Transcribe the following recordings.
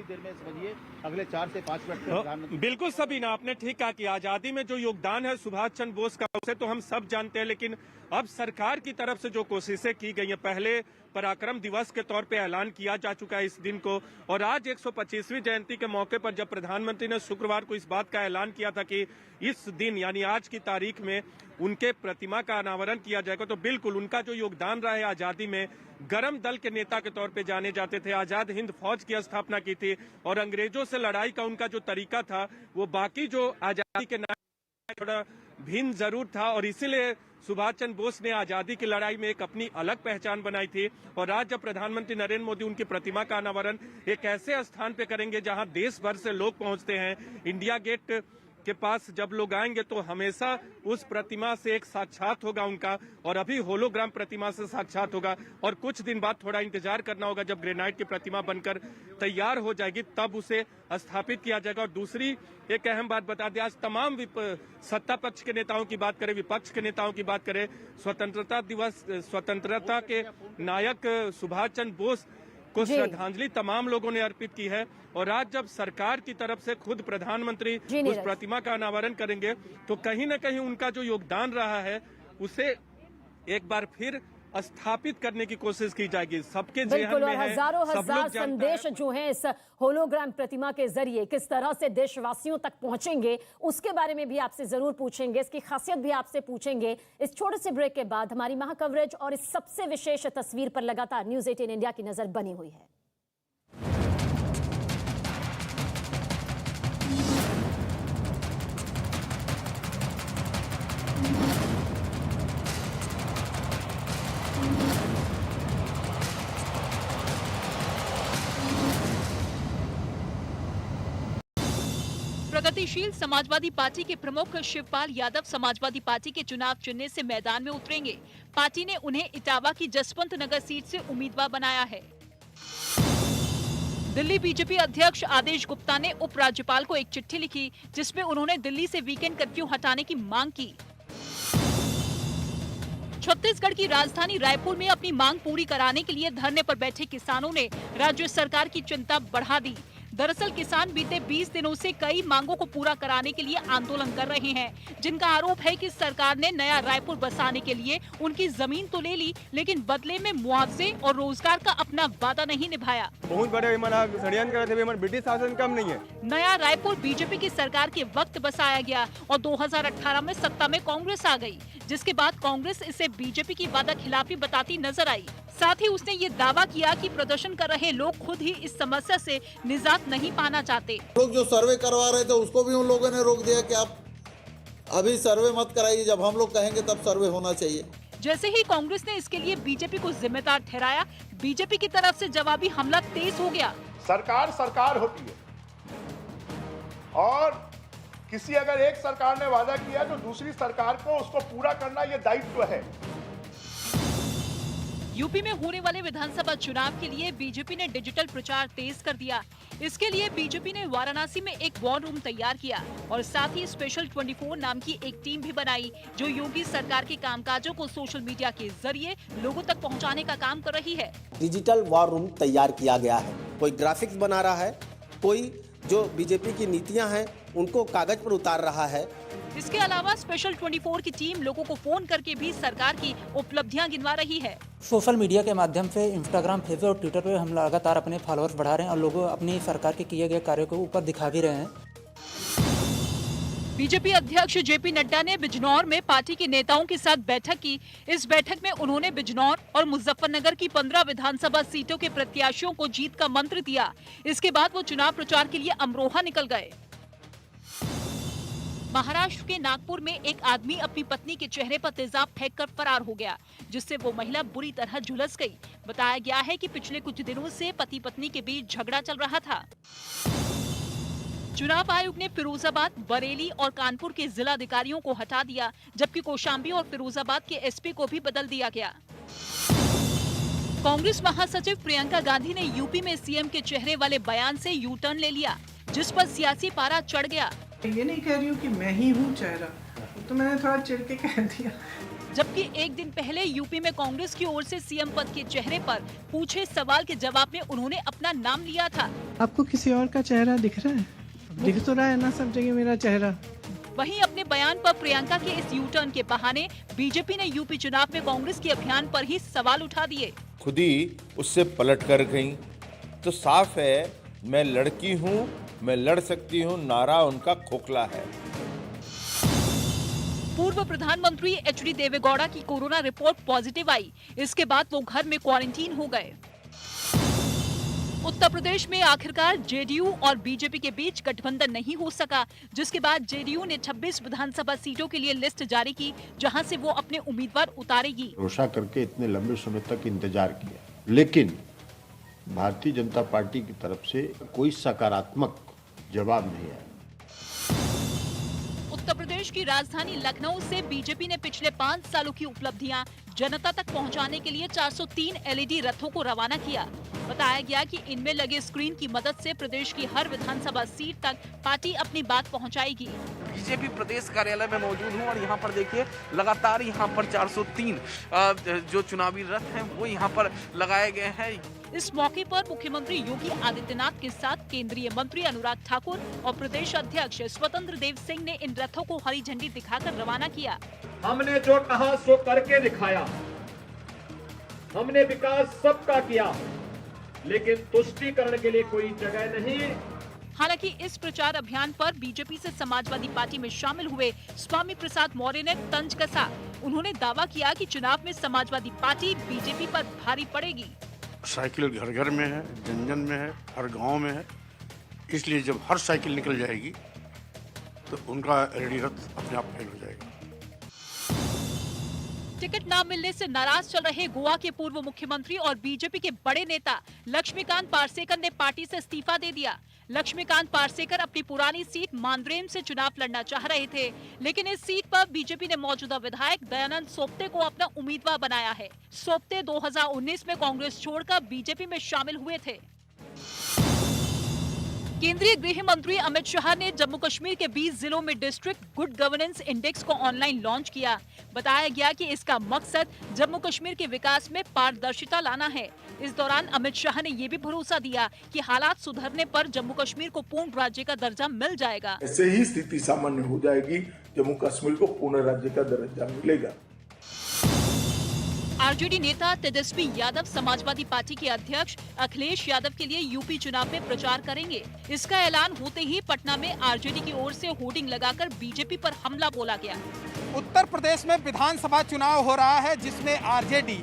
थोड़ी देर में समझिए अगले 4 से 5 मिनट में प्रधानमंत्री। बिल्कुल सबीना, आपने ठीक कहा कि आजादी में जो योगदान है सुभाष चंद्र बोस का, उसे तो हम सब जानते हैं, लेकिन अब सरकार की तरफ से जो कोशिशें की गई हैं, पहले पराक्रम दिवस के तौर पे ऐलान किया जा चुका है इस दिन को, और आज 125वीं जयंती के मौके पर जब प्रधानमंत्री ने शुक्रवार को इस बात का ऐलान किया था कि इस दिन यानी आज की तारीख में उनके प्रतिमा का अनावरण किया जाएगा, तो बिल्कुल उनका जो योगदान रहा है आजादी में, गरम दल के नेता के तौर पे जाने जाते थे, आजाद हिंद फौज की स्थापना की थी और अंग्रेजों से लड़ाई का उनका जो तरीका था वो बाकी जो आजादी के नाम थोड़ा भिन्न जरूर था, और इसीलिए सुभाष चंद्र बोस ने आजादी की लड़ाई में एक अपनी अलग पहचान बनाई थी। और आज जब प्रधानमंत्री नरेंद्र मोदी उनकी प्रतिमा का अनावरण एक ऐसे स्थान पे करेंगे जहां देश भर से लोग पहुंचते हैं, इंडिया गेट के पास जब लोग आएंगे तो हमेशा उस प्रतिमा से एक साक्षात होगा उनका, और अभी होलोग्राम प्रतिमा से साक्षात होगा, और कुछ दिन बाद थोड़ा इंतजार करना होगा जब ग्रेनाइट की प्रतिमा बनकर तैयार हो जाएगी तब उसे स्थापित किया जाएगा। और दूसरी एक अहम बात बता दें, आज तमाम सत्ता पक्ष के नेताओं की बात करें, विपक्ष के नेताओं की बात करें, स्वतंत्रता दिवस, स्वतंत्रता के नायक सुभाष चंद्र बोस को श्रद्धांजलि तमाम लोगों ने अर्पित की है। और आज जब सरकार की तरफ से खुद प्रधानमंत्री उस प्रतिमा का अनावरण करेंगे तो कहीं न कहीं उनका जो योगदान रहा है उसे एक बार फिर स्थापित करने की कोशिश की जाएगी। सबके बिल्कुल, और हजारों हजार संदेश जो हैं इस होलोग्राम प्रतिमा के जरिए किस तरह से देशवासियों तक पहुंचेंगे उसके बारे में भी आपसे जरूर पूछेंगे, इसकी खासियत भी आपसे पूछेंगे। इस छोटे से ब्रेक के बाद हमारी महा कवरेज और इस सबसे विशेष तस्वीर पर लगातार न्यूज़ 18 इंडिया की नजर बनी हुई है। प्रगतिशील समाजवादी पार्टी के प्रमुख शिवपाल यादव समाजवादी पार्टी के चुनाव चिन्ह से मैदान में उतरेंगे। पार्टी ने उन्हें इटावा की जसवंत नगर सीट से उम्मीदवार बनाया है। दिल्ली बीजेपी अध्यक्ष आदेश गुप्ता ने उपराज्यपाल को एक चिट्ठी लिखी जिसमें उन्होंने दिल्ली से वीकेंड कर्फ्यू हटाने की मांग की। छत्तीसगढ़ की राजधानी रायपुर में अपनी मांग पूरी कराने के लिए धरने पर बैठे किसानों ने राज्य सरकार की चिंता बढ़ा दी। दरअसल किसान बीते 20 दिनों से कई मांगों को पूरा कराने के लिए आंदोलन कर रहे हैं, जिनका आरोप है कि सरकार ने नया रायपुर बसाने के लिए उनकी जमीन तो ले ली, लेकिन बदले में मुआवजे और रोजगार का अपना वादा नहीं निभाया। बहुत बड़े षड्यंत्र कर रहे थे, ब्रिटिश शासन कम नहीं है। नया रायपुर बीजेपी की सरकार के वक्त बसाया गया और 2018 में सत्ता में कांग्रेस आ गई, जिसके बाद कांग्रेस इसे बीजेपी की वादा खिलाफी बताती नजर आई। साथ ही उसने ये दावा किया कि प्रदर्शन कर रहे लोग खुद ही इस समस्या से निजात नहीं पाना चाहते। लोग जो सर्वे करवा रहे थे उसको भी उन लोगों ने रोक दिया कि आप अभी सर्वे मत कराइए, जब हम लोग कहेंगे तब सर्वे होना चाहिए। जैसे ही कांग्रेस ने इसके लिए बीजेपी को जिम्मेदार ठहराया, बीजेपी की तरफ से जवाबी हमला तेज हो गया। सरकार सरकार होती है और किसी अगर एक सरकार ने वादा किया तो दूसरी सरकार को उसको पूरा करना ये दायित्व है। यूपी में होने वाले विधानसभा चुनाव के लिए बीजेपी ने डिजिटल प्रचार तेज कर दिया। इसके लिए बीजेपी ने वाराणसी में एक वॉर रूम तैयार किया और साथ ही स्पेशल 24 नाम की एक टीम भी बनाई, जो योगी सरकार के कामकाजों को सोशल मीडिया के जरिए लोगों तक पहुंचाने का काम कर रही है। डिजिटल वॉर रूम तैयार किया गया है, कोई ग्राफिक्स बना रहा है, कोई जो बीजेपी की नीतियां हैं उनको कागज पर उतार रहा है। इसके अलावा स्पेशल 24 की टीम लोगों को फोन करके भी सरकार की उपलब्धियां गिनवा रही है। सोशल मीडिया के माध्यम से इंस्टाग्राम, फेसबुक और ट्विटर पर हम लगातार अपने फॉलोअर्स बढ़ा रहे हैं और लोगों अपनी सरकार के किए गए कार्यों को ऊपर दिखा भी रहे हैं। बीजेपी अध्यक्ष जेपी नड्डा ने बिजनौर में पार्टी के नेताओं के साथ बैठक की। इस बैठक में उन्होंने बिजनौर और मुजफ्फरनगर की 15 विधानसभा सीटों के प्रत्याशियों को जीत का मंत्र दिया। इसके बाद वो चुनाव प्रचार के लिए अमरोहा निकल गए। महाराष्ट्र के नागपुर में एक आदमी अपनी पत्नी के चेहरे पर तेजाब फेंककर फरार हो गया, जिससे वो महिला बुरी तरह झुलस गई। बताया गया है कि पिछले कुछ दिनों से पति पत्नी के बीच झगड़ा चल रहा था। चुनाव आयोग ने फिरोजाबाद, बरेली और कानपुर के जिलाधिकारियों को हटा दिया, जबकि कौशाम्बी और फिरोजाबाद के एसपी को भी बदल दिया गया। कांग्रेस महासचिव प्रियंका गांधी ने यूपी में सीएम के चेहरे वाले बयान से यू टर्न ले लिया, जिस पर सियासी पारा चढ़ गया। ये नहीं कह रही हूँ कि मैं ही हूँ चेहरा, तो मैंने थोड़ा चिढ़ के कह दिया जबकि एक दिन पहले यूपी में कांग्रेस की ओर से सीएम पद के चेहरे पर पूछे सवाल के जवाब में उन्होंने अपना नाम लिया था। आपको किसी और का चेहरा दिख रहा है? दिख तो रहा है ना सब जगह मेरा चेहरा। वहीं अपने बयान पर प्रियंका के इस यू टर्न के बहाने बीजेपी ने यूपी चुनाव में कांग्रेस के अभियान पर ही सवाल उठा दिए। खुद ही उससे पलट कर गई तो साफ है मैं लड़की हूँ, मैं लड़ सकती हूँ, नारा उनका खोखला है। पूर्व प्रधानमंत्री एचडी देवेगौड़ा की कोरोना रिपोर्ट पॉजिटिव आई, इसके बाद वो घर में क्वारंटीन हो गए। उत्तर प्रदेश में आखिरकार जेडीयू और बीजेपी के बीच गठबंधन नहीं हो सका, जिसके बाद जेडीयू ने 26 विधानसभा सीटों के लिए लिस्ट जारी की, जहां से वो अपने उम्मीदवार उतारेगी। भरोसा करके इतने लंबे समय तक इंतजार किया, लेकिन भारतीय जनता पार्टी की तरफ से कोई सकारात्मक जवाब नहीं आया। उत्तर प्रदेश की राजधानी लखनऊ से बीजेपी ने पिछले 5 सालों की उपलब्धियां जनता तक पहुंचाने के लिए 403 एलईडी रथों को रवाना किया। बताया गया कि इनमें लगे स्क्रीन की मदद से प्रदेश की हर विधानसभा सीट तक पार्टी अपनी बात पहुंचाएगी। बीजेपी प्रदेश कार्यालय में मौजूद हूं और यहां पर देखिए लगातार यहां पर 403 जो चुनावी रथ हैं वो यहां पर लगाए गए हैं। इस मौके पर मुख्यमंत्री योगी आदित्यनाथ के साथ केंद्रीय मंत्री अनुराग ठाकुर और प्रदेश अध्यक्ष स्वतंत्र देव सिंह ने इन रथों को हरी झंडी दिखाकर रवाना किया। हमने जो कहा सो करके दिखाया, हमने विकास सबका किया, लेकिन तुष्टीकरण के लिए कोई जगह नहीं। हालांकि इस प्रचार अभियान पर बीजेपी से समाजवादी पार्टी में शामिल हुए स्वामी प्रसाद मौर्य ने तंज कसा। उन्होंने दावा किया कि चुनाव में समाजवादी पार्टी बीजेपी पर भारी पड़ेगी। साइकिल घर घर में है, जन जन में है, हर गांव में है, इसलिए जब हर साइकिल निकल जाएगी तो उनका एलईडी रथ अपने आप फेल हो जाएगा। टिकट न मिलने से नाराज चल रहे गोवा के पूर्व मुख्यमंत्री और बीजेपी के बड़े नेता लक्ष्मीकांत पार्सेकर ने पार्टी से इस्तीफा दे दिया। लक्ष्मीकांत पार्सेकर अपनी पुरानी सीट मांद्रेम से चुनाव लड़ना चाह रहे थे, लेकिन इस सीट पर बीजेपी ने मौजूदा विधायक दयानंद सोपते को अपना उम्मीदवार बनाया है। सोपते 2019 में कांग्रेस छोड़कर बीजेपी में शामिल हुए थे। केंद्रीय गृह मंत्री अमित शाह ने जम्मू कश्मीर के 20 जिलों में डिस्ट्रिक्ट गुड गवर्नेंस इंडेक्स को ऑनलाइन लॉन्च किया। बताया गया कि इसका मकसद जम्मू कश्मीर के विकास में पारदर्शिता लाना है। इस दौरान अमित शाह ने ये भी भरोसा दिया कि हालात सुधरने पर जम्मू कश्मीर को पूर्ण राज्य का दर्जा मिल जाएगा। ऐसे ही स्थिति सामान्य हो जाएगी, जम्मू कश्मीर को पूर्ण राज्य का दर्जा मिलेगा। आरजेडी नेता तेजस्वी यादव समाजवादी पार्टी के अध्यक्ष अखिलेश यादव के लिए यूपी चुनाव में प्रचार करेंगे। इसका ऐलान होते ही पटना में आरजेडी की ओर से होर्डिंग लगाकर बीजेपी पर हमला बोला गया। उत्तर प्रदेश में विधानसभा चुनाव हो रहा है, जिसमें आरजेडी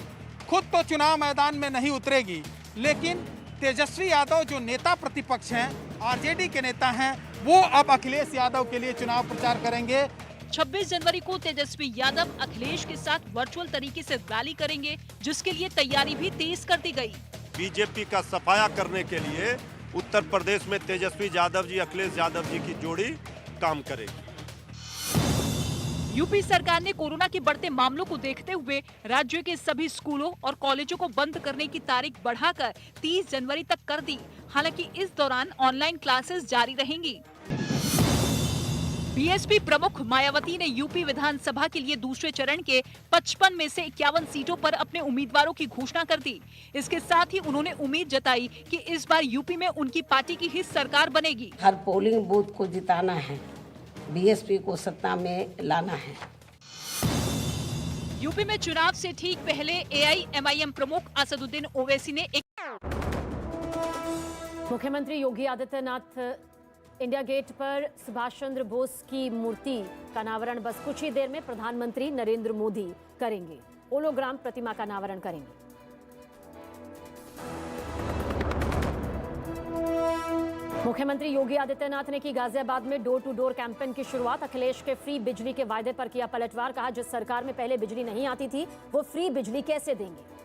खुद तो चुनाव मैदान में नहीं उतरेगी, लेकिन तेजस्वी यादव जो नेता प्रतिपक्ष हैं, आरजेडी के नेता हैं, वो अब अखिलेश यादव के लिए चुनाव प्रचार करेंगे। 26 जनवरी को तेजस्वी यादव अखिलेश के साथ वर्चुअल तरीके से रैली करेंगे, जिसके लिए तैयारी भी तेज कर दी गई। बीजेपी का सफाया करने के लिए उत्तर प्रदेश में तेजस्वी यादव जी, अखिलेश यादव जी की जोड़ी काम करेगी। यूपी सरकार ने कोरोना के बढ़ते मामलों को देखते हुए राज्य के सभी स्कूलों और कॉलेजों को बंद करने की तारीख बढ़ाकर 30 जनवरी तक कर दी। हालांकि इस दौरान ऑनलाइन क्लासेस जारी रहेंगी। बीएसपी प्रमुख मायावती ने यूपी विधानसभा के लिए दूसरे चरण के 55 में से 51 सीटों पर अपने उम्मीदवारों की घोषणा कर दी। इसके साथ ही उन्होंने उम्मीद जताई कि इस बार यूपी में उनकी पार्टी की ही सरकार बनेगी। हर पोलिंग बूथ को जिताना है, बीएसपी को सत्ता में लाना है। यूपी में चुनाव से ठीक पहले एआईएमआईएम प्रमुख असदुद्दीन ओवैसी ने मुख्यमंत्री योगी आदित्यनाथ इंडिया गेट पर सुभाष चंद्र बोस की मूर्ति का अनावरण बस कुछ ही देर में प्रधानमंत्री नरेंद्र मोदी करेंगे। होलोग्राम प्रतिमा का अनावरण करेंगे। मुख्यमंत्री योगी आदित्यनाथ ने की गाजियाबाद में डोर टू डोर कैंपेन की शुरुआत। अखिलेश के फ्री बिजली के वायदे पर किया पलटवार। कहा जिस सरकार में पहले बिजली नहीं आती थी वो फ्री बिजली कैसे देंगे।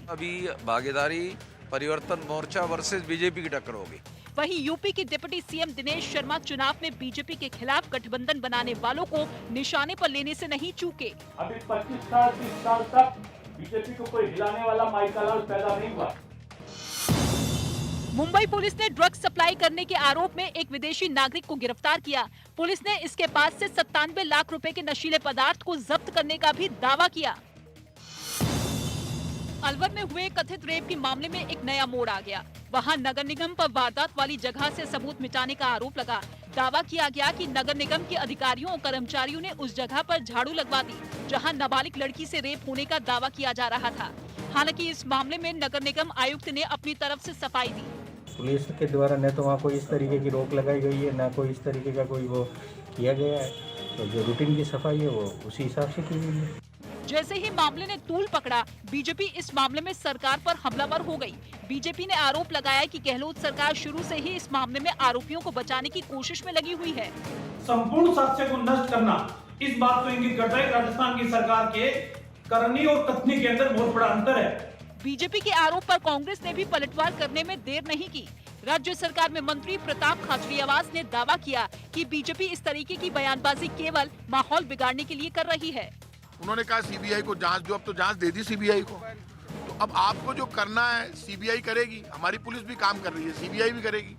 अभी भागीदारी परिवर्तन मोर्चा वर्सेस बीजेपी की टक्कर होगी। वहीं यूपी के डिप्टी सीएम दिनेश शर्मा चुनाव में बीजेपी के खिलाफ गठबंधन बनाने वालों को निशाने पर लेने से नहीं चूके। अभी 25 साल 30 साल तक बीजेपी को कोई हिलाने वाला माइका लाल पैदा नहीं हुआ। मुंबई पुलिस ने ड्रग्स सप्लाई करने के आरोप में एक विदेशी नागरिक को गिरफ्तार किया। पुलिस ने इसके पास से 97 लाख रुपए के नशीले पदार्थ को जब्त करने का भी दावा किया। अलवर में हुए कथित रेप के मामले में एक नया मोड़ आ गया। वहां नगर निगम पर वारदात वाली जगह से सबूत मिटाने का आरोप लगा। दावा किया गया कि नगर निगम के अधिकारियों और कर्मचारियों ने उस जगह पर झाड़ू लगवा दी जहां नाबालिग लड़की से रेप होने का दावा किया जा रहा था। हालांकि इस मामले में नगर निगम आयुक्त ने अपनी तरफ से सफाई दी। पुलिस के द्वारा न तो वहाँ कोई इस तरीके की रोक लगाई गई है, न कोई इस तरीके का कोई वो किया गया है। तो जो रूटीन की सफाई है वो उसी हिसाब से की गई है। जैसे ही मामले ने तूल पकड़ा, बीजेपी इस मामले में सरकार पर हमलावर हो गई। बीजेपी ने आरोप लगाया कि गहलोत सरकार शुरू से ही इस मामले में आरोपियों को बचाने की कोशिश में लगी हुई है। संपूर्ण सत्य को नष्ट करना इस बात को इंगित करता है राजस्थान की सरकार के करनी और कथनी के अंदर बहुत बड़ा अंतर है। बीजेपी के आरोप पर कांग्रेस ने भी पलटवार करने में देर नहीं की। राज्य सरकार में मंत्री प्रताप खाचरियावास ने दावा किया कि बीजेपी इस तरीके की बयानबाजी केवल माहौल बिगाड़ने के लिए कर रही है। उन्होंने कहा सीबीआई को जांच दो, अब तो जांच दे दी सीबीआई को। तो अब आपको जो करना है सीबीआई करेगी, हमारी पुलिस भी काम कर रही है, सीबीआई भी करेगी।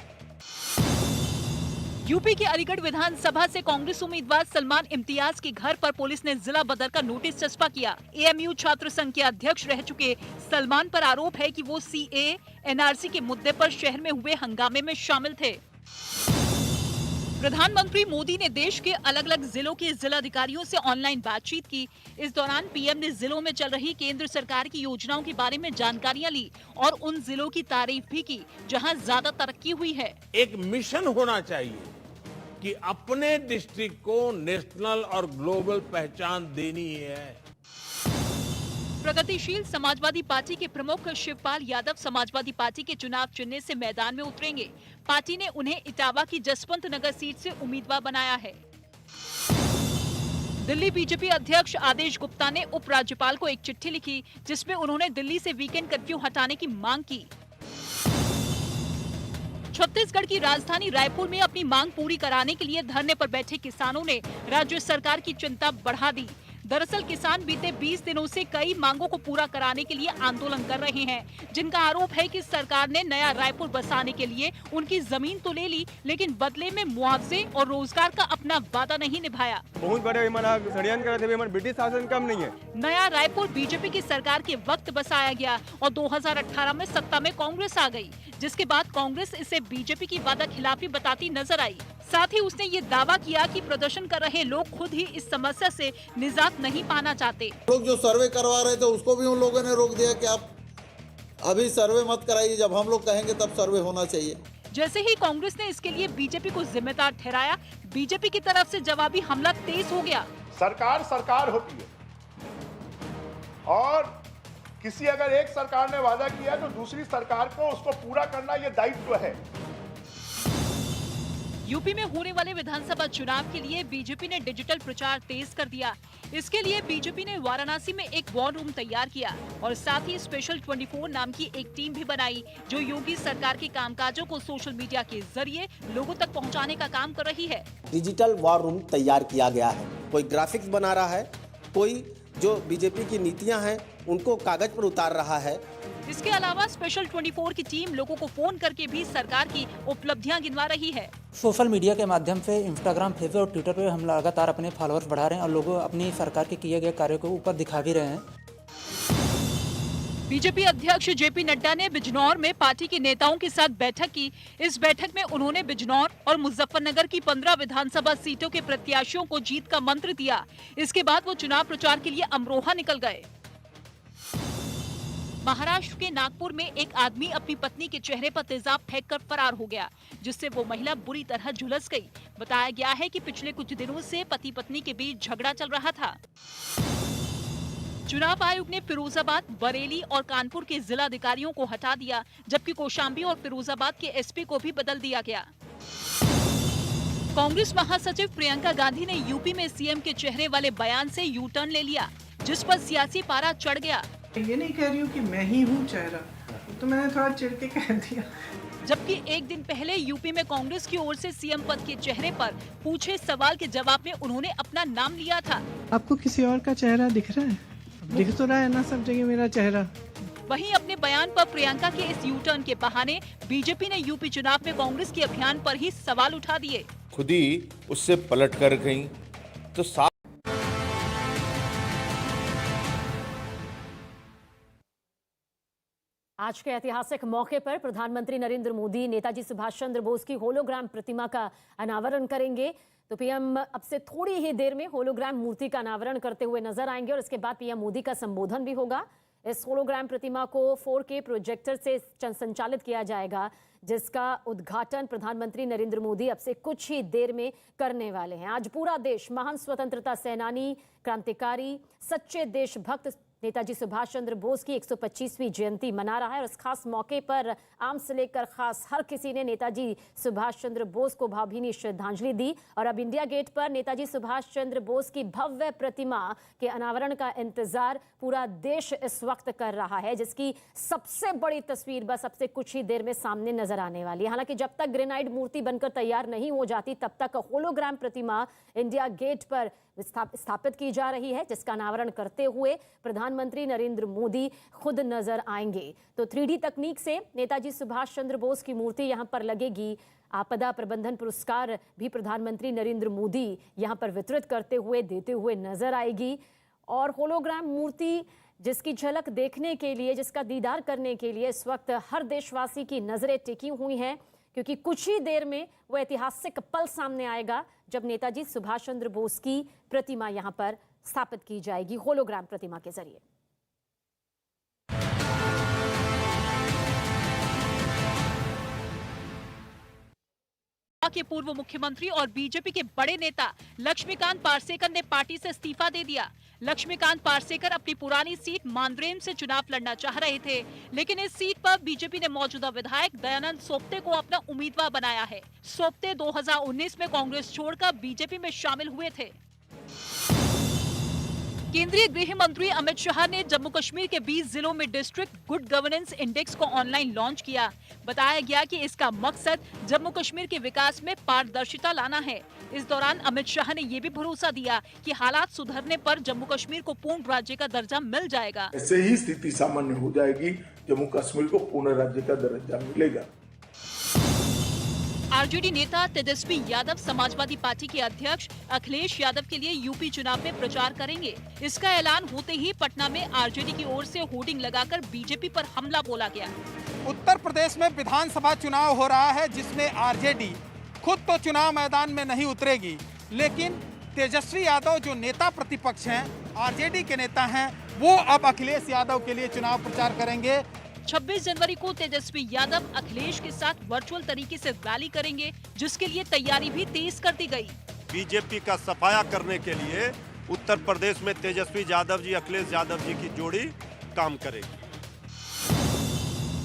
यूपी के अलीगढ़ विधानसभा से कांग्रेस उम्मीदवार सलमान इम्तियाज के घर पर पुलिस ने जिला बदर का नोटिस चस्पा किया। एएमयू छात्र संघ के अध्यक्ष रह चुके सलमान पर आरोप है कि वो सीए एनआरसी के मुद्दे पर शहर में हुए हंगामे में शामिल थे। प्रधानमंत्री मोदी ने देश के अलग अलग जिलों के जिलाधिकारियों से ऑनलाइन बातचीत की। इस दौरान पीएम ने जिलों में चल रही केंद्र सरकार की योजनाओं के बारे में जानकारियां ली और उन जिलों की तारीफ भी की जहां ज्यादा तरक्की हुई है। एक मिशन होना चाहिए कि अपने डिस्ट्रिक्ट को नेशनल और ग्लोबल पहचान देनी है। प्रगतिशील समाजवादी पार्टी के प्रमुख शिवपाल यादव समाजवादी पार्टी के चुनाव चिन्ह से मैदान में उतरेंगे। पार्टी ने उन्हें इटावा की जसवंत नगर सीट से उम्मीदवार बनाया है। दिल्ली बीजेपी अध्यक्ष आदेश गुप्ता ने उपराज्यपाल को एक चिट्ठी लिखी जिसमें उन्होंने दिल्ली से वीकेंड कर्फ्यू हटाने की मांग की। छत्तीसगढ़ की राजधानी रायपुर में अपनी मांग पूरी कराने के लिए धरने पर बैठे किसानों ने राज्य सरकार की चिंता बढ़ा दी। दरअसल किसान बीते 20 दिनों से कई मांगों को पूरा कराने के लिए आंदोलन कर रहे हैं, जिनका आरोप है कि सरकार ने नया रायपुर बसाने के लिए उनकी जमीन तो ले ली, लेकिन बदले में मुआवजे और रोजगार का अपना वादा नहीं निभाया। बहुत बड़े षड्यंत्र करे थे, ब्रिटिश शासन कम नहीं है। नया रायपुर बीजेपी की सरकार के वक्त बसाया गया और 2018 में सत्ता में कांग्रेस आ गई, जिसके बाद कांग्रेस इसे बीजेपी की वादा खिलाफी बताती नजर आई। साथ ही उसने ये दावा किया कि प्रदर्शन कर रहे लोग खुद ही इस समस्या से निजात नहीं पाना चाहते। लोग जो सर्वे करवा रहे थे उसको भी उन लोगों ने रोक दिया कि आप अभी सर्वे मत कराइए, जब हम लोग कहेंगे तब सर्वे होना चाहिए। जैसे ही कांग्रेस ने इसके लिए बीजेपी को जिम्मेदार ठहराया, बीजेपी की तरफ से जवाबी हमला तेज हो गया। सरकार सरकार होती है और किसी अगर एक सरकार ने वादा किया तो दूसरी सरकार को उसको पूरा करना ये दायित्व है। यूपी में होने वाले विधानसभा चुनाव के लिए बीजेपी ने डिजिटल प्रचार तेज कर दिया। इसके लिए बीजेपी ने वाराणसी में एक वॉर रूम तैयार किया और साथ ही स्पेशल 24 नाम की एक टीम भी बनाई, जो योगी सरकार के कामकाजों को सोशल मीडिया के जरिए लोगों तक पहुंचाने का काम कर रही है। डिजिटल वॉर रूम तैयार किया गया है। कोई ग्राफिक्स बना रहा है, कोई जो बीजेपी की नीतियां हैं उनको कागज पर उतार रहा है। इसके अलावा स्पेशल 24 की टीम लोगों को फोन करके भी सरकार की उपलब्धियां गिनवा रही है। सोशल मीडिया के माध्यम से इंस्टाग्राम, फेसबुक और ट्विटर पे हम लगातार अपने फॉलोअर्स बढ़ा रहे हैं और लोगों अपनी सरकार के किए गए कार्यों को ऊपर दिखा भी रहे हैं। बीजेपी अध्यक्ष जेपी नड्डा ने बिजनौर में पार्टी के नेताओं के साथ बैठक की। इस बैठक में उन्होंने बिजनौर और मुजफ्फरनगर की 15 विधानसभा सीटों के प्रत्याशियों को जीत का मंत्र दिया। इसके बाद वो चुनाव प्रचार के लिए अमरोहा निकल गए। महाराष्ट्र के नागपुर में एक आदमी अपनी पत्नी के चेहरे पर तेजाब फेंककर फरार हो गया, जिससे वो महिला बुरी तरह झुलस गई। बताया गया है कि पिछले कुछ दिनों से पति पत्नी के बीच झगड़ा चल रहा था। चुनाव आयोग ने फिरोजाबाद, बरेली और कानपुर के जिलाधिकारियों को हटा दिया, जबकि कौशाम्बी और फिरोजाबाद के एसपी को भी बदल दिया गया। कांग्रेस महासचिव प्रियंका गांधी ने यूपी में सीएम के चेहरे वाले बयान से यू टर्न ले लिया, जिस पर सियासी पारा चढ़ गया। ये नहीं कह रही हूँ कि मैं ही हूँ चेहरा, तो मैंने थोड़ा चिढ़ के कह दिया। जबकि एक दिन पहले यूपी में कांग्रेस की ओर से सीएम पद के चेहरे पर पूछे सवाल के जवाब में उन्होंने अपना नाम लिया था। आपको किसी और का चेहरा दिख रहा है? दिख तो रहा है ना सब जगह मेरा चेहरा। वहीं अपने बयान पर प्रियंका के इस यू टर्न के बहाने बीजेपी ने यूपी चुनाव में कांग्रेस के अभियान पर ही सवाल उठा दिए। खुद ही उससे पलट कर गई तो साफ आज के ऐतिहासिक मौके पर प्रधानमंत्री नरेंद्र मोदी नेताजी सुभाष चंद्र बोस की होलोग्राम प्रतिमा का अनावरण करेंगे। तो पीएम अब से थोड़ी ही देर में होलोग्राम मूर्ति का अनावरण करते हुए नजर आएंगे और इसके बाद पीएम मोदी का संबोधन भी होगा। इस होलोग्राम प्रतिमा को 4K प्रोजेक्टर से संचालित किया जाएगा, जिसका उद्घाटन प्रधानमंत्री नरेंद्र मोदी अब से कुछ ही देर में करने वाले हैं। आज पूरा देश महान स्वतंत्रता सेनानी, क्रांतिकारी, सच्चे देशभक्त नेताजी सुभाष चंद्र बोस की 125वीं जयंती मना रहा है और इस खास मौके पर आम से लेकर खास हर किसी ने नेताजी सुभाष चंद्र बोस को भावभीनी श्रद्धांजलि दी। और अब इंडिया गेट पर नेताजी सुभाष चंद्र बोस की भव्य प्रतिमा के अनावरण का इंतजार पूरा देश इस वक्त कर रहा है, जिसकी सबसे बड़ी तस्वीर बस अब से कुछ ही देर में सामने नजर आने वाली है। हालांकि जब तक ग्रेनाइट मूर्ति बनकर तैयार नहीं हो जाती तब तक होलोग्राम प्रतिमा इंडिया गेट पर स्थापित की जा रही है, जिसका अनावरण करते हुए प्रधानमंत्री नरेंद्र मोदी खुद नजर आएंगे। तो 3D तकनीक से नेताजी सुभाष चंद्र बोस की मूर्ति यहां पर लगेगी। आपदा प्रबंधन पुरस्कार भी प्रधानमंत्री नरेंद्र मोदी यहां पर वितरित करते हुए देते हुए नजर आएगी। और होलोग्राम मूर्ति जिसकी झलक देखने के लिए, जिसका दीदार करने के लिए इस वक्त हर देशवासी की नजरें टिकी हुई हैं, क्योंकि कुछ ही देर में वो ऐतिहासिक पल सामने आएगा जब नेताजी सुभाष चंद्र बोस की प्रतिमा यहां पर स्थापित की जाएगी होलोग्राम प्रतिमा के जरिए। के पूर्व मुख्यमंत्री और बीजेपी के बड़े नेता लक्ष्मीकांत पार्सेकर ने पार्टी से इस्तीफा दे दिया। लक्ष्मीकांत पार्सेकर अपनी पुरानी सीट मांद्रेम से चुनाव लड़ना चाह रहे थे, लेकिन इस सीट पर बीजेपी ने मौजूदा विधायक दयानंद सोपते को अपना उम्मीदवार बनाया है। सोपते 2019 में कांग्रेस छोड़कर बीजेपी में शामिल हुए थे। केंद्रीय गृह मंत्री अमित शाह ने जम्मू कश्मीर के 20 जिलों में डिस्ट्रिक्ट गुड गवर्नेंस इंडेक्स को ऑनलाइन लॉन्च किया। बताया गया कि इसका मकसद जम्मू कश्मीर के विकास में पारदर्शिता लाना है। इस दौरान अमित शाह ने ये भी भरोसा दिया कि हालात सुधरने पर जम्मू कश्मीर को पूर्ण राज्य का दर्जा मिल जाएगा। ऐसे ही स्थिति सामान्य हो जाएगी, जम्मू कश्मीर को पूर्ण राज्य का दर्जा मिलेगा। आरजेडी नेता तेजस्वी यादव समाजवादी पार्टी के अध्यक्ष अखिलेश यादव के लिए यूपी चुनाव में प्रचार करेंगे। इसका ऐलान होते ही पटना में आरजेडी की ओर से होर्डिंग लगाकर बीजेपी पर हमला बोला गया। उत्तर प्रदेश में विधानसभा चुनाव हो रहा है, जिसमें आरजेडी खुद तो चुनाव मैदान में नहीं उतरेगी, लेकिन तेजस्वी यादव जो नेता प्रतिपक्ष हैं, आरजेडी के नेता हैं, वो अब अखिलेश यादव के लिए चुनाव प्रचार करेंगे। 26 जनवरी को तेजस्वी यादव अखिलेश के साथ वर्चुअल तरीके से रैली करेंगे, जिसके लिए तैयारी भी तेज कर दी गई। बीजेपी का सफाया करने के लिए उत्तर प्रदेश में तेजस्वी यादव जी, अखिलेश यादव जी की जोड़ी काम करेगी।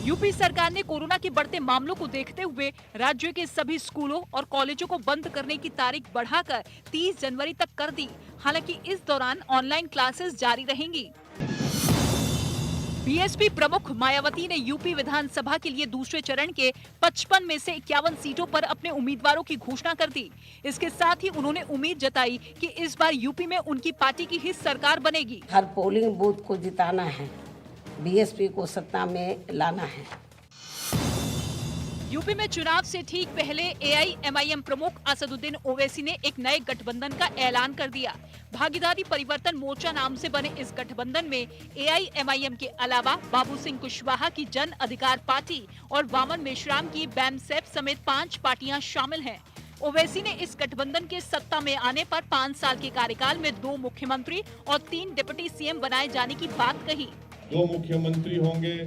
यूपी सरकार ने कोरोना के बढ़ते मामलों को देखते हुए राज्य के सभी स्कूलों और कॉलेजों को बंद करने की तारीख बढ़ाकर 30 जनवरी तक कर दी। हालांकि इस दौरान ऑनलाइन क्लासेस जारी रहेंगी। बीएसपी प्रमुख मायावती ने यूपी विधानसभा के लिए दूसरे चरण के 55 में से 51 सीटों पर अपने उम्मीदवारों की घोषणा कर दी। इसके साथ ही उन्होंने उम्मीद जताई कि इस बार यूपी में उनकी पार्टी की ही सरकार बनेगी। हर पोलिंग बूथ को जिताना है, बीएसपी को सत्ता में लाना है। यूपी में चुनाव से ठीक पहले एआईएमआईएम प्रमुख असदुद्दीन ओवैसी ने एक नए गठबंधन का ऐलान कर दिया। भागीदारी परिवर्तन मोर्चा नाम से बने इस गठबंधन में एआईएमआईएम के अलावा बाबू सिंह कुशवाहा की जन अधिकार पार्टी और वामन मेश्राम की बैमसेप समेत 5 पार्टियां शामिल हैं। ओवैसी ने इस गठबंधन के सत्ता में आने पर 5 साल के कार्यकाल में 2 मुख्यमंत्री और 3 डिप्टी सीएम बनाए जाने की बात कही। 2 मुख्यमंत्री होंगे।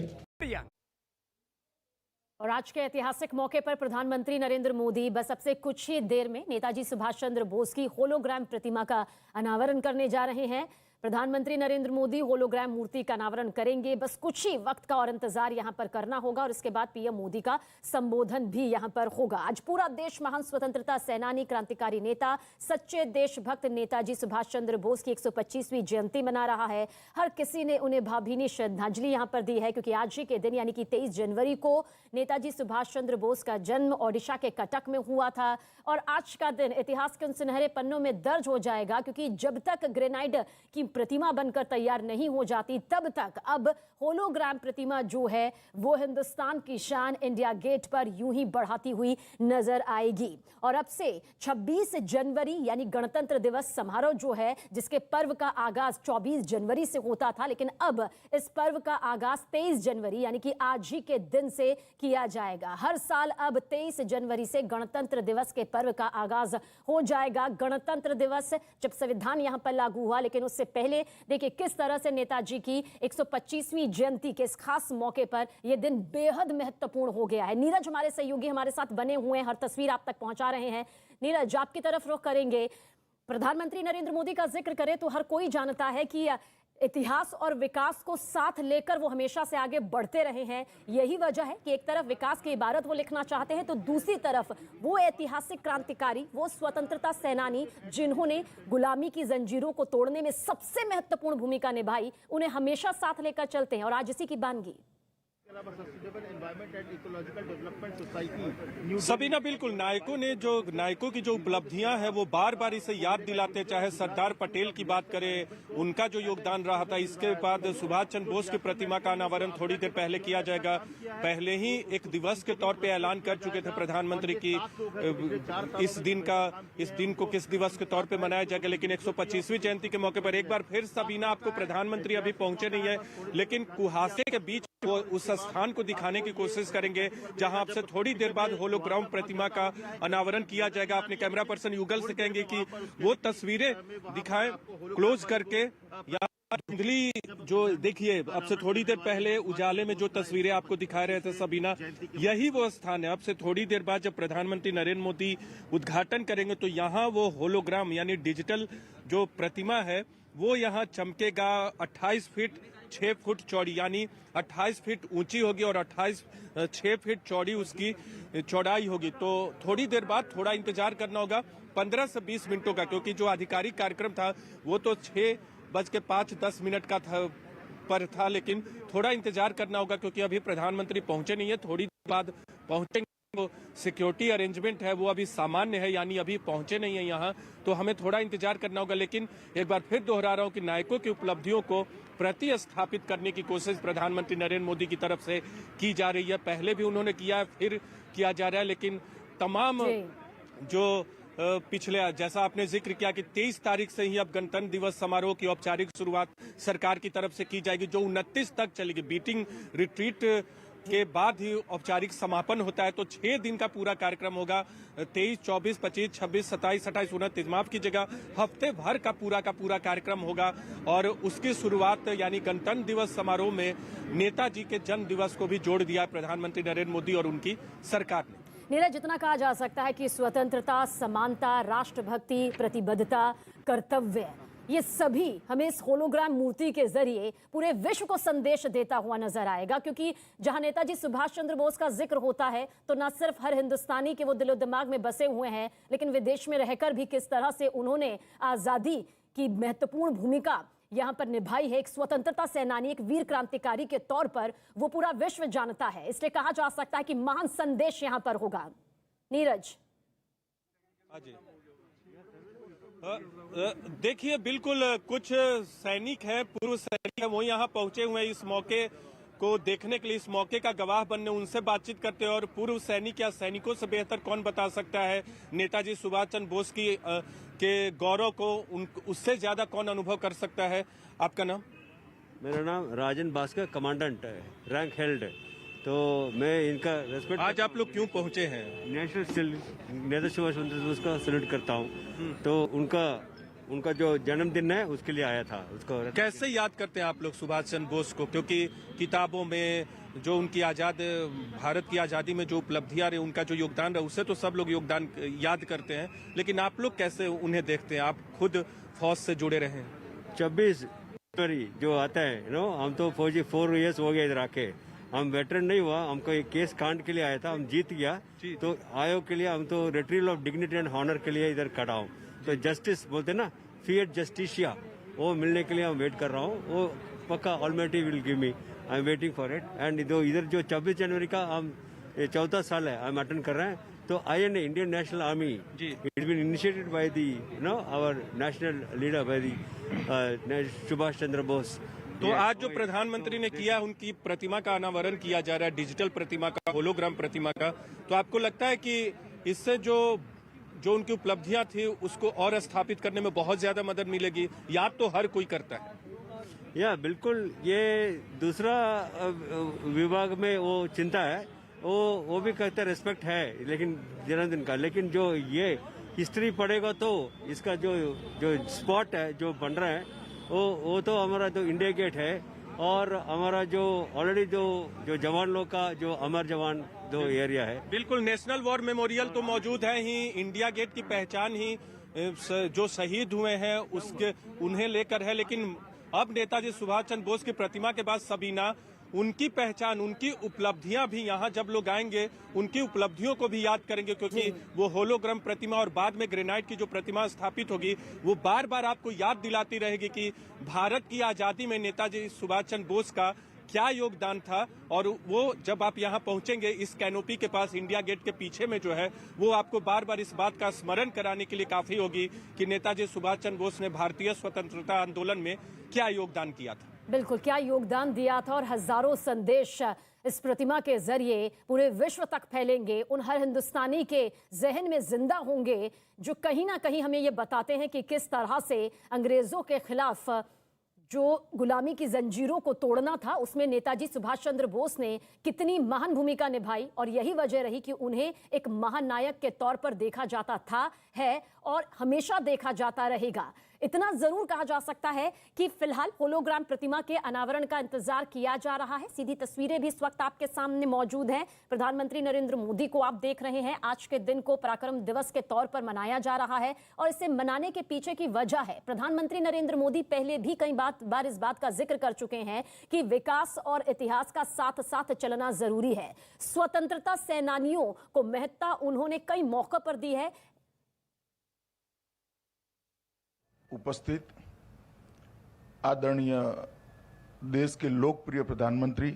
और आज के ऐतिहासिक मौके पर प्रधानमंत्री नरेंद्र मोदी बस अब से कुछ ही देर में नेताजी सुभाष चंद्र बोस की होलोग्राम प्रतिमा का अनावरण करने जा रहे हैं। प्रधानमंत्री नरेंद्र मोदी होलोग्राम मूर्ति का अनावरण करेंगे। बस कुछ ही वक्त का और इंतजार यहां पर करना होगा और इसके बाद पीएम मोदी का संबोधन भी यहां पर होगा। आज पूरा देश महान स्वतंत्रता सेनानी, क्रांतिकारी नेता, सच्चे देशभक्त नेताजी सुभाष चंद्र बोस की 125वीं जयंती मना रहा है। हर किसी ने उन्हें भावभीनी श्रद्धांजलि यहां पर दी है, क्योंकि आज ही के दिन यानी कि 23 जनवरी को नेताजी सुभाष चंद्र बोस का जन्म ओडिशा के कटक में हुआ था। और आज का दिन इतिहास के उन सुनहरे पन्नों में दर्ज हो जाएगा, क्योंकि जब तक ग्रेनाइड की प्रतिमा बनकर तैयार नहीं हो जाती, तब तक अब होलोग्राम प्रतिमा जो है वो हिंदुस्तान की शान इंडिया गेट पर यूं ही बढ़ाती हुई नजर आएगी। और अब से 26 जनवरी यानी गणतंत्र दिवस समारोह जो है, जिसके पर्व का आगाज 24 जनवरी से होता था, लेकिन अब इस पर्व का आगाज 23 जनवरी यानी कि आज ही के दिन से किया जाएगा। हर साल अब 23 जनवरी से गणतंत्र दिवस के पर्व का आगाज हो जाएगा। गणतंत्र दिवस जब संविधान यहां पर लागू हुआ, लेकिन उससे पहले देखिए किस तरह से नेताजी की 125वीं जयंती के इस खास मौके पर यह दिन बेहद महत्वपूर्ण हो गया है। नीरज हमारे सहयोगी हमारे साथ बने हुए हैं, हर तस्वीर आप तक पहुंचा रहे हैं। नीरज, आपकी तरफ रुख करेंगे। प्रधानमंत्री नरेंद्र मोदी का जिक्र करें तो हर कोई जानता है कि इतिहास और विकास को साथ लेकर वो हमेशा से आगे बढ़ते रहे हैं। यही वजह है कि एक तरफ विकास की इबारत वो लिखना चाहते हैं, तो दूसरी तरफ वो ऐतिहासिक क्रांतिकारी, वो स्वतंत्रता सेनानी जिन्होंने गुलामी की जंजीरों को तोड़ने में सबसे महत्वपूर्ण भूमिका निभाई, उन्हें हमेशा साथ लेकर चलते हैं। और आज इसी की बानगी सबीना, बिल्कुल नायकों की जो उपलब्धियां हैं वो बार बार इसे याद दिलाते, चाहे सरदार पटेल की बात करें, उनका जो योगदान रहा था। इसके बाद सुभाष चंद्र बोस की प्रतिमा का अनावरण थोड़ी देर पहले किया जाएगा। पहले ही एक दिवस के तौर पे ऐलान कर चुके थे प्रधानमंत्री की इस दिन को किस दिवस के तौर पे मनाया जाएगा, लेकिन 125वीं जयंती के मौके पर एक बार फिर सबीना, आपको प्रधानमंत्री अभी पहुंचे नहीं है, लेकिन कुहासे के बीच वो उस स्थान को दिखाने की कोशिश करेंगे जहां आपसे थोड़ी देर बाद होलोग्राम प्रतिमा का अनावरण किया जाएगा। अपने कैमरा पर्सन युगल से कहेंगे कि वो तस्वीरें दिखाएं क्लोज करके। या धुंधली जो देखिए, अब से थोड़ी देर पहले उजाले में जो तस्वीरें आपको दिखा रहे थे सबीना, यही वो स्थान है। अब से थोड़ी देर बाद जब प्रधानमंत्री नरेंद्र मोदी उद्घाटन करेंगे तो यहाँ वो होलोग्राम यानी डिजिटल जो प्रतिमा है वो यहाँ चमकेगा। 28 फीट 6 फुट चौड़ी यानी 28 फीट ऊंची होगी और 6 फीट चौड़ी उसकी चौड़ाई होगी। तो थोड़ी देर बाद थोड़ा इंतजार करना होगा, 15 से 20 मिनटों का, क्योंकि जो आधिकारिक कार्यक्रम था वो तो 6:05-10 का था, लेकिन थोड़ा इंतजार करना होगा क्योंकि अभी प्रधानमंत्री पहुंचे नहीं है। थोड़ी देर बाद पहुंचेंगे। वो सिक्योरिटी अरेंजमेंट है वो अभी सामान्य है, यानी अभी पहुंचे नहीं है यहाँ, तो हमें थोड़ा इंतजार करना होगा। लेकिन एक बार फिर दोहरा रहा हूँ कि नायकों की उपलब्धियों को प्रतिस्थापित करने की कोशिश प्रधानमंत्री नरेंद्र मोदी की तरफ से की जा रही है। पहले भी उन्होंने किया है, फिर किया जा रहा है, लेकिन तमाम जो पिछले, जैसा आपने जिक्र किया कि 23 तारीख से ही अब गणतंत्र दिवस समारोह की औपचारिक शुरुआत सरकार की तरफ से की जाएगी, जो 29 तक चलेगी। बीटिंग रिट्रीट के बाद ही औपचारिक समापन होता है, तो 6 दिन का पूरा कार्यक्रम होगा। 23, 24, 25, 26, 27, 28, 29, माफ कीजिएगा, हफ्ते भर का पूरा कार्यक्रम होगा। और उसकी शुरुआत यानी गणतंत्र दिवस समारोह में नेताजी के जन्म दिवस को भी जोड़ दिया है प्रधानमंत्री नरेंद्र मोदी और उनकी सरकार ने। नीरज, जितना कहा जा सकता है कि स्वतंत्रता, समानता, राष्ट्रभक्ति, प्रतिबद्धता, कर्तव्य, ये सभी हमें इस होलोग्राम मूर्ति के जरिए पूरे विश्व को संदेश देता हुआ नजर आएगा। क्योंकि जहां नेताजी सुभाष चंद्र बोस का जिक्र होता है तो न सिर्फ हर हिंदुस्तानी के वो दिलो दिमाग में बसे हुए हैं, लेकिन विदेश में रहकर भी किस तरह से उन्होंने आजादी की महत्वपूर्ण भूमिका यहाँ पर निभाई है। एक स्वतंत्रता सेनानी, एक वीर क्रांतिकारी के तौर पर वो पूरा विश्व जानता है। इसलिए कहा जा सकता है कि महान संदेश यहाँ पर होगा। नीरज, देखिए, बिल्कुल कुछ सैनिक हैं, पूर्व सैनिक हैं, वो यहाँ पहुंचे हुए हैं इस मौके को देखने के लिए, इस मौके का गवाह बनने, उनसे बातचीत करते हैं। और पूर्व सैनिक या सैनिकों से बेहतर कौन बता सकता है नेताजी सुभाष चंद्र बोस के गौरव को, उससे ज्यादा कौन अनुभव कर सकता है। आपका नाम? मेरा नाम राजन भास्कर, कमांडेंट है, रैंक हेल्ड है। तो मैं इनका रेस्पेक्ट। आज आप लोग क्यों पहुंचे हैं? नेताजी सुभाष चंद्र बोस का सैल्यूट करता हूं। तो उनका जो जन्मदिन है उसके लिए आया था। उसको कैसे याद करते हैं आप लोग सुभाष चंद्र बोस को? क्योंकि किताबों में जो उनकी भारत की आज़ादी में जो उपलब्धियां रही, उनका जो योगदान रहा, उससे तो सब लोग योगदान याद करते हैं, लेकिन आप लोग कैसे उन्हें देखते हैं? आप खुद फौज से जुड़े रहे हैं। 26 जनवरी जो आता है, हम तो फौजी 4 इयर्स हो गए इधर आके, हम वेटरन नहीं हुआ, हमको एक केस कांड के लिए आया था, हम जीत गया। तो आयोग के लिए हम तो retrieval of dignity and honour के लिए इधर खड़ा हूँ। तो जस्टिस बोलते ना, फिएट जस्टिशिया, वो मिलने के लिए हम वेट कर रहा हूँ। वो पक्का almighty will give me, I am waiting for it. And इधर जो 26 जनवरी का हम 14 साल है हम अटेंड कर रहे हैं। तो INA, Indian National Army, it's been initiated by the our national leader, by the Subhash Chandra Bose. तो आज जो प्रधानमंत्री ने किया, उनकी प्रतिमा का अनावरण किया जा रहा है, डिजिटल प्रतिमा का, होलोग्राम प्रतिमा का, तो आपको लगता है कि इससे जो उनकी उपलब्धियां थी उसको और स्थापित करने में बहुत ज्यादा मदद मिलेगी? याद तो हर कोई करता है। या बिल्कुल, ये दूसरा विभाग में वो चिंता है, वो भी कहते हैं रेस्पेक्ट है, लेकिन जन्मदिन का, लेकिन जो ये हिस्ट्री पढ़ेगा तो इसका जो स्पॉट है जो बन रहा है वो तो हमारा जो इंडिया गेट है, और हमारा जो ऑलरेडी जो जवान लोग का जो अमर जवान जो एरिया है। बिल्कुल, नेशनल वॉर मेमोरियल तो मौजूद है ही, इंडिया गेट की पहचान ही जो शहीद हुए हैं उसके उन्हें लेकर है, लेकिन अब नेताजी सुभाष चंद्र बोस की प्रतिमा के बाद सबीना, उनकी पहचान, उनकी उपलब्धियां भी यहाँ जब लोग आएंगे उनकी उपलब्धियों को भी याद करेंगे, क्योंकि वो होलोग्राम प्रतिमा और बाद में ग्रेनाइट की जो प्रतिमा स्थापित होगी वो बार बार आपको याद दिलाती रहेगी कि भारत की आजादी में नेताजी सुभाष चंद्र बोस का क्या योगदान था। और वो जब आप यहाँ पहुंचेंगे इस कैनोपी के पास, इंडिया गेट के पीछे में जो है, वो आपको बार बार इस बात का स्मरण कराने के लिए काफी होगी कि नेताजी सुभाष चंद्र बोस ने भारतीय स्वतंत्रता आंदोलन में क्या योगदान किया था। बिल्कुल, क्या योगदान दिया था, और हजारों संदेश इस प्रतिमा के जरिए पूरे विश्व तक फैलेंगे, उन हर हिंदुस्तानी के जहन में जिंदा होंगे जो कहीं ना कहीं हमें ये बताते हैं कि किस तरह से अंग्रेजों के खिलाफ जो गुलामी की जंजीरों को तोड़ना था उसमें नेताजी सुभाष चंद्र बोस ने कितनी महान भूमिका निभाई, और यही वजह रही कि उन्हें एक महानायक के तौर पर देखा जाता था, है और हमेशा देखा जाता रहेगा। इतना जरूर कहा जा सकता है कि फिलहाल होलोग्राम प्रतिमा के अनावरण का इंतजार किया जा रहा है। सीधी तस्वीरें भी इस वक्त आपके सामने मौजूद हैं। प्रधानमंत्री नरेंद्र मोदी को आप देख रहे हैं। आज के दिन को पराक्रम दिवस के तौर पर मनाया जा रहा है, और इसे मनाने के पीछे की वजह है, प्रधानमंत्री नरेंद्र मोदी पहले भी कई बार इस बात का जिक्र कर चुके हैं कि विकास और इतिहास का साथ साथ चलना जरूरी है। स्वतंत्रता सेनानियों को महत्ता उन्होंने कई मौकों पर दी है। उपस्थित आदरणीय देश के लोकप्रिय प्रधानमंत्री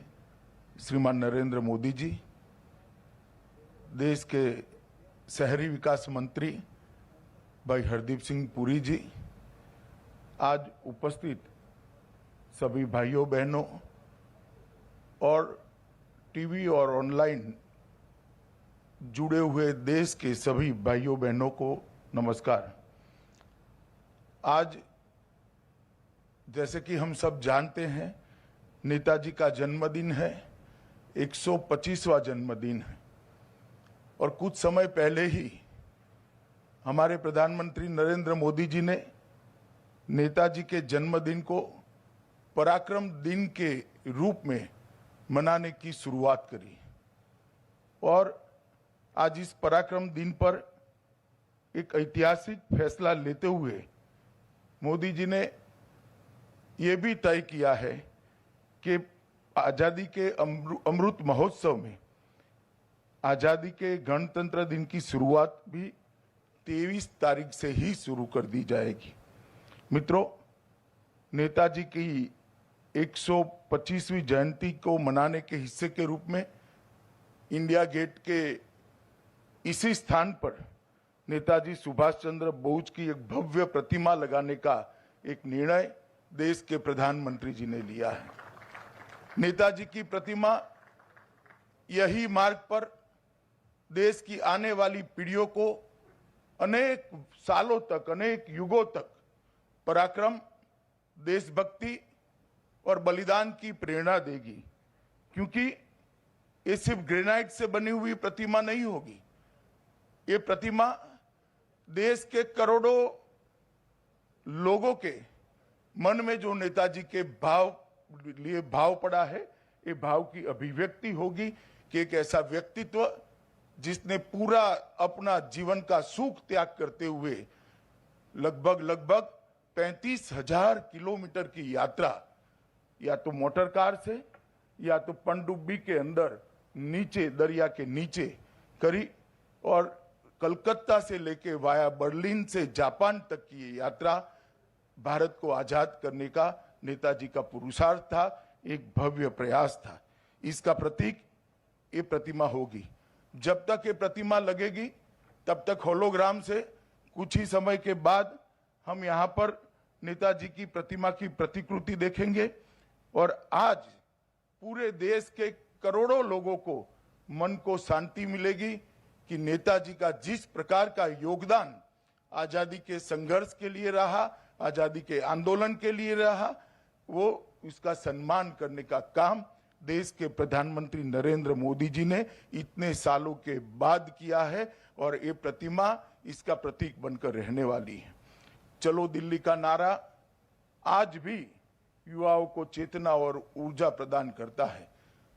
श्रीमान नरेंद्र मोदी जी, देश के शहरी विकास मंत्री भाई हरदीप सिंह पुरी जी, आज उपस्थित सभी भाइयों बहनों और टीवी और ऑनलाइन जुड़े हुए देश के सभी भाइयों बहनों को नमस्कार। आज जैसे कि हम सब जानते हैं, नेताजी का जन्मदिन है, 125वां जन्मदिन है, और कुछ समय पहले ही हमारे प्रधानमंत्री नरेंद्र मोदी जी ने नेताजी के जन्मदिन को पराक्रम दिन के रूप में मनाने की शुरुआत करी। और आज इस पराक्रम दिन पर एक ऐतिहासिक फैसला लेते हुए मोदी जी ने ये भी तय किया है कि आजादी के अमृत महोत्सव में आजादी के गणतंत्र दिन की शुरुआत भी 23 तारीख से ही शुरू कर दी जाएगी। मित्रों, नेताजी की 125वीं जयंती को मनाने के हिस्से के रूप में इंडिया गेट के इसी स्थान पर नेताजी सुभाष चंद्र बोस की एक भव्य प्रतिमा लगाने का एक निर्णय देश के प्रधानमंत्री जी ने लिया है। नेताजी की प्रतिमा यही मार्ग पर देश की आने वाली पीढ़ियों को अनेक सालों तक, अनेक युगों तक पराक्रम, देशभक्ति और बलिदान की प्रेरणा देगी, क्योंकि ये सिर्फ ग्रेनाइट से बनी हुई प्रतिमा नहीं होगी। ये प्रतिमा देश के करोड़ों लोगों के मन में जो नेताजी के भाव पड़ा है, ये भाव की अभिव्यक्ति होगी कि एक ऐसा व्यक्तित्व जिसने पूरा अपना जीवन का सुख त्याग करते हुए लगभग 35,000 किलोमीटर की यात्रा या तो मोटर कार से या तो पनडुब्बी के अंदर नीचे दरिया के नीचे करी, और कलकत्ता से लेके वाया बर्लिन से जापान तक की ये यात्रा भारत को आजाद करने का नेताजी का पुरुषार्थ था, एक भव्य प्रयास था। इसका प्रतीक ये प्रतिमा होगी। जब तक ये प्रतिमा लगेगी तब तक होलोग्राम से कुछ ही समय के बाद हम यहाँ पर नेताजी की प्रतिमा की प्रतिकृति देखेंगे। और आज पूरे देश के करोड़ों लोगों को मन को शांति मिलेगी कि नेताजी का जिस प्रकार का योगदान आजादी के संघर्ष के लिए रहा, आजादी के आंदोलन के लिए रहा, वो उसका सम्मान करने का काम देश के प्रधानमंत्री नरेंद्र मोदी जी ने इतने सालों के बाद किया है और ये प्रतिमा इसका प्रतीक बनकर रहने वाली है। चलो दिल्ली का नारा आज भी युवाओं को चेतना और ऊर्जा प्रदान करता है।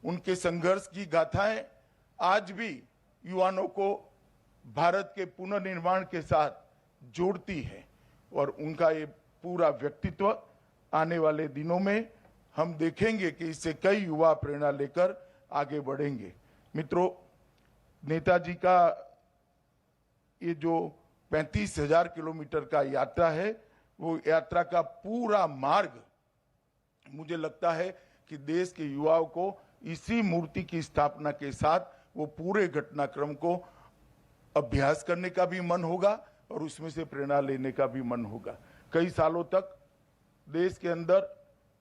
उनके संघर्ष की गाथाएं आज भी युवाओं को भारत के पुनर्निर्माण के साथ जोड़ती है और उनका ये पूरा व्यक्तित्व आने वाले दिनों में हम देखेंगे कि इससे कई युवा प्रेरणा लेकर आगे बढ़ेंगे। मित्रों, नेताजी का ये जो 35,000 किलोमीटर का यात्रा है, वो यात्रा का पूरा मार्ग मुझे लगता है कि देश के युवाओं को इसी मूर्ति की स्थापना के साथ वो पूरे घटनाक्रम को अभ्यास करने का भी मन होगा और उसमें से प्रेरणा लेने का भी मन होगा। कई सालों तक देश के अंदर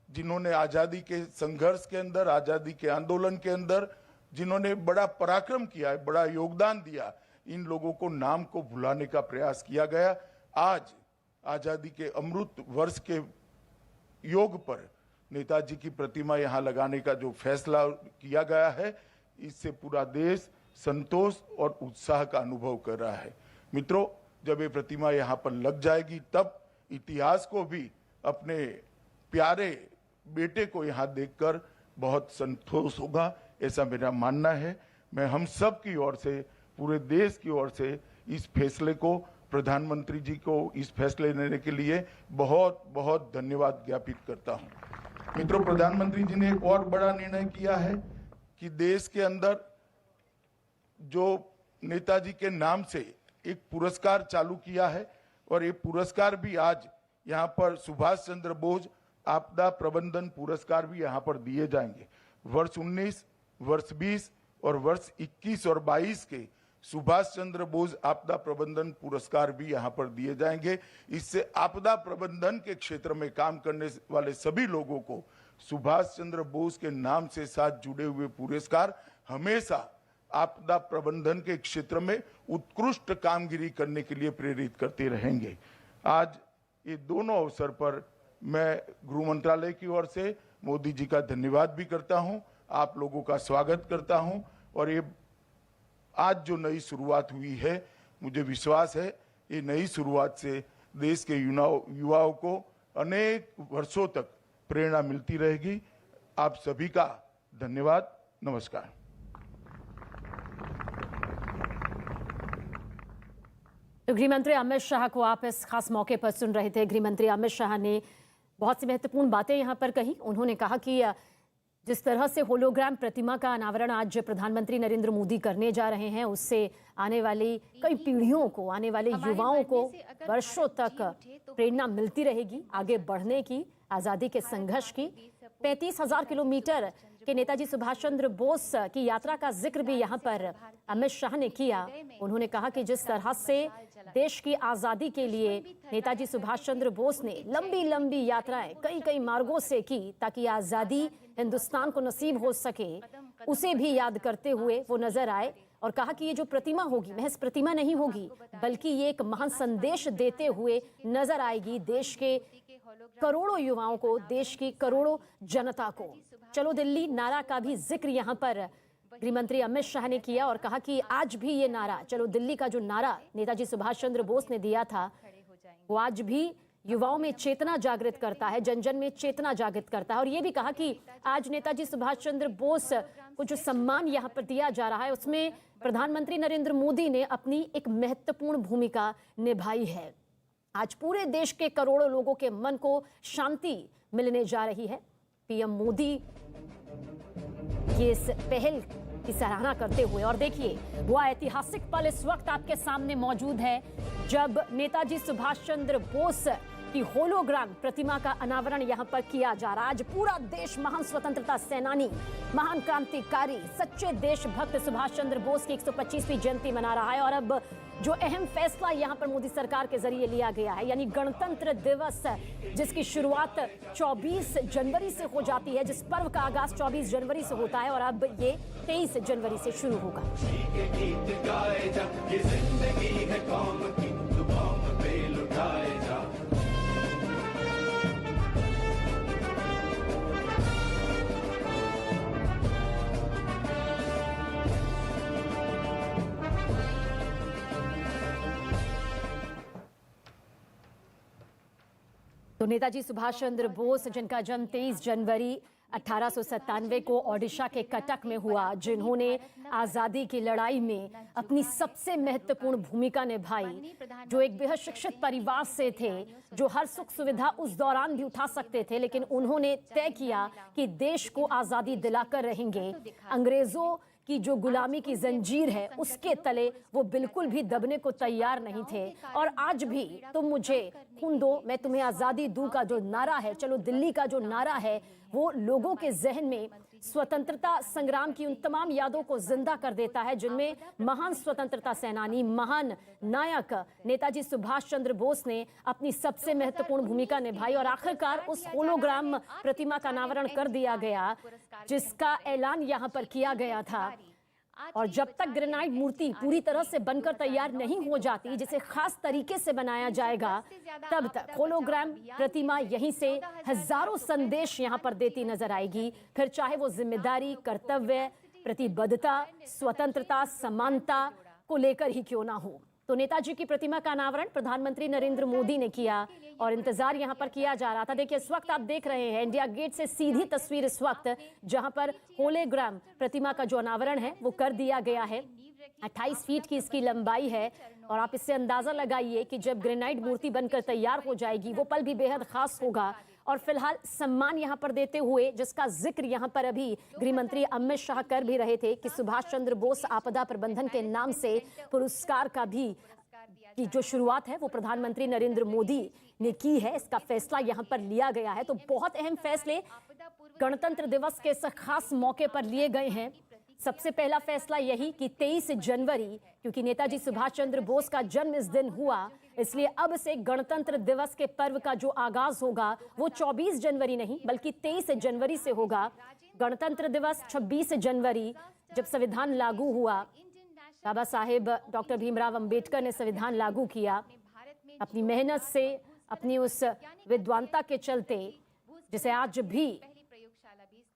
जिन्होंने आजादी के संघर्ष के अंदर, आजादी के आंदोलन के अंदर जिन्होंने बड़ा पराक्रम किया है, बड़ा योगदान दिया, इन लोगों को नाम को भुलाने का प्रयास किया गया। आज आजादी के अमृत वर्ष के योग पर नेताजी की प्रतिमा यहाँ लगाने का जो फैसला किया गया है, इससे पूरा देश संतोष और उत्साह का अनुभव कर रहा है। मित्रों, जब ये प्रतिमा यहाँ पर लग जाएगी तब इतिहास को भी अपने प्यारे बेटे को यहाँ देखकर बहुत संतोष होगा, ऐसा मेरा मानना है। मैं हम सब की ओर से, पूरे देश की ओर से इस फैसले को, प्रधानमंत्री जी को इस फैसले लेने के लिए बहुत बहुत धन्यवाद ज्ञापित करता हूँ। मित्रों, प्रधानमंत्री जी ने एक और बड़ा निर्णय किया है कि देश के अंदर जो नेताजी के नाम से एक पुरस्कार चालू किया है और ये पुरस्कार भी आज यहाँ पर सुभाष चंद्र बोस आपदा प्रबंधन पुरस्कार भी यहाँ पर दिए जाएंगे। वर्ष 19, वर्ष 20 और वर्ष 21 और 22 के सुभाष चंद्र बोस आपदा प्रबंधन पुरस्कार भी यहाँ पर दिए जाएंगे। इससे आपदा प्रबंधन के क्षेत्र में काम करने वाले सभी लोगों को सुभाष चंद्र बोस के नाम से साथ जुड़े हुए पुरस्कार हमेशा आपदा प्रबंधन के क्षेत्र में उत्कृष्ट कामगिरी करने के लिए प्रेरित करते रहेंगे। आज ये दोनों अवसर पर मैं गृह मंत्रालय की ओर से मोदी जी का धन्यवाद भी करता हूं, आप लोगों का स्वागत करता हूं और ये आज जो नई शुरुआत हुई है, मुझे विश्वास है ये नई शुरुआत से देश के युवाओं को अनेक वर्षों तक प्रेरणा मिलती रहेगी। आप सभी का धन्यवाद। नमस्कार। तो गृहमंत्री अमित शाह को आप इस खास मौके पर सुन रहे थे। गृहमंत्री अमित शाह ने बहुत सी महत्वपूर्ण बातें यहां पर कही। उन्होंने कहा कि जिस तरह से होलोग्राम प्रतिमा का अनावरण आज प्रधानमंत्री नरेंद्र मोदी करने जा रहे हैं, उससे आने वाली कई पीढ़ियों को, आने वाले युवाओं को वर्षों तक प्रेरणा मिलती रहेगी आगे बढ़ने की, आजादी के संघर्ष की। 35,000 किलोमीटर के नेताजी सुभाष चंद्र बोस की यात्रा का जिक्र भी यहाँ पर अमित शाह ने किया। उन्होंने कहा कि जिस तरह से देश की आजादी के लिए नेताजी सुभाष चंद्र बोस ने लंबी लंबी यात्राएं कई मार्गों से की ताकि आजादी हिंदुस्तान को नसीब हो सके, उसे भी याद करते हुए वो नजर आए और कहा कि ये जो प्रतिमा होगी महज प्रतिमा नहीं होगी, बल्कि ये एक महान संदेश देते हुए नजर आएगी देश के करोड़ों युवाओं को, देश की करोड़ों जनता को। चलो दिल्ली नारा का भी जिक्र यहाँ पर गृहमंत्री अमित शाह ने किया और कहा कि आज भी ये नारा, चलो दिल्ली का जो नारा नेताजी सुभाष चंद्र बोस ने दिया था, वो आज भी युवाओं में चेतना जागृत करता है, जन जन में चेतना जागृत करता है। और ये भी कहा कि आज नेताजी सुभाष चंद्र बोस को जो सम्मान यहाँ पर दिया जा रहा है, उसमें प्रधानमंत्री नरेंद्र मोदी ने अपनी एक महत्वपूर्ण भूमिका निभाई है। आज पूरे देश के करोड़ों लोगों के मन को शांति मिलने जा रही है। पीएम मोदी की इस पहल की सराहना करते हुए, और देखिए वो ऐतिहासिक पल इस वक्त आपके सामने मौजूद है जब नेताजी सुभाष चंद्र बोस कि होलोग्राम प्रतिमा का अनावरण यहां पर किया जा रहा है। आज पूरा देश महान स्वतंत्रता सेनानी, महान क्रांतिकारी, सच्चे देशभक्त सुभाष चंद्र बोस की 125वीं जयंती मना रहा है। और अब जो अहम फैसला यहां पर मोदी सरकार के जरिए लिया गया है, यानी गणतंत्र दिवस, जिसकी शुरुआत 24 जनवरी से हो जाती है, जिस पर्व का आगाज 24 जनवरी से होता है और अब ये 23 जनवरी से शुरू होगा। तो नेताजी सुभाष चंद्र बोस, जिनका जन्म 23 जनवरी 1897 को ओडिशा के कटक में हुआ, जिन्होंने आजादी की लड़ाई में अपनी सबसे महत्वपूर्ण भूमिका निभाई, जो एक बेहद शिक्षित परिवार से थे, जो हर सुख सुविधा उस दौरान भी उठा सकते थे, लेकिन उन्होंने तय किया कि देश को आजादी दिलाकर रहेंगे। अंग्रेजों की जो गुलामी की जंजीर है उसके तले वो बिल्कुल भी दबने को तैयार नहीं थे। और आज भी तुम मुझे खून दो मैं तुम्हें आजादी दूं का जो नारा है, चलो दिल्ली का जो नारा है, वो लोगों के जहन में स्वतंत्रता संग्राम की उन तमाम यादों को जिंदा कर देता है, जिनमें महान स्वतंत्रता सेनानी, महान नायक नेताजी सुभाष चंद्र बोस ने अपनी सबसे महत्वपूर्ण भूमिका निभाई। और आखिरकार उस होलोग्राम प्रतिमा का अनावरण कर दिया गया, जिसका ऐलान यहां पर किया गया था। और जब तक ग्रेनाइट मूर्ति पूरी तरह से बनकर तैयार नहीं हो जाती, जिसे खास तरीके से बनाया जाएगा, तब तक होलोग्राम प्रतिमा यहीं से हजारों संदेश यहां पर देती नजर आएगी। फिर चाहे वो जिम्मेदारी, कर्तव्य, प्रतिबद्धता, स्वतंत्रता, समानता को लेकर ही क्यों ना हो। तो नेताजी की प्रतिमा का अनावरण प्रधानमंत्री नरेंद्र मोदी ने किया और इंतजार यहां पर किया जा रहा था। देखिए, इस वक्त आप देख रहे हैं इंडिया गेट से सीधी तस्वीर, इस वक्त जहां पर होलोग्राम प्रतिमा का जो अनावरण है वो कर दिया गया है। 28 फीट की इसकी लंबाई है और आप इससे अंदाजा लगाइए कि जब ग्रेनाइट मूर्ति बनकर तैयार हो जाएगी, वो पल भी बेहद खास होगा। और फिलहाल सम्मान यहां पर देते हुए, जिसका जिक्र यहां पर अभी गृह मंत्री अमित शाह कर भी रहे थे, कि सुभाष चंद्र बोस आपदा प्रबंधन के नाम से पुरस्कार का भी की जो शुरुआत है वो प्रधानमंत्री नरेंद्र मोदी ने की है। इसका फैसला यहां पर लिया गया है। तो बहुत अहम फैसले गणतंत्र दिवस के इस खास मौके पर लिए गए हैं। सबसे पहला फैसला यही कि 23 जनवरी, क्योंकि नेताजी सुभाष चंद्र बोस का जन्म इस दिन हुआ, इसलिए अब से गणतंत्र दिवस के पर्व का जो आगाज होगा वो 24 जनवरी नहीं बल्कि 23 जनवरी से होगा। गणतंत्र दिवस 26 जनवरी जब संविधान लागू हुआ, बाबा साहेब डॉक्टर भीमराव अंबेडकर ने संविधान लागू किया। अपनी मेहनत से, अपनी उस विद्वानता के चलते, जिसे आज भी,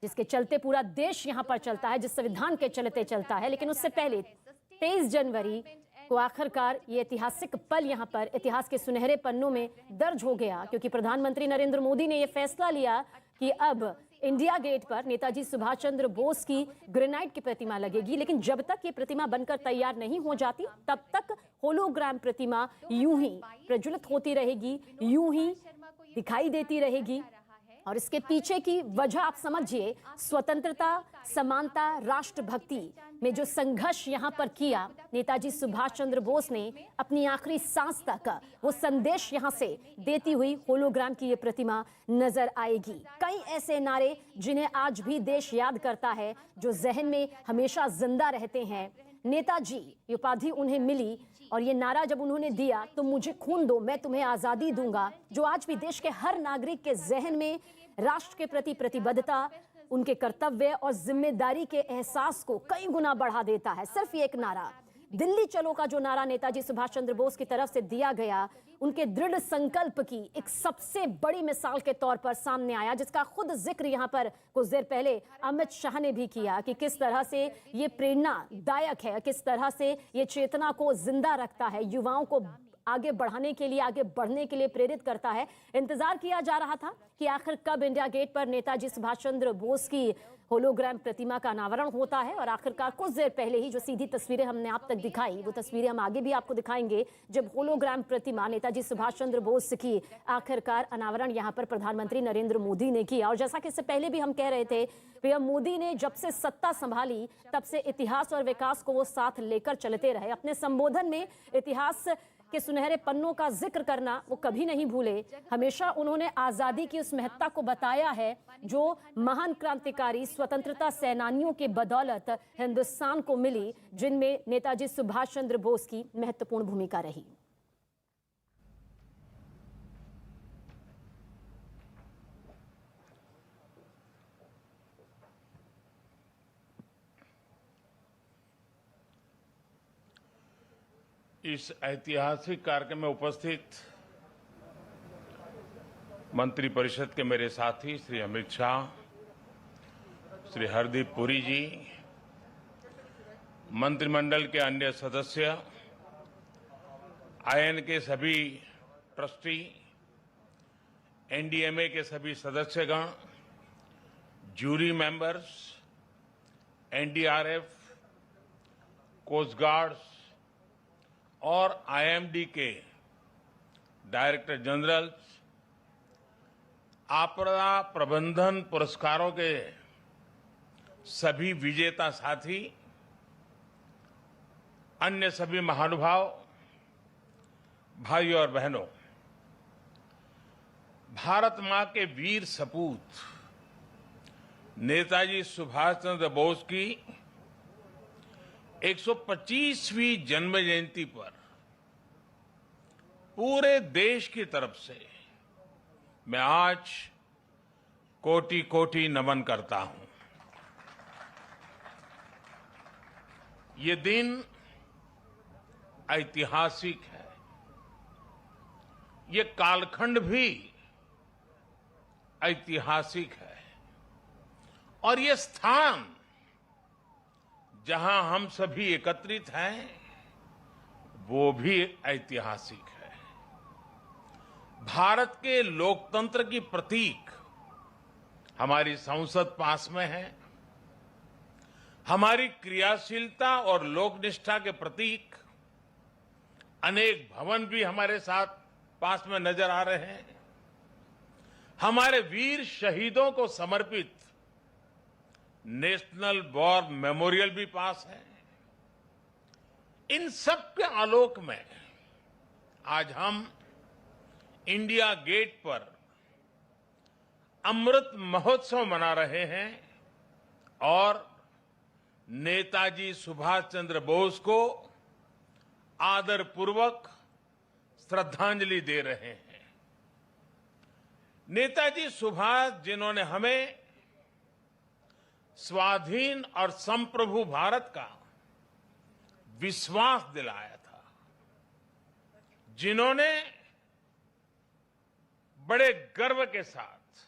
जिसके चलते पूरा देश यहां पर चलता है, जिस संविधान के चलते चलता है, लेकिन उससे पहले 23 जनवरी को आखिरकार ये ऐतिहासिक पल यहां पर इतिहास के सुनहरे पन्नों में दर्ज हो गया, क्योंकि प्रधानमंत्री नरेंद्र मोदी ने यह फैसला लिया कि अब इंडिया गेट पर नेताजी सुभाष चंद्र बोस की ग्रेनाइट की प्रतिमा लगेगी। लेकिन जब तक ये प्रतिमा बनकर तैयार नहीं हो जाती, तब तक होलोग्राम प्रतिमा यूं ही प्रज्वलित होती रहेगी, यूं ही दिखाई देती रहेगी। और इसके पीछे की वजह आप समझिए, स्वतंत्रता, समानता, राष्ट्रभक्ति में जो संघर्ष यहां पर किया नेताजी सुभाष चंद्र बोस ने अपनी आखिरी सांस तक, वो संदेश यहां से देती हुई होलोग्राम की ये प्रतिमा नजर आएगी। कई ऐसे नारे जिन्हें आज भी देश याद करता है, जो जहन में हमेशा जिंदा रहते हैं। नेताजी ये उपाधि उन्हें मिली और ये नारा जब उन्होंने दिया, तुम मुझे खून दो मैं तुम्हें आजादी दूंगा, जो आज भी देश के हर नागरिक के जहन में राष्ट्र के प्रति प्रतिबद्धता, उनके कर्तव्य और जिम्मेदारी के एहसास को कई गुना बढ़ा देता है। सिर्फ ये एक नारा, दिल्ली चलो का जो नारा नेताजी सुभाष चंद्र बोस की तरफ से दिया गया, उनके दृढ़ संकल्प की एक सबसे बड़ी मिसाल के तौर पर सामने आया, जिसका खुद जिक्र यहां पर कुछ देर पहले अमित शाह ने भी किया कि किस तरह से ये प्रेरणादायक है, किस तरह से ये चेतना को जिंदा रखता है, युवाओं को आगे बढ़ाने के लिए, आगे बढ़ने के लिए प्रेरित करता है। इंतजार किया जा रहा था कि आखिर कब इंडिया गेट पर नेताजी सुभाष चंद्र बोस की होलोग्राम प्रतिमा का अनावरण होता है। और आखिरकार कुछ देर पहले ही जो सीधी तस्वीरें हमने आप तक दिखाई, वो तस्वीरें हम आगे भी आपको दिखाएंगे, जब होलोग्राम प्रतिमा नेताजी सुभाष चंद्र बोस की आखिरकार अनावरण यहां पर प्रधानमंत्री नरेंद्र मोदी ने किया। और जैसा कि इससे पहले भी हम कह रहे थे, पीएम मोदी ने जब से सत्ता संभाली तब से इतिहास और विकास को वो साथ लेकर चलते रहे। अपने संबोधन में इतिहास के सुनहरे पन्नों का जिक्र करना वो कभी नहीं भूले। हमेशा उन्होंने आजादी की उस महत्ता को बताया है जो महान क्रांतिकारी स्वतंत्रता सेनानियों के बदौलत हिंदुस्तान को मिली, जिनमें नेताजी सुभाष चंद्र बोस की महत्वपूर्ण भूमिका रही। इस ऐतिहासिक कार्यक्रम में उपस्थित मंत्रिपरिषद के मेरे साथी श्री अमित शाह, श्री हरदीप पुरी जी, मंत्रिमंडल के अन्य सदस्य, आईएन के सभी ट्रस्टी, एनडीएमए के सभी सदस्यगण, jury members, NDRF, coast guards और आईएमडी के डायरेक्टर जनरल, आपदा प्रबंधन पुरस्कारों के सभी विजेता साथी, अन्य सभी महानुभाव, भाइयों और बहनों, भारत मां के वीर सपूत नेताजी सुभाष चंद्र बोस की 125वीं जन्म जयंती पर पूरे देश की तरफ से मैं आज कोटि कोटि नमन करता हूं। ये दिन ऐतिहासिक है, ये कालखंड भी ऐतिहासिक है और ये स्थान जहां हम सभी एकत्रित हैं वो भी ऐतिहासिक है। भारत के लोकतंत्र की प्रतीक हमारी संसद पास में है, हमारी क्रियाशीलता और लोकनिष्ठा के प्रतीक अनेक भवन भी हमारे साथ पास में नजर आ रहे हैं, हमारे वीर शहीदों को समर्पित नेशनल वॉर मेमोरियल भी पास है। इन सब के आलोक में आज हम इंडिया गेट पर अमृत महोत्सव मना रहे हैं और नेताजी सुभाष चंद्र बोस को आदरपूर्वक श्रद्धांजलि दे रहे हैं। नेताजी सुभाष जिन्होंने हमें स्वाधीन और संप्रभु भारत का विश्वास दिलाया था, जिन्होंने बड़े गर्व के साथ,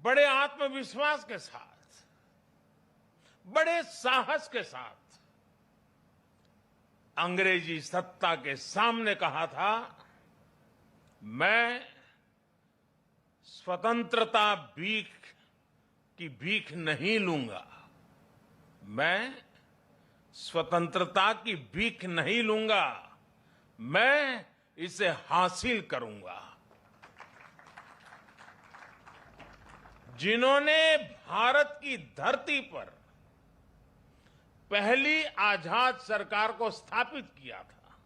बड़े आत्मविश्वास के साथ, बड़े साहस के साथ अंग्रेजी सत्ता के सामने कहा था, मैं स्वतंत्रता की भीख नहीं लूंगा, मैं स्वतंत्रता की भीख नहीं लूंगा, मैं इसे हासिल करूंगा। जिन्होंने भारत की धरती पर पहली आजाद सरकार को स्थापित किया था,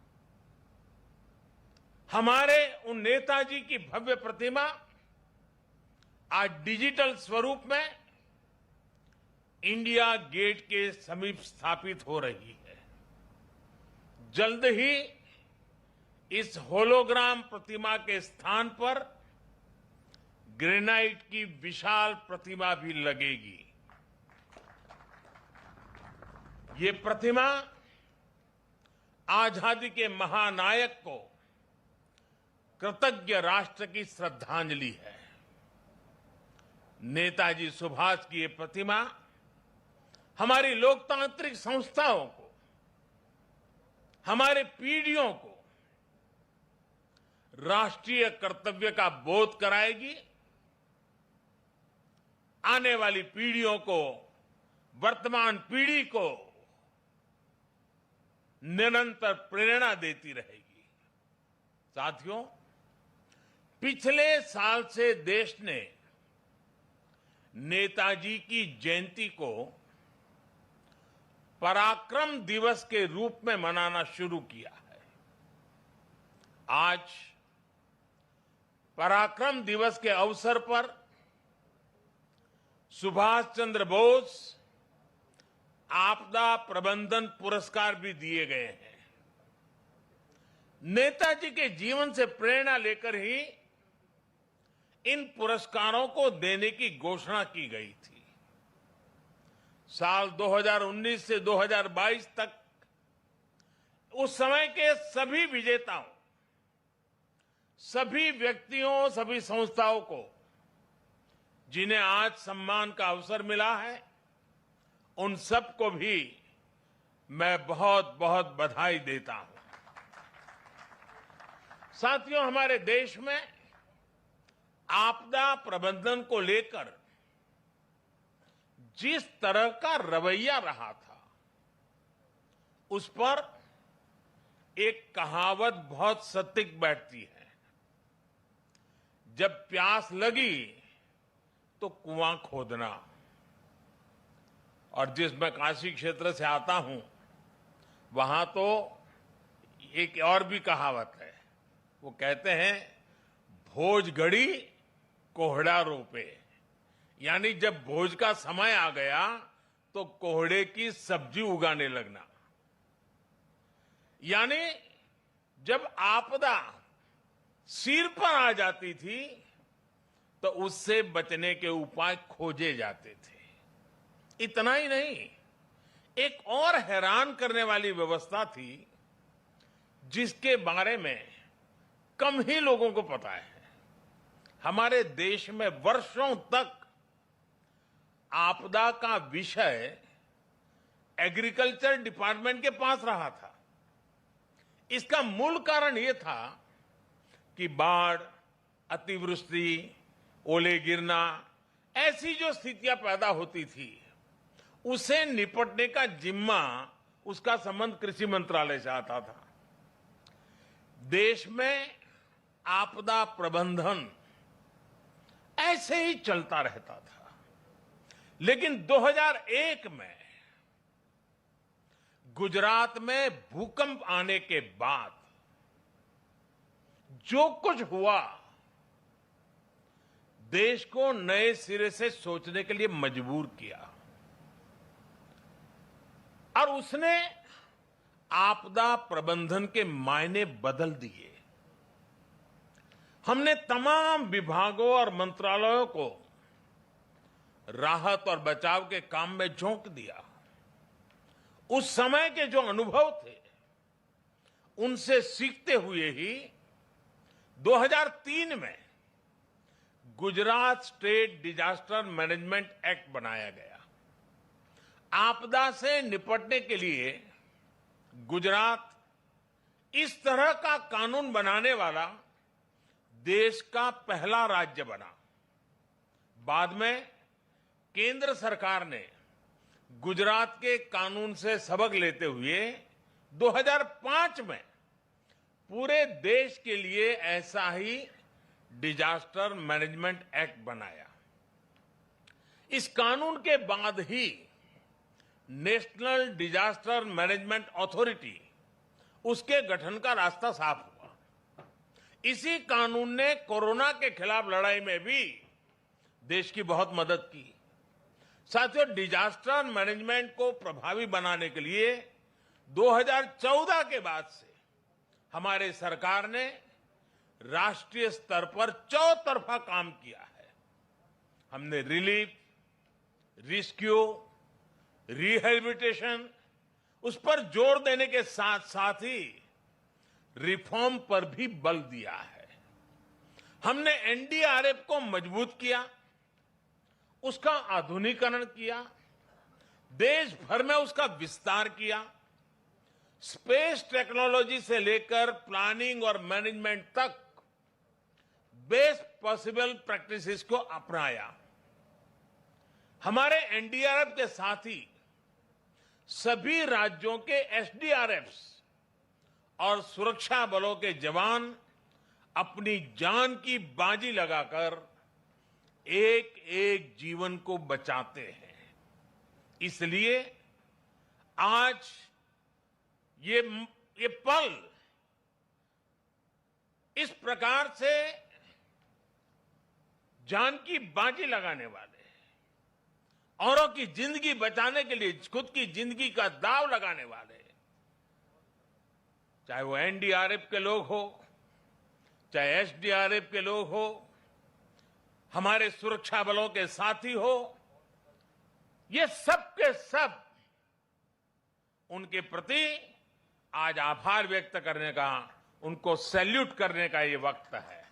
हमारे उन नेताजी की भव्य प्रतिमा आज डिजिटल स्वरूप में इंडिया गेट के समीप स्थापित हो रही है। जल्द ही इस होलोग्राम प्रतिमा के स्थान पर ग्रेनाइट की विशाल प्रतिमा भी लगेगी। ये प्रतिमा आजादी के महानायक को कृतज्ञ राष्ट्र की श्रद्धांजलि है। नेताजी सुभाष की ये प्रतिमा हमारी लोकतांत्रिक संस्थाओं को, हमारे पीढ़ियों को राष्ट्रीय कर्तव्य का बोध कराएगी, आने वाली पीढ़ियों को, वर्तमान पीढ़ी को निरंतर प्रेरणा देती रहेगी। साथियों, पिछले साल से देश ने नेताजी की जयंती को पराक्रम दिवस के रूप में मनाना शुरू किया है। आज पराक्रम दिवस के अवसर पर सुभाष चंद्र बोस आपदा प्रबंधन पुरस्कार भी दिए गए हैं। नेताजी के जीवन से प्रेरणा लेकर ही इन पुरस्कारों को देने की घोषणा की गई थी। साल 2019 से 2022 तक उस समय के सभी विजेताओं, सभी व्यक्तियों, सभी संस्थाओं को जिन्हें आज सम्मान का अवसर मिला है, उन सबको भी मैं बहुत बहुत बधाई देता हूं। साथियों, हमारे देश में आपदा प्रबंधन को लेकर जिस तरह का रवैया रहा था, उस पर एक कहावत बहुत सटीक बैठती है। जब प्यास लगी तो कुआं खोदना। और जिस मैं काशी क्षेत्र से आता हूं, वहां तो एक और भी कहावत है। वो कहते हैं, भोज गड़ी कोहड़ा रोपे। यानी जब भोज का समय आ गया तो कोहड़े की सब्जी उगाने लगना। यानी जब आपदा सिर पर आ जाती थी तो उससे बचने के उपाय खोजे जाते थे। इतना ही नहीं, एक और हैरान करने वाली व्यवस्था थी जिसके बारे में कम ही लोगों को पता है। हमारे देश में वर्षों तक आपदा का विषय एग्रीकल्चर डिपार्टमेंट के पास रहा था। इसका मूल कारण यह था कि बाढ़, अतिवृष्टि, ओले गिरना, ऐसी जो स्थितियां पैदा होती थी, उसे निपटने का जिम्मा, उसका संबंध कृषि मंत्रालय से आता था। देश में आपदा प्रबंधन ऐसे ही चलता रहता था। लेकिन 2001 में गुजरात में भूकंप आने के बाद जो कुछ हुआ, देश को नए सिरे से सोचने के लिए मजबूर किया और उसने आपदा प्रबंधन के मायने बदल दिए। हमने तमाम विभागों और मंत्रालयों को राहत और बचाव के काम में झोंक दिया। उस समय के जो अनुभव थे, उनसे सीखते हुए ही 2003 में Gujarat state disaster management act बनाया गया। आपदा से निपटने के लिए गुजरात इस तरह का कानून बनाने वाला देश का पहला राज्य बना। बाद में केंद्र सरकार ने गुजरात के कानून से सबक लेते हुए 2005 में पूरे देश के लिए ऐसा ही डिजास्टर मैनेजमेंट एक्ट बनाया। इस कानून के बाद ही नेशनल डिजास्टर मैनेजमेंट अथॉरिटी, उसके गठन का रास्ता साफ हुआ। इसी कानून ने कोरोना के खिलाफ लड़ाई में भी देश की बहुत मदद की। साथियों, डिजास्टर मैनेजमेंट को प्रभावी बनाने के लिए 2014 के बाद से हमारे सरकार ने राष्ट्रीय स्तर पर चौतरफा काम किया है। हमने रिलीफ, रेस्क्यू, रिहेबिलिटेशन, उस पर जोर देने के साथ साथ ही रिफॉर्म पर भी बल दिया है। हमने एनडीआरएफ को मजबूत किया, उसका आधुनिकीकरण किया, देश भर में उसका विस्तार किया। स्पेस टेक्नोलॉजी से लेकर प्लानिंग और मैनेजमेंट तक बेस्ट पॉसिबल प्रैक्टिसेस को अपनाया। हमारे एनडीआरएफ के साथ ही सभी राज्यों के एसडीआरएफ्स और सुरक्षा बलों के जवान अपनी जान की बाजी लगाकर एक एक जीवन को बचाते हैं। इसलिए आज ये पल इस प्रकार से जान की बाजी लगाने वाले, औरों की जिंदगी बचाने के लिए खुद की जिंदगी का दांव लगाने वाले, चाहे वो एनडीआरएफ के लोग हो, चाहे एसडीआरएफ के लोग हो, हमारे सुरक्षा बलों के साथी हो, ये सब के सब उनके प्रति आज आभार व्यक्त करने का, उनको सैल्यूट करने का ये वक्त है।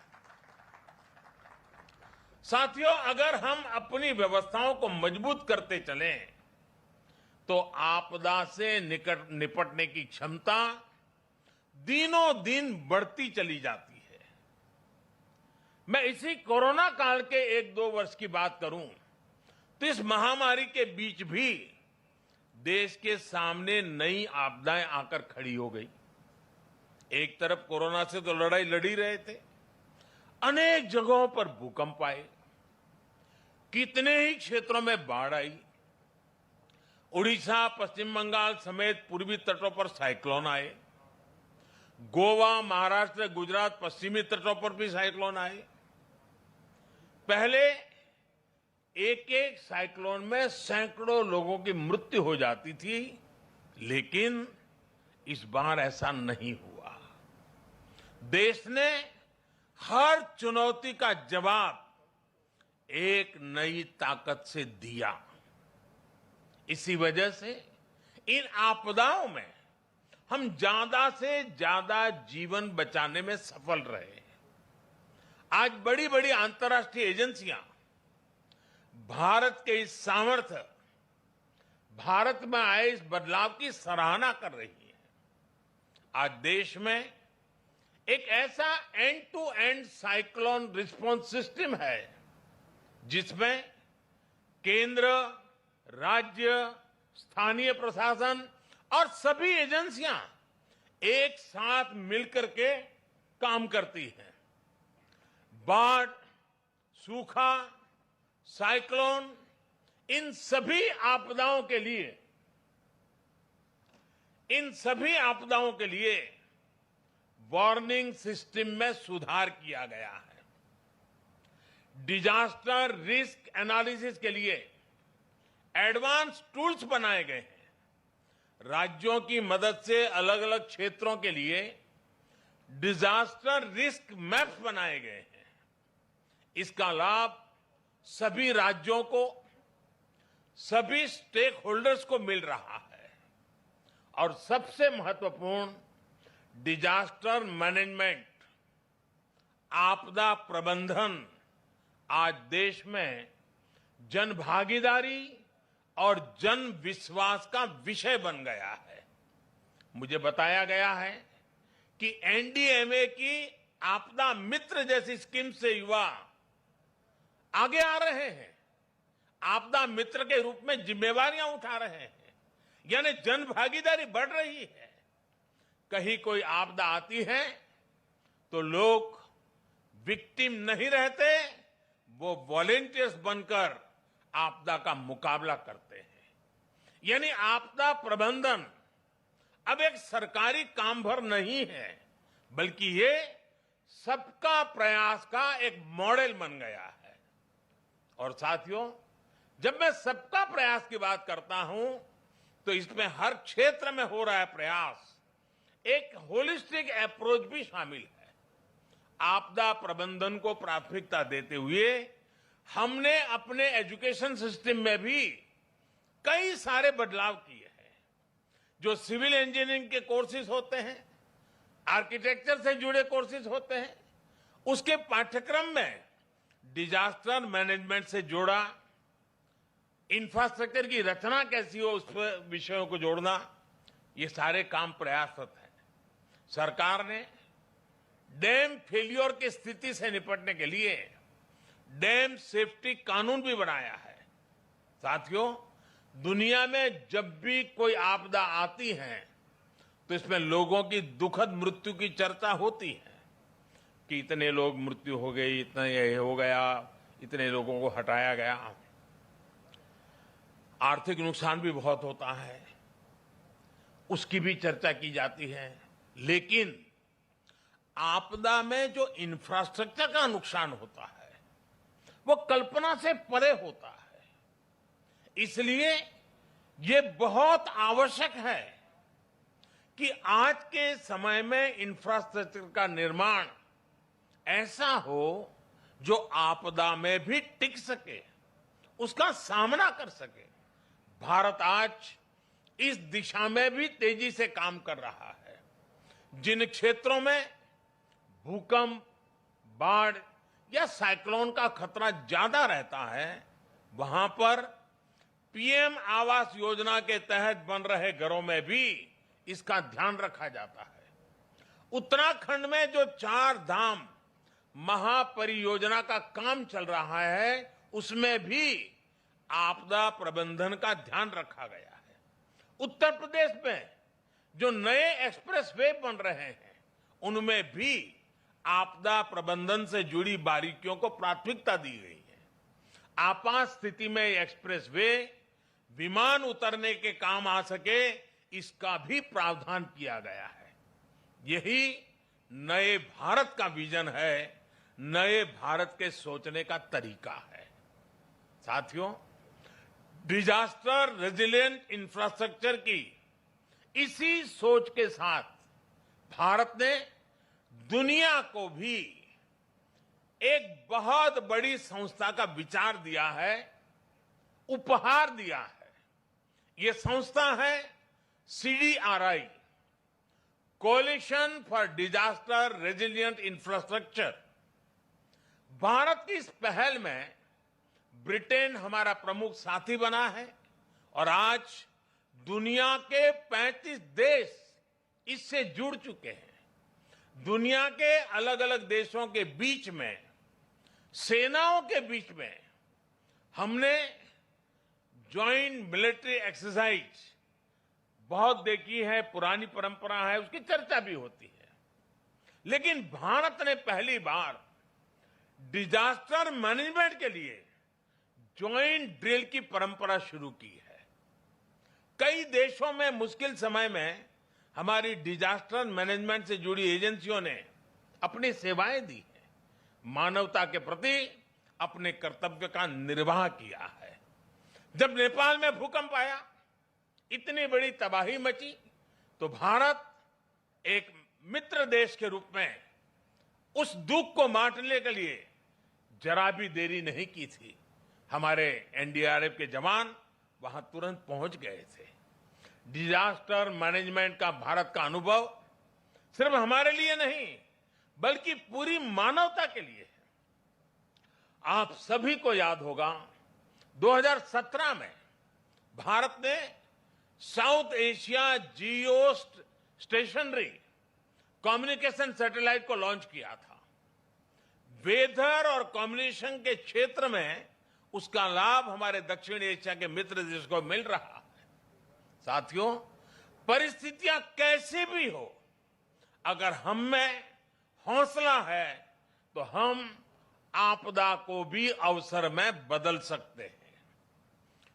साथियों, अगर हम अपनी व्यवस्थाओं को मजबूत करते चलें तो आपदा से निपटने की क्षमता दिनों दिन बढ़ती चली जाती है। मैं इसी कोरोना काल के 1-2 वर्ष की बात करूं तो इस महामारी के बीच भी देश के सामने नई आपदाएं आकर खड़ी हो गई। एक तरफ कोरोना से तो लड़ाई लड़ी रहे थे, अनेक जगहों पर भूकंप आए, कितने ही क्षेत्रों में बाढ़ आई, उड़ीसा, पश्चिम बंगाल समेत पूर्वी तटों पर साइक्लोन आए, गोवा, महाराष्ट्र, गुजरात, पश्चिमी तटों पर भी साइक्लोन आए। पहले एक एक साइक्लोन में सैकड़ों लोगों की मृत्यु हो जाती थी, लेकिन इस बार ऐसा नहीं हुआ। देश ने हर चुनौती का जवाब एक नई ताकत से दिया। इसी वजह से इन आपदाओं में हम ज्यादा से ज्यादा जीवन बचाने में सफल रहे। आज बड़ी बड़ी अंतर्राष्ट्रीय एजेंसियां भारत के इस सामर्थ्य, भारत में आए इस बदलाव की सराहना कर रही है। आज देश में एक ऐसा end to end cyclone response system है जिसमें केंद्र, राज्य, स्थानीय प्रशासन और सभी एजेंसियां एक साथ मिलकर के काम करती हैं। बाढ़, सूखा, साइक्लोन, इन सभी आपदाओं के लिए वार्निंग सिस्टम में सुधार किया गया है। डिजास्टर रिस्क एनालिसिस के लिए एडवांस टूल्स बनाए गए हैं। राज्यों की मदद से अलग अलग क्षेत्रों के लिए डिजास्टर रिस्क मैप्स बनाए गए हैं। इसका लाभ सभी राज्यों को, सभी स्टेक होल्डर्स को मिल रहा है। और सबसे महत्वपूर्ण, डिजास्टर मैनेजमेंट, आपदा प्रबंधन आज देश में जन भागीदारी और जन विश्वास का विषय बन गया है। मुझे बताया गया है कि एनडीएमए की आपदा मित्र जैसी स्कीम से युवा आगे आ रहे हैं, आपदा मित्र के रूप में जिम्मेवारियां उठा रहे हैं, यानी जन भागीदारी बढ़ रही है। कहीं कोई आपदा आती है तो लोग विक्टिम नहीं रहते, वो वॉलेंटियर्स बनकर आपदा का मुकाबला करते हैं। यानी आपदा प्रबंधन अब एक सरकारी काम भर नहीं है, बल्कि ये सबका प्रयास का एक मॉडल बन गया है। और साथियों, जब मैं सबका प्रयास की बात करता हूं तो इसमें हर क्षेत्र में हो रहा है प्रयास, एक होलिस्टिक अप्रोच भी शामिल है। आपदा प्रबंधन को प्राथमिकता देते हुए हमने अपने एजुकेशन सिस्टम में भी कई सारे बदलाव किए हैं। जो सिविल इंजीनियरिंग के कोर्सेज होते हैं, आर्किटेक्चर से जुड़े कोर्सेज होते हैं, उसके पाठ्यक्रम में डिजास्टर मैनेजमेंट से जोड़ा, इंफ्रास्ट्रक्चर की रचना कैसी हो उस विषयों को जोड़ना, ये सारे काम प्रयासरत हैं। सरकार ने डैम फेलियर की स्थिति से निपटने के लिए डैम सेफ्टी कानून भी बनाया है। साथियों, दुनिया में जब भी कोई आपदा आती है तो इसमें लोगों की दुखद मृत्यु की चर्चा होती है कि इतने लोग मृत्यु हो गई, इतना ये हो गया, इतने लोगों को हटाया गया। आर्थिक नुकसान भी बहुत होता है, उसकी भी चर्चा की जाती है। लेकिन आपदा में जो इंफ्रास्ट्रक्चर का नुकसान होता है वो कल्पना से परे होता है। इसलिए ये बहुत आवश्यक है कि आज के समय में इंफ्रास्ट्रक्चर का निर्माण ऐसा हो जो आपदा में भी टिक सके, उसका सामना कर सके। भारत आज इस दिशा में भी तेजी से काम कर रहा है। जिन क्षेत्रों में भूकंप, बाढ़ या साइक्लोन का खतरा ज्यादा रहता है, वहां पर पीएम आवास योजना के तहत बन रहे घरों में भी इसका ध्यान रखा जाता है। उत्तराखंड में जो 4 धाम महापरियोजना का काम चल रहा है, उसमें भी आपदा प्रबंधन का ध्यान रखा गया है। उत्तर प्रदेश में जो नए एक्सप्रेस वे बन रहे हैं, उनमें भी आपदा प्रबंधन से जुड़ी बारीकियों को प्राथमिकता दी गई है। आपात स्थिति में एक्सप्रेस वे विमान उतरने के काम आ सके, इसका भी प्रावधान किया गया है। यही नए भारत का विजन है, नए भारत के सोचने का तरीका है। साथियों, डिजास्टर रेजिलिएंट इंफ्रास्ट्रक्चर की इसी सोच के साथ भारत ने दुनिया को भी एक बहुत बड़ी संस्था का विचार दिया है, उपहार दिया है। ये संस्था है CDRI, coalition for disaster resilient infrastructure. Bharat की इस पहल में ब्रिटेन हमारा प्रमुख साथी बना है और आज दुनिया के 35 देश इससे जुड़ चुके हैं। दुनिया के अलग अलग देशों के बीच में, सेनाओं के बीच में हमने जॉइंट मिलिट्री एक्सरसाइज बहुत देखी है, पुरानी परंपरा है, उसकी चर्चा भी होती है। लेकिन भारत ने पहली बार डिजास्टर मैनेजमेंट के लिए ज्वाइंट ड्रिल की परंपरा शुरू की है। कई देशों में मुश्किल समय में हमारी डिजास्टर मैनेजमेंट से जुड़ी एजेंसियों ने अपनी सेवाएं दी है, मानवता के प्रति अपने कर्तव्य का निर्वाह किया है। जब नेपाल में भूकंप आया, इतनी बड़ी तबाही मची, तो भारत एक मित्र देश के रूप में उस दुख को बांटने के लिए जरा भी देरी नहीं की थी। हमारे एनडीआरएफ के जवान वहां तुरंत पहुंच गए थे। डिजास्टर मैनेजमेंट का भारत का अनुभव सिर्फ हमारे लिए नहीं, बल्कि पूरी मानवता के लिए है। आप सभी को याद होगा, 2017 में भारत ने साउथ एशिया जियो स्टेशनरी कम्युनिकेशन सैटेलाइट को लॉन्च किया था। वेदर और कम्युनिकेशन के क्षेत्र में उसका लाभ हमारे दक्षिण एशिया के मित्र देश को मिल रहा है। साथियों, परिस्थितियां कैसी भी हो, अगर हम में हौसला है तो हम आपदा को भी अवसर में बदल सकते हैं।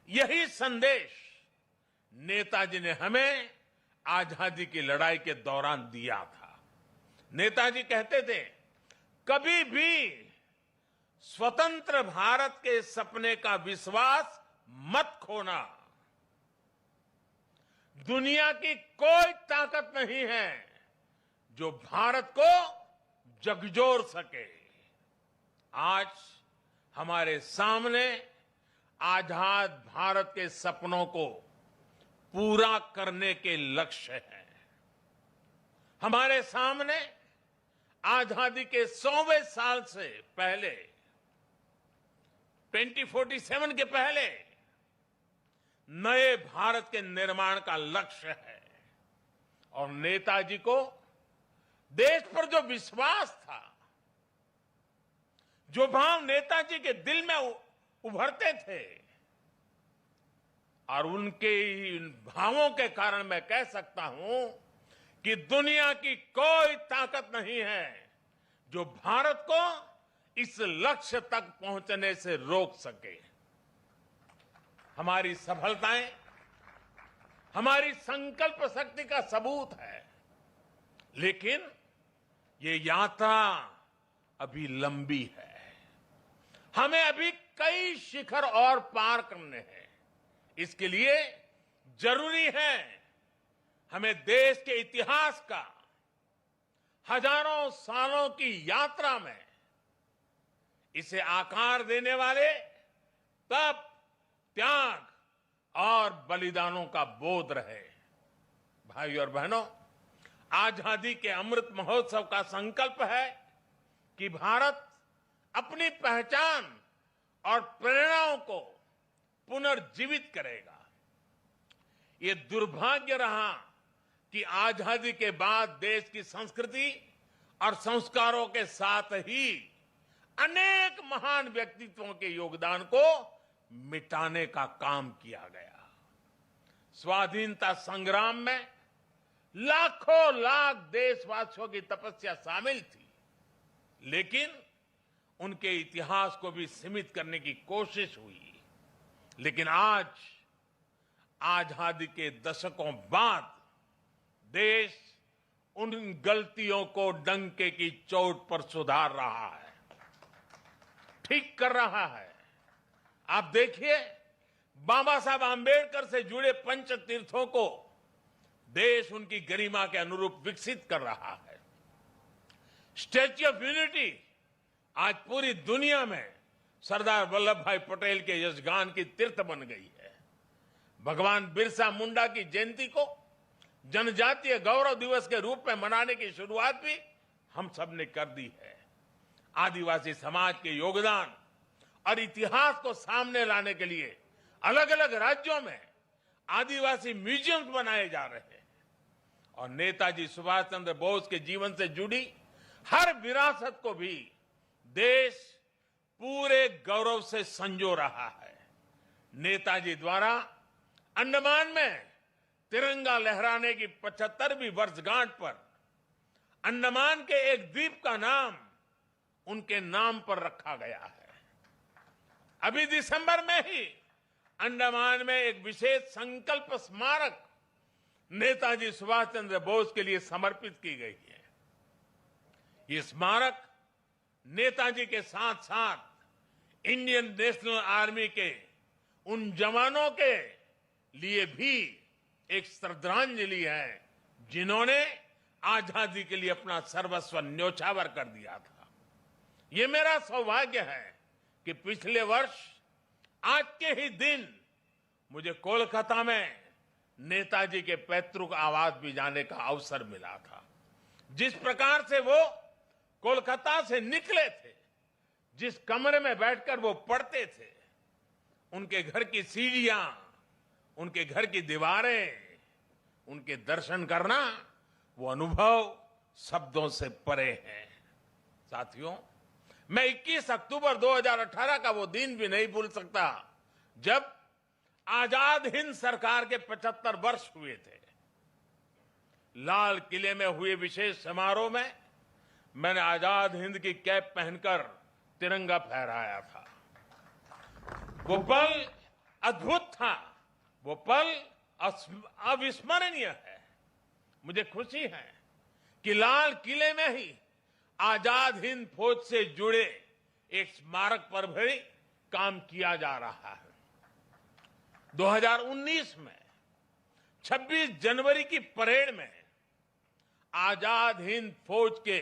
यही संदेश नेताजी ने हमें आजादी की लड़ाई के दौरान दिया था। नेताजी कहते थे, कभी भी स्वतंत्र भारत के सपने का विश्वास मत खोना। दुनिया की कोई ताकत नहीं है जो भारत को झकझोर सके। आज हमारे सामने आजाद भारत के सपनों को पूरा करने के लक्ष्य हैं। हमारे सामने आजादी के 100वें साल से पहले, 2047 के पहले नए भारत के निर्माण का लक्ष्य है। और नेताजी को देश पर जो विश्वास था, जो भाव नेताजी के दिल में उभरते थे, और उनके इन भावों के कारण मैं कह सकता हूं कि दुनिया की कोई ताकत नहीं है जो भारत को इस लक्ष्य तक पहुंचने से रोक सके। हमारी सफलताएं हमारी संकल्प शक्ति का सबूत है। लेकिन ये यात्रा अभी लंबी है। हमें अभी कई शिखर और पार करने हैं। इसके लिए जरूरी है हमें देश के इतिहास का हजारों सालों की यात्रा में इसे आकार देने वाले तप, त्याग और बलिदानों का बोध रहे। भाई और बहनों, आजादी के अमृत महोत्सव का संकल्प है कि भारत अपनी पहचान और प्रेरणाओं को पुनर्जीवित करेगा। ये दुर्भाग्य रहा कि आजादी के बाद देश की संस्कृति और संस्कारों के साथ ही अनेक महान व्यक्तित्वों के योगदान को मिटाने का काम किया गया। स्वाधीनता संग्राम में लाखों लाख देशवासियों की तपस्या शामिल थी, लेकिन उनके इतिहास को भी सीमित करने की कोशिश हुई। लेकिन आज आजादी के दशकों बाद देश उन गलतियों को डंके की चोट पर सुधार रहा है, ठीक कर रहा है। आप देखिए, बाबा साहब आंबेडकर से जुड़े पंच तीर्थों को देश उनकी गरिमा के अनुरूप विकसित कर रहा है। स्टैच्यू ऑफ यूनिटी आज पूरी दुनिया में सरदार वल्लभ भाई पटेल के यशगान की तीर्थ बन गई है। भगवान बिरसा मुंडा की जयंती को जनजातीय गौरव दिवस के रूप में मनाने की शुरुआत भी हम सब ने कर दी है। आदिवासी समाज के योगदान और इतिहास को सामने लाने के लिए अलग अलग राज्यों में आदिवासी म्यूजियम्स बनाए जा रहे हैं और नेताजी सुभाष चंद्र बोस के जीवन से जुड़ी हर विरासत को भी देश पूरे गौरव से संजो रहा है। नेताजी द्वारा अंडमान में तिरंगा लहराने की 75वीं वर्षगांठ पर अंडमान के एक द्वीप का नाम उनके नाम पर रखा गया है। अभी दिसंबर में ही अंडमान में एक विशेष संकल्प स्मारक नेताजी सुभाष चंद्र बोस के लिए समर्पित की गई है। ये स्मारक नेताजी के साथ साथ इंडियन नेशनल आर्मी के उन जवानों के लिए भी एक श्रद्धांजलि है जिन्होंने आजादी के लिए अपना सर्वस्व न्योछावर कर दिया था। ये मेरा सौभाग्य है कि पिछले वर्ष आज के ही दिन मुझे कोलकाता में नेताजी के पैतृक आवास भी जाने का अवसर मिला था। जिस प्रकार से वो कोलकाता से निकले थे, जिस कमरे में बैठकर वो पढ़ते थे, उनके घर की सीढ़ियां, उनके घर की दीवारें, उनके दर्शन करना, वो अनुभव शब्दों से परे है। साथियों, मैं 21 अक्टूबर 2018 का वो दिन भी नहीं भूल सकता जब आजाद हिंद सरकार के 75 वर्ष हुए थे। लाल किले में हुए विशेष समारोह में मैंने आजाद हिंद की कैप पहनकर तिरंगा फहराया था। वो पल अद्भुत था, वो पल अविस्मरणीय है। मुझे खुशी है कि लाल किले में ही आजाद हिंद फौज से जुड़े एक स्मारक पर भी काम किया जा रहा है। 2019 में 26 जनवरी की परेड में आजाद हिंद फौज के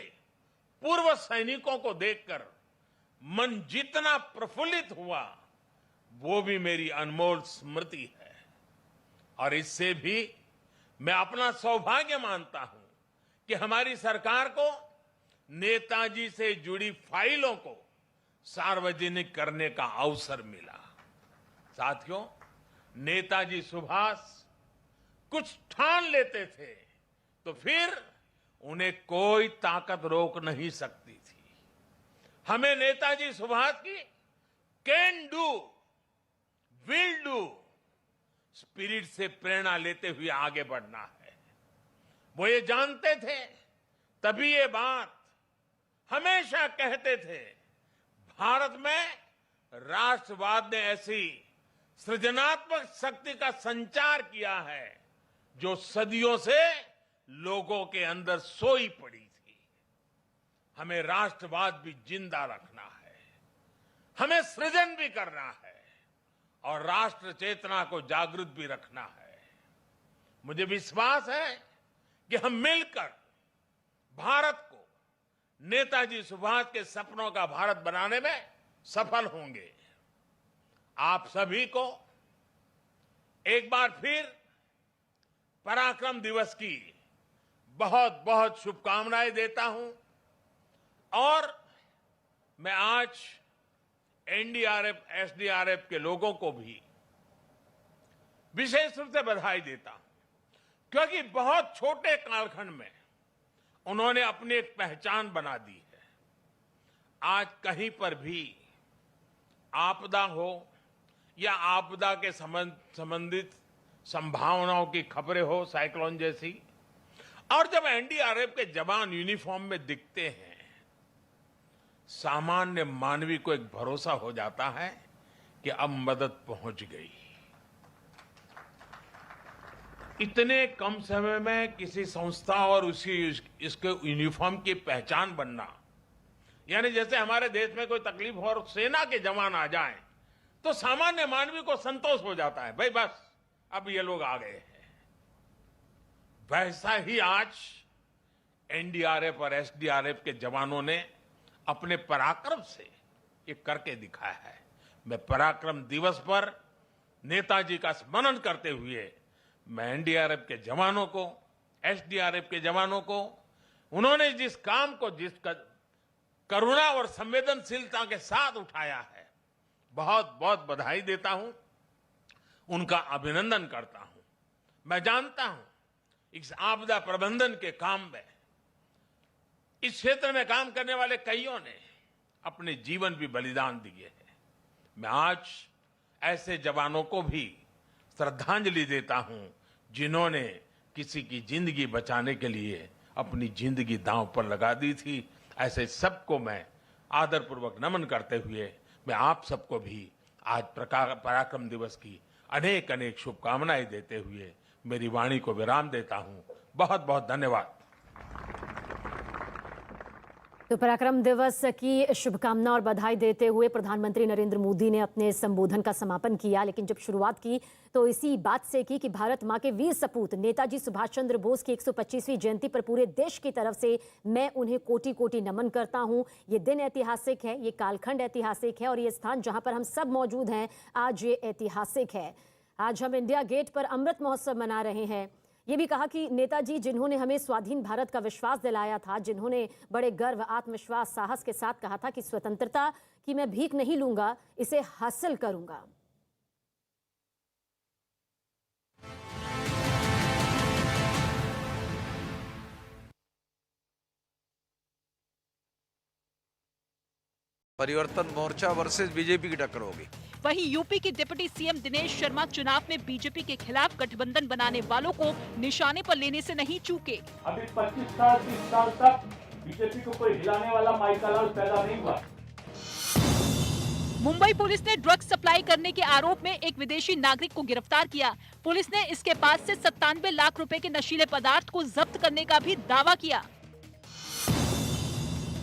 पूर्व सैनिकों को देखकर मन जितना प्रफुल्लित हुआ, वो भी मेरी अनमोल स्मृति है। और इससे भी मैं अपना सौभाग्य मानता हूं कि हमारी सरकार को नेताजी से जुड़ी फाइलों को सार्वजनिक करने का अवसर मिला। साथियों, नेताजी सुभाष कुछ ठान लेते थे तो फिर उन्हें कोई ताकत रोक नहीं सकती थी। हमें नेताजी सुभाष की can do, will do spirit से प्रेरणा लेते हुए आगे बढ़ना है। वो ये जानते थे, तभी ये बात हमेशा कहते थे, भारत में राष्ट्रवाद ने ऐसी सृजनात्मक शक्ति का संचार किया है जो सदियों से लोगों के अंदर सोई पड़ी थी। हमें राष्ट्रवाद भी जिंदा रखना है, हमें सृजन भी करना है और राष्ट्र चेतना को जागृत भी रखना है। मुझे विश्वास है कि हम मिलकर भारत को नेताजी सुभाष के सपनों का भारत बनाने में सफल होंगे। आप सभी को एक बार फिर पराक्रम दिवस की बहुत बहुत शुभकामनाएं देता हूं और मैं आज एनडीआरएफ, एसडीआरएफ के लोगों को भी विशेष रूप से बधाई देता हूं, क्योंकि बहुत छोटे कालखंड में उन्होंने अपनी एक पहचान बना दी है। आज कहीं पर भी आपदा हो या आपदा के संबंधित संभावनाओं की खबरें हो, साइक्लोन जैसी, और जब एनडीआरएफ के जवान यूनिफॉर्म में दिखते हैं, सामान्य मानवी को एक भरोसा हो जाता है कि अब मदद पहुंच गई। इतने कम समय में किसी संस्था और इसके यूनिफॉर्म की पहचान बनना, यानी जैसे हमारे देश में कोई तकलीफ हो और सेना के जवान आ जाएं, तो सामान्य मानवी को संतोष हो जाता है, भाई बस अब ये लोग आ गए हैं। वैसा ही आज एनडीआरएफ और एसडीआरएफ के जवानों ने अपने पराक्रम से ये करके दिखाया है। मैं पराक्रम दिवस पर नेताजी का स्मरण करते हुए मैं एनडीआरएफ के जवानों को, एसडीआरएफ के जवानों को, उन्होंने जिस काम को जिस करुणा और संवेदनशीलता के साथ उठाया है, बहुत बहुत बधाई देता हूं, उनका अभिनंदन करता हूं। मैं जानता हूं इस आपदा प्रबंधन के काम में, इस क्षेत्र में काम करने वाले कईयों ने अपने जीवन भी बलिदान दिए हैं। मैं आज ऐसे जवानों को भी श्रद्धांजलि देता हूं जिन्होंने किसी की जिंदगी बचाने के लिए अपनी जिंदगी दांव पर लगा दी थी। ऐसे सबको मैं आदरपूर्वक नमन करते हुए मैं आप सबको भी आज पराक्रम दिवस की अनेक अनेक शुभकामनाएं देते हुए मेरी वाणी को विराम देता हूं। बहुत बहुत धन्यवाद। तो पराक्रम दिवस की शुभकामना और बधाई देते हुए प्रधानमंत्री नरेंद्र मोदी ने अपने संबोधन का समापन किया, लेकिन जब शुरुआत की तो इसी बात से की कि भारत मां के वीर सपूत नेताजी सुभाष चंद्र बोस की 125वीं जयंती पर पूरे देश की तरफ से मैं उन्हें कोटि कोटि नमन करता हूं। ये दिन ऐतिहासिक है, ये कालखंड ऐतिहासिक है और ये स्थान जहां पर हम सब मौजूद हैं आज ये ऐतिहासिक है। आज हम इंडिया गेट पर अमृत महोत्सव मना रहे हैं। ये भी कहा कि नेताजी जिन्होंने हमें स्वाधीन भारत का विश्वास दिलाया था, जिन्होंने बड़े गर्व, आत्मविश्वास, साहस के साथ कहा था कि स्वतंत्रता की मैं भीख नहीं लूंगा, इसे हासिल करूंगा। परिवर्तन मोर्चा वर्सेस बीजेपी की टक्कर होगी। वहीं यूपी के डिप्टी सीएम दिनेश शर्मा चुनाव में बीजेपी के खिलाफ गठबंधन बनाने वालों को निशाने पर लेने से नहीं चूके। अभी 25 साल 30 साल तक बीजेपी को कोई हिलाने वाला माइकल पैदा नहीं हुआ। मुंबई पुलिस ने ड्रग्स सप्लाई करने के आरोप में एक विदेशी नागरिक को गिरफ्तार किया। पुलिस ने इसके पास से 97 लाख रुपए के नशीले पदार्थ को जब्त करने का भी दावा किया।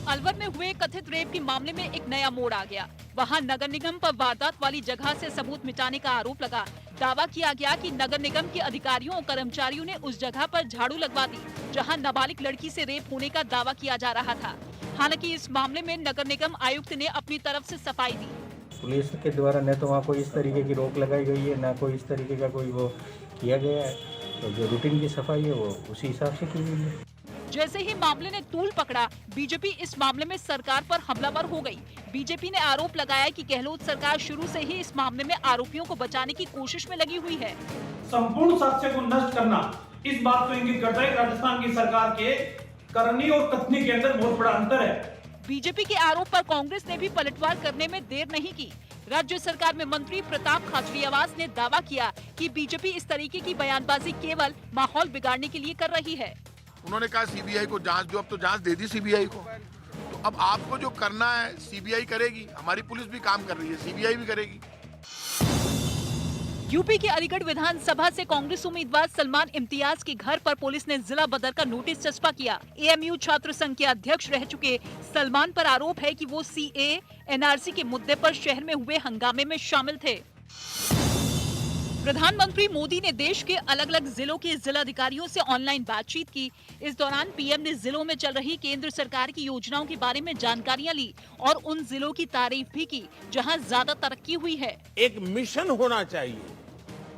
अलवर में हुए कथित रेप के मामले में एक नया मोड़ आ गया। वहां नगर निगम पर वारदात वाली जगह से सबूत मिटाने का आरोप लगा। दावा किया गया कि नगर निगम के अधिकारियों और कर्मचारियों ने उस जगह पर झाड़ू लगवा दी जहां नाबालिग लड़की से रेप होने का दावा किया जा रहा था। हालांकि इस मामले में नगर निगम आयुक्त ने अपनी तरफ से सफाई दी। पुलिस के द्वारा न तो वहाँ कोई इस तरीके की रोक लगाई गई है, न कोई इस तरीके का कोई वो किया गया है। तो जो रूटीन की सफाई है वो उसी हिसाब से की गई है। जैसे ही मामले ने तूल पकड़ा, बीजेपी इस मामले में सरकार पर हमलावर हो गई। बीजेपी ने आरोप लगाया कि गहलोत सरकार शुरू से ही इस मामले में आरोपियों को बचाने की कोशिश में लगी हुई है। संपूर्ण साक्ष्य को नष्ट करना इस बात को इंगित करता है कि राजस्थान की सरकार के करनी और कथनी के अंदर बहुत बड़ा अंतर है। बीजेपी के आरोप पर कांग्रेस ने भी पलटवार करने में देर नहीं की। राज्य सरकार में मंत्री प्रताप खाचरियावास ने दावा किया कि बीजेपी इस तरीके की बयानबाजी केवल माहौल बिगाड़ने के लिए कर रही है। उन्होंने कहा सीबीआई को जांच दो, अब तो जांच दे दी सीबीआई को। तो अब आपको जो करना है सीबीआई करेगी, हमारी पुलिस भी काम कर रही है, सीबीआई भी करेगी। यूपी के अलीगढ़ विधानसभा से कांग्रेस उम्मीदवार सलमान इम्तियाज के घर पर पुलिस ने जिला बदर का नोटिस चस्पा किया। एएमयू छात्र संघ के अध्यक्ष रह चुके सलमान पर आरोप है कि वो सीए एनआरसी के मुद्दे पर शहर में हुए हंगामे में शामिल थे। प्रधानमंत्री मोदी ने देश के अलग अलग जिलों के जिलाधिकारियों से ऑनलाइन बातचीत की। इस दौरान पीएम ने जिलों में चल रही केंद्र सरकार की योजनाओं के बारे में जानकारियां ली और उन जिलों की तारीफ भी की जहां ज्यादा तरक्की हुई है। एक मिशन होना चाहिए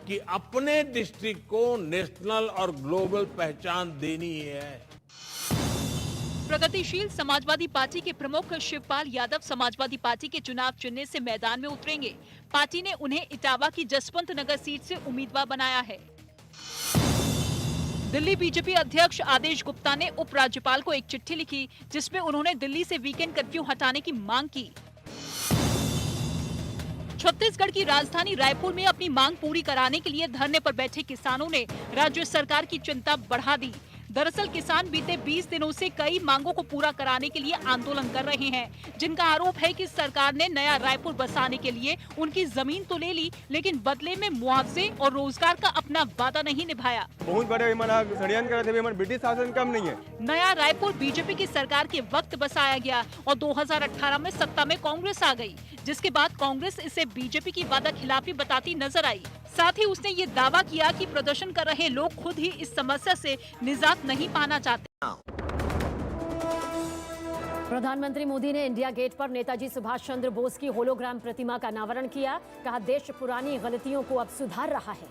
कि अपने डिस्ट्रिक्ट को नेशनल और ग्लोबल पहचान देनी है। प्रगतिशील समाजवादी पार्टी के प्रमुख शिवपाल यादव समाजवादी पार्टी के चुनाव चिन्ह से मैदान में उतरेंगे। पार्टी ने उन्हें इटावा की जसवंत नगर सीट से उम्मीदवार बनाया है। दिल्ली बीजेपी अध्यक्ष आदेश गुप्ता ने उपराज्यपाल को एक चिट्ठी लिखी जिसमें उन्होंने दिल्ली से वीकेंड कर्फ्यू हटाने की मांग की। छत्तीसगढ़ की राजधानी रायपुर में अपनी मांग पूरी कराने के लिए धरने पर बैठे किसानों ने राज्य सरकार की चिंता बढ़ा दी। दरअसल किसान बीते 20 दिनों से कई मांगों को पूरा कराने के लिए आंदोलन कर रहे हैं, जिनका आरोप है कि सरकार ने नया रायपुर बसाने के लिए उनकी जमीन तो ले ली, लेकिन बदले में मुआवजे और रोजगार का अपना वादा नहीं निभाया। बहुत बड़े षड्यंत्र कर रहे थे, ब्रिटिश शासन कम नहीं है। नया रायपुर बीजेपी की सरकार के वक्त बसाया गया और 2018 में सत्ता में कांग्रेस आ गई, जिसके बाद कांग्रेस इसे बीजेपी की वादा खिलाफी बताती नजर आई। साथ ही उसने ये दावा किया कि प्रदर्शन कर रहे लोग खुद ही इस समस्या से निजात नहीं पाना चाहते। प्रधानमंत्री मोदी ने इंडिया गेट पर नेताजी सुभाष चंद्र बोस की होलोग्राम प्रतिमा का अनावरण किया। कहा, देश पुरानी गलतियों को अब सुधार रहा है।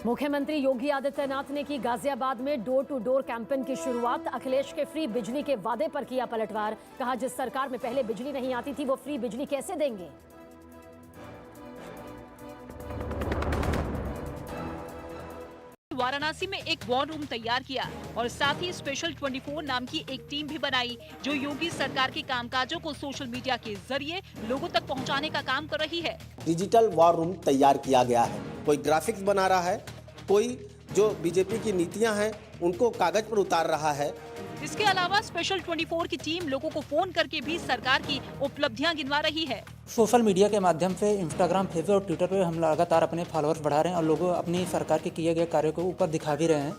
मुख्यमंत्री योगी आदित्यनाथ ने की गाजियाबाद में डोर टू डोर कैंपेन की शुरुआत। अखिलेश के फ्री बिजली के वादे पर किया पलटवार। कहा, जिस सरकार में पहले बिजली नहीं आती थी वो फ्री बिजली कैसे देंगे। वाराणसी में एक वॉर रूम तैयार किया और साथ ही स्पेशल 24 नाम की एक टीम भी बनाई जो योगी सरकार के कामकाजों को सोशल मीडिया के जरिए लोगों तक पहुंचाने का काम कर रही है। डिजिटल वॉर रूम तैयार किया गया है। कोई ग्राफिक्स बना रहा है, कोई जो बीजेपी की नीतियां हैं उनको कागज पर उतार रहा है। इसके अलावा स्पेशल 24 की टीम लोगों को फोन करके भी सरकार की उपलब्धियां गिनवा रही है। सोशल मीडिया के माध्यम से इंस्टाग्राम, फेसबुक और ट्विटर पे हम लगातार अपने फॉलोअर्स बढ़ा रहे हैं और लोगों अपनी सरकार के किए गए कार्यों को ऊपर दिखा भी रहे हैं।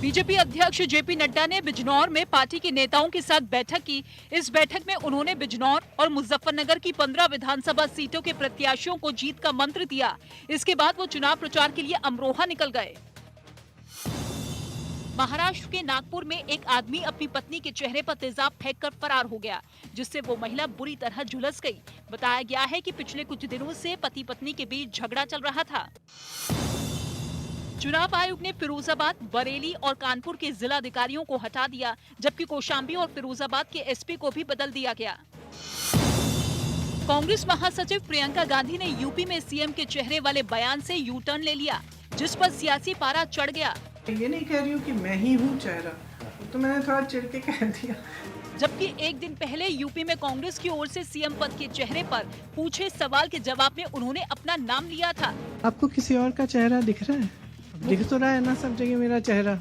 बीजेपी अध्यक्ष जेपी नड्डा ने बिजनौर में पार्टी के नेताओं के साथ बैठक की। इस बैठक में उन्होंने बिजनौर और मुजफ्फरनगर की 15 विधानसभा सीटों के प्रत्याशियों को जीत का मंत्र दिया। इसके बाद वो चुनाव प्रचार के लिए अमरोहा निकल गए। महाराष्ट्र के नागपुर में एक आदमी अपनी पत्नी के चेहरे पर तेजाब फेंककर फरार हो गया, जिससे वो महिला बुरी तरह झुलस गई। बताया गया है कि पिछले कुछ दिनों से पति पत्नी के बीच झगड़ा चल रहा था। चुनाव आयोग ने फिरोजाबाद, बरेली और कानपुर के जिलाधिकारियों को हटा दिया, जबकि कौशाम्बी और फिरोजाबाद के एसपी को भी बदल दिया गया। कांग्रेस महासचिव प्रियंका गांधी ने यूपी में सीएम के चेहरे वाले बयान से यू टर्न ले लिया, जिस पर सियासी पारा चढ़ गया। ये नहीं कह रही हूँ कि मैं ही हूँ चेहरा, तो मैंने थोड़ा चिढ़ के कह दिया। जबकि एक दिन पहले यूपी में कांग्रेस की ओर से सीएम पद के चेहरे पर पूछे सवाल के जवाब में उन्होंने अपना नाम लिया था। आपको किसी और का चेहरा दिख रहा है? दिख तो रहा है ना सब जगह मेरा चेहरा।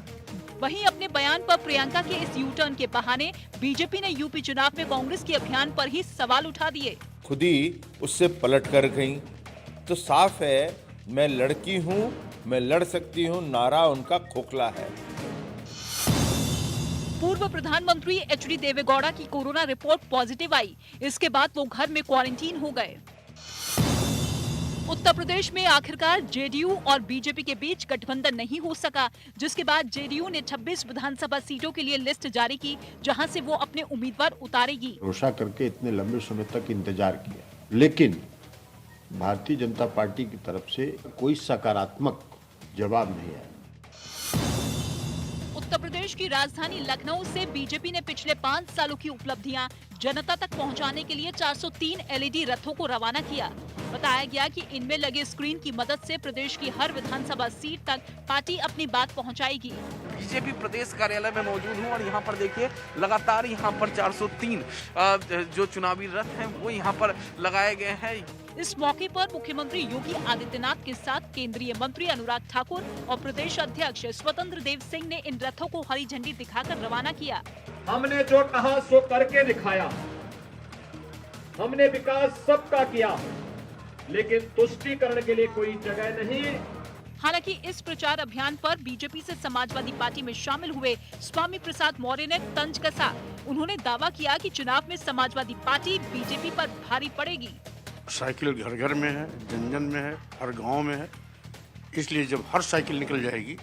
वहीं अपने बयान पर प्रियंका के इस यू टर्न के बहाने बीजेपी ने यूपी चुनाव में कांग्रेस के अभियान पर ही सवाल उठा दिए। खुद ही उससे पलट कर गई तो साफ है मैं लड़की हूँ, मैं लड़ सकती हूँ, नारा उनका खोखला है। पूर्व प्रधानमंत्री एचडी देवेगौड़ा की कोरोना रिपोर्ट पॉजिटिव आई। इसके बाद वो घर में क्वारंटीन हो गए। उत्तर प्रदेश में आखिरकार जेडीयू और बीजेपी के बीच गठबंधन नहीं हो सका, जिसके बाद जेडीयू ने 26 विधानसभा सीटों के लिए लिस्ट जारी की, जहां से वो अपने उम्मीदवार उतारेगी। भरोसा करके इतने लंबे समय तक इंतजार किया, लेकिन भारतीय जनता पार्टी की तरफ से कोई सकारात्मक जवाब नहीं आया। उत्तर प्रदेश की राजधानी लखनऊ से बीजेपी ने पिछले 5 सालों की उपलब्धियां जनता तक पहुंचाने के लिए 403 एलईडी रथों को रवाना किया। बताया गया कि इनमें लगे स्क्रीन की मदद से प्रदेश की हर विधानसभा सीट तक पार्टी अपनी बात पहुंचाएगी। बीजेपी प्रदेश कार्यालय में मौजूद हूं और यहां पर देखिए लगातार यहां पर 403 जो चुनावी रथ हैं वो यहां पर लगाए गए हैं। इस मौके पर मुख्यमंत्री योगी आदित्यनाथ के साथ केंद्रीय मंत्री अनुराग ठाकुर और प्रदेश अध्यक्ष स्वतंत्र देव सिंह ने इन रथों को हरी झंडी दिखाकर रवाना किया। हमने जो कहा सो करके दिखाया। हमने विकास सबका किया, लेकिन तुष्टीकरण के लिए कोई जगह नहीं। हालांकि इस प्रचार अभियान पर बीजेपी से समाजवादी पार्टी में शामिल हुए स्वामी प्रसाद मौर्य ने तंज कसा। उन्होंने दावा किया कि चुनाव में समाजवादी पार्टी बीजेपी पर भारी पड़ेगी। साइकिल घर घर में है, जन जन में है, हर गांव में है, इसलिए जब हर साइकिल निकल जाएगी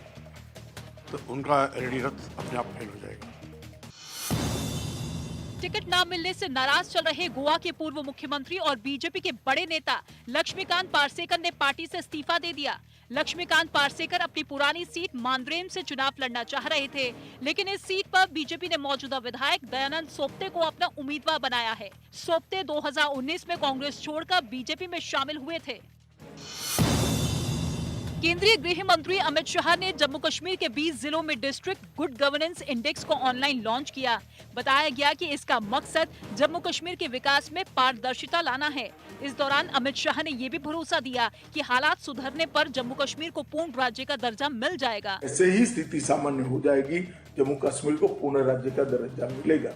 तो उनका रेडी रथ अपने आप फेल हो जाएगा। टिकट न मिलने से नाराज चल रहे गोवा के पूर्व मुख्यमंत्री और बीजेपी के बड़े नेता लक्ष्मीकांत पार्सेकर ने पार्टी से इस्तीफा दे दिया। लक्ष्मीकांत पार्सेकर अपनी पुरानी सीट मांद्रेम से चुनाव लड़ना चाह रहे थे, लेकिन इस सीट पर बीजेपी ने मौजूदा विधायक दयानंद सोपते को अपना उम्मीदवार बनाया है। सोपते 2019 में कांग्रेस छोड़कर बीजेपी में शामिल हुए थे। केंद्रीय गृह मंत्री अमित शाह ने जम्मू कश्मीर के 20 जिलों में डिस्ट्रिक्ट गुड गवर्नेंस इंडेक्स को ऑनलाइन लॉन्च किया। बताया गया कि इसका मकसद जम्मू कश्मीर के विकास में पारदर्शिता लाना है। इस दौरान अमित शाह ने ये भी भरोसा दिया कि हालात सुधरने पर जम्मू कश्मीर को पूर्ण राज्य का दर्जा मिल जाएगा। ऐसे ही स्थिति सामान्य हो जाएगी, जम्मू कश्मीर को पूर्ण राज्य का दर्जा मिलेगा।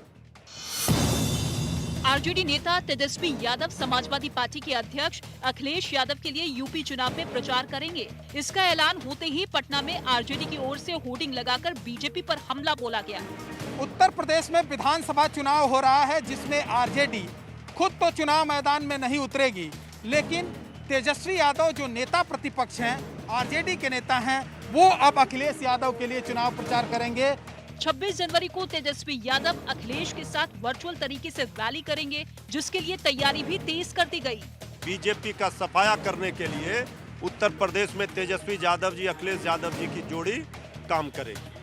आरजेडी नेता तेजस्वी यादव समाजवादी पार्टी के अध्यक्ष अखिलेश यादव के लिए यूपी चुनाव में प्रचार करेंगे। इसका ऐलान होते ही पटना में आरजेडी की ओर से होर्डिंग लगाकर बीजेपी पर हमला बोला गया। उत्तर प्रदेश में विधानसभा चुनाव हो रहा है, जिसमें आरजेडी खुद तो चुनाव मैदान में नहीं उतरेगी, लेकिन तेजस्वी यादव जो नेता प्रतिपक्ष हैं, आरजेडी के नेता हैं, वो अब अखिलेश यादव के लिए चुनाव प्रचार करेंगे। 26 जनवरी को तेजस्वी यादव अखिलेश के साथ वर्चुअल तरीके से रैली करेंगे, जिसके लिए तैयारी भी तेज कर दी गई। बीजेपी का सफाया करने के लिए उत्तर प्रदेश में तेजस्वी यादव जी, अखिलेश यादव जी की जोड़ी काम करेगी।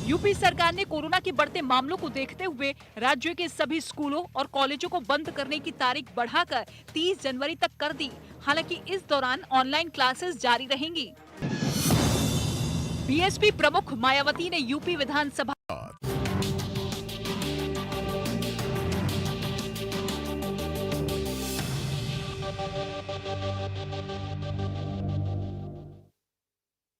यूपी सरकार ने कोरोना के बढ़ते मामलों को देखते हुए राज्य के सभी स्कूलों और कॉलेजों को बंद करने की तारीख बढ़ाकर 30 जनवरी तक कर दी। हालांकि इस दौरान ऑनलाइन क्लासेस जारी रहेंगी। बीएसपी प्रमुख मायावती ने यूपी विधानसभा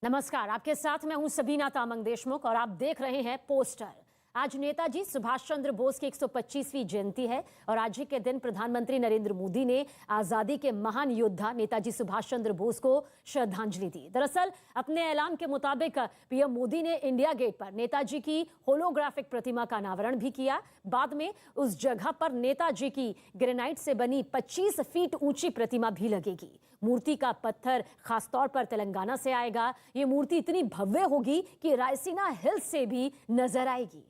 नमस्कार, आपके साथ मैं हूं सबीना तामंग देशमुख और आप देख रहे हैं पोस्टर। आज नेताजी सुभाष चंद्र बोस की 125वीं जयंती है और आज ही के दिन प्रधानमंत्री नरेंद्र मोदी ने आजादी के महान योद्धा नेताजी सुभाष चंद्र बोस को श्रद्धांजलि दी। दरअसल अपने ऐलान के मुताबिक पीएम मोदी ने इंडिया गेट पर नेताजी की होलोग्राफिक प्रतिमा का अनावरण भी किया। बाद में उस जगह पर नेताजी की ग्रेनाइट से बनी 25 फीट ऊंची प्रतिमा भी लगेगी। मूर्ति का पत्थर खासतौर पर तेलंगाना से आएगा। ये मूर्ति इतनी भव्य होगी कि रायसीना हिल्स से भी नजर आएगी।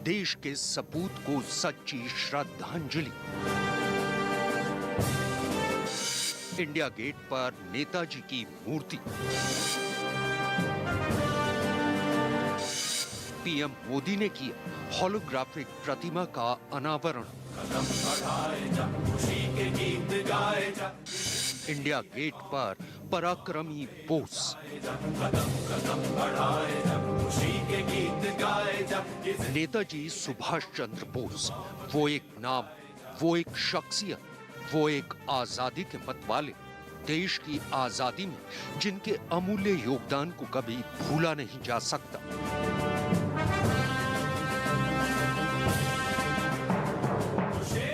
देश के सपूत को सच्ची श्रद्धांजलि। इंडिया गेट पर नेताजी की मूर्ति। पीएम मोदी ने किया होलोग्राफिक प्रतिमा का अनावरण। इंडिया गेट पर पराक्रमी बोस। नेताजी सुभाष चंद्र बोस, वो एक नाम, वो एक शख्सियत, वो एक आजादी के मत वाले, देश की आजादी में जिनके अमूल्य योगदान को कभी भूला नहीं जा सकता।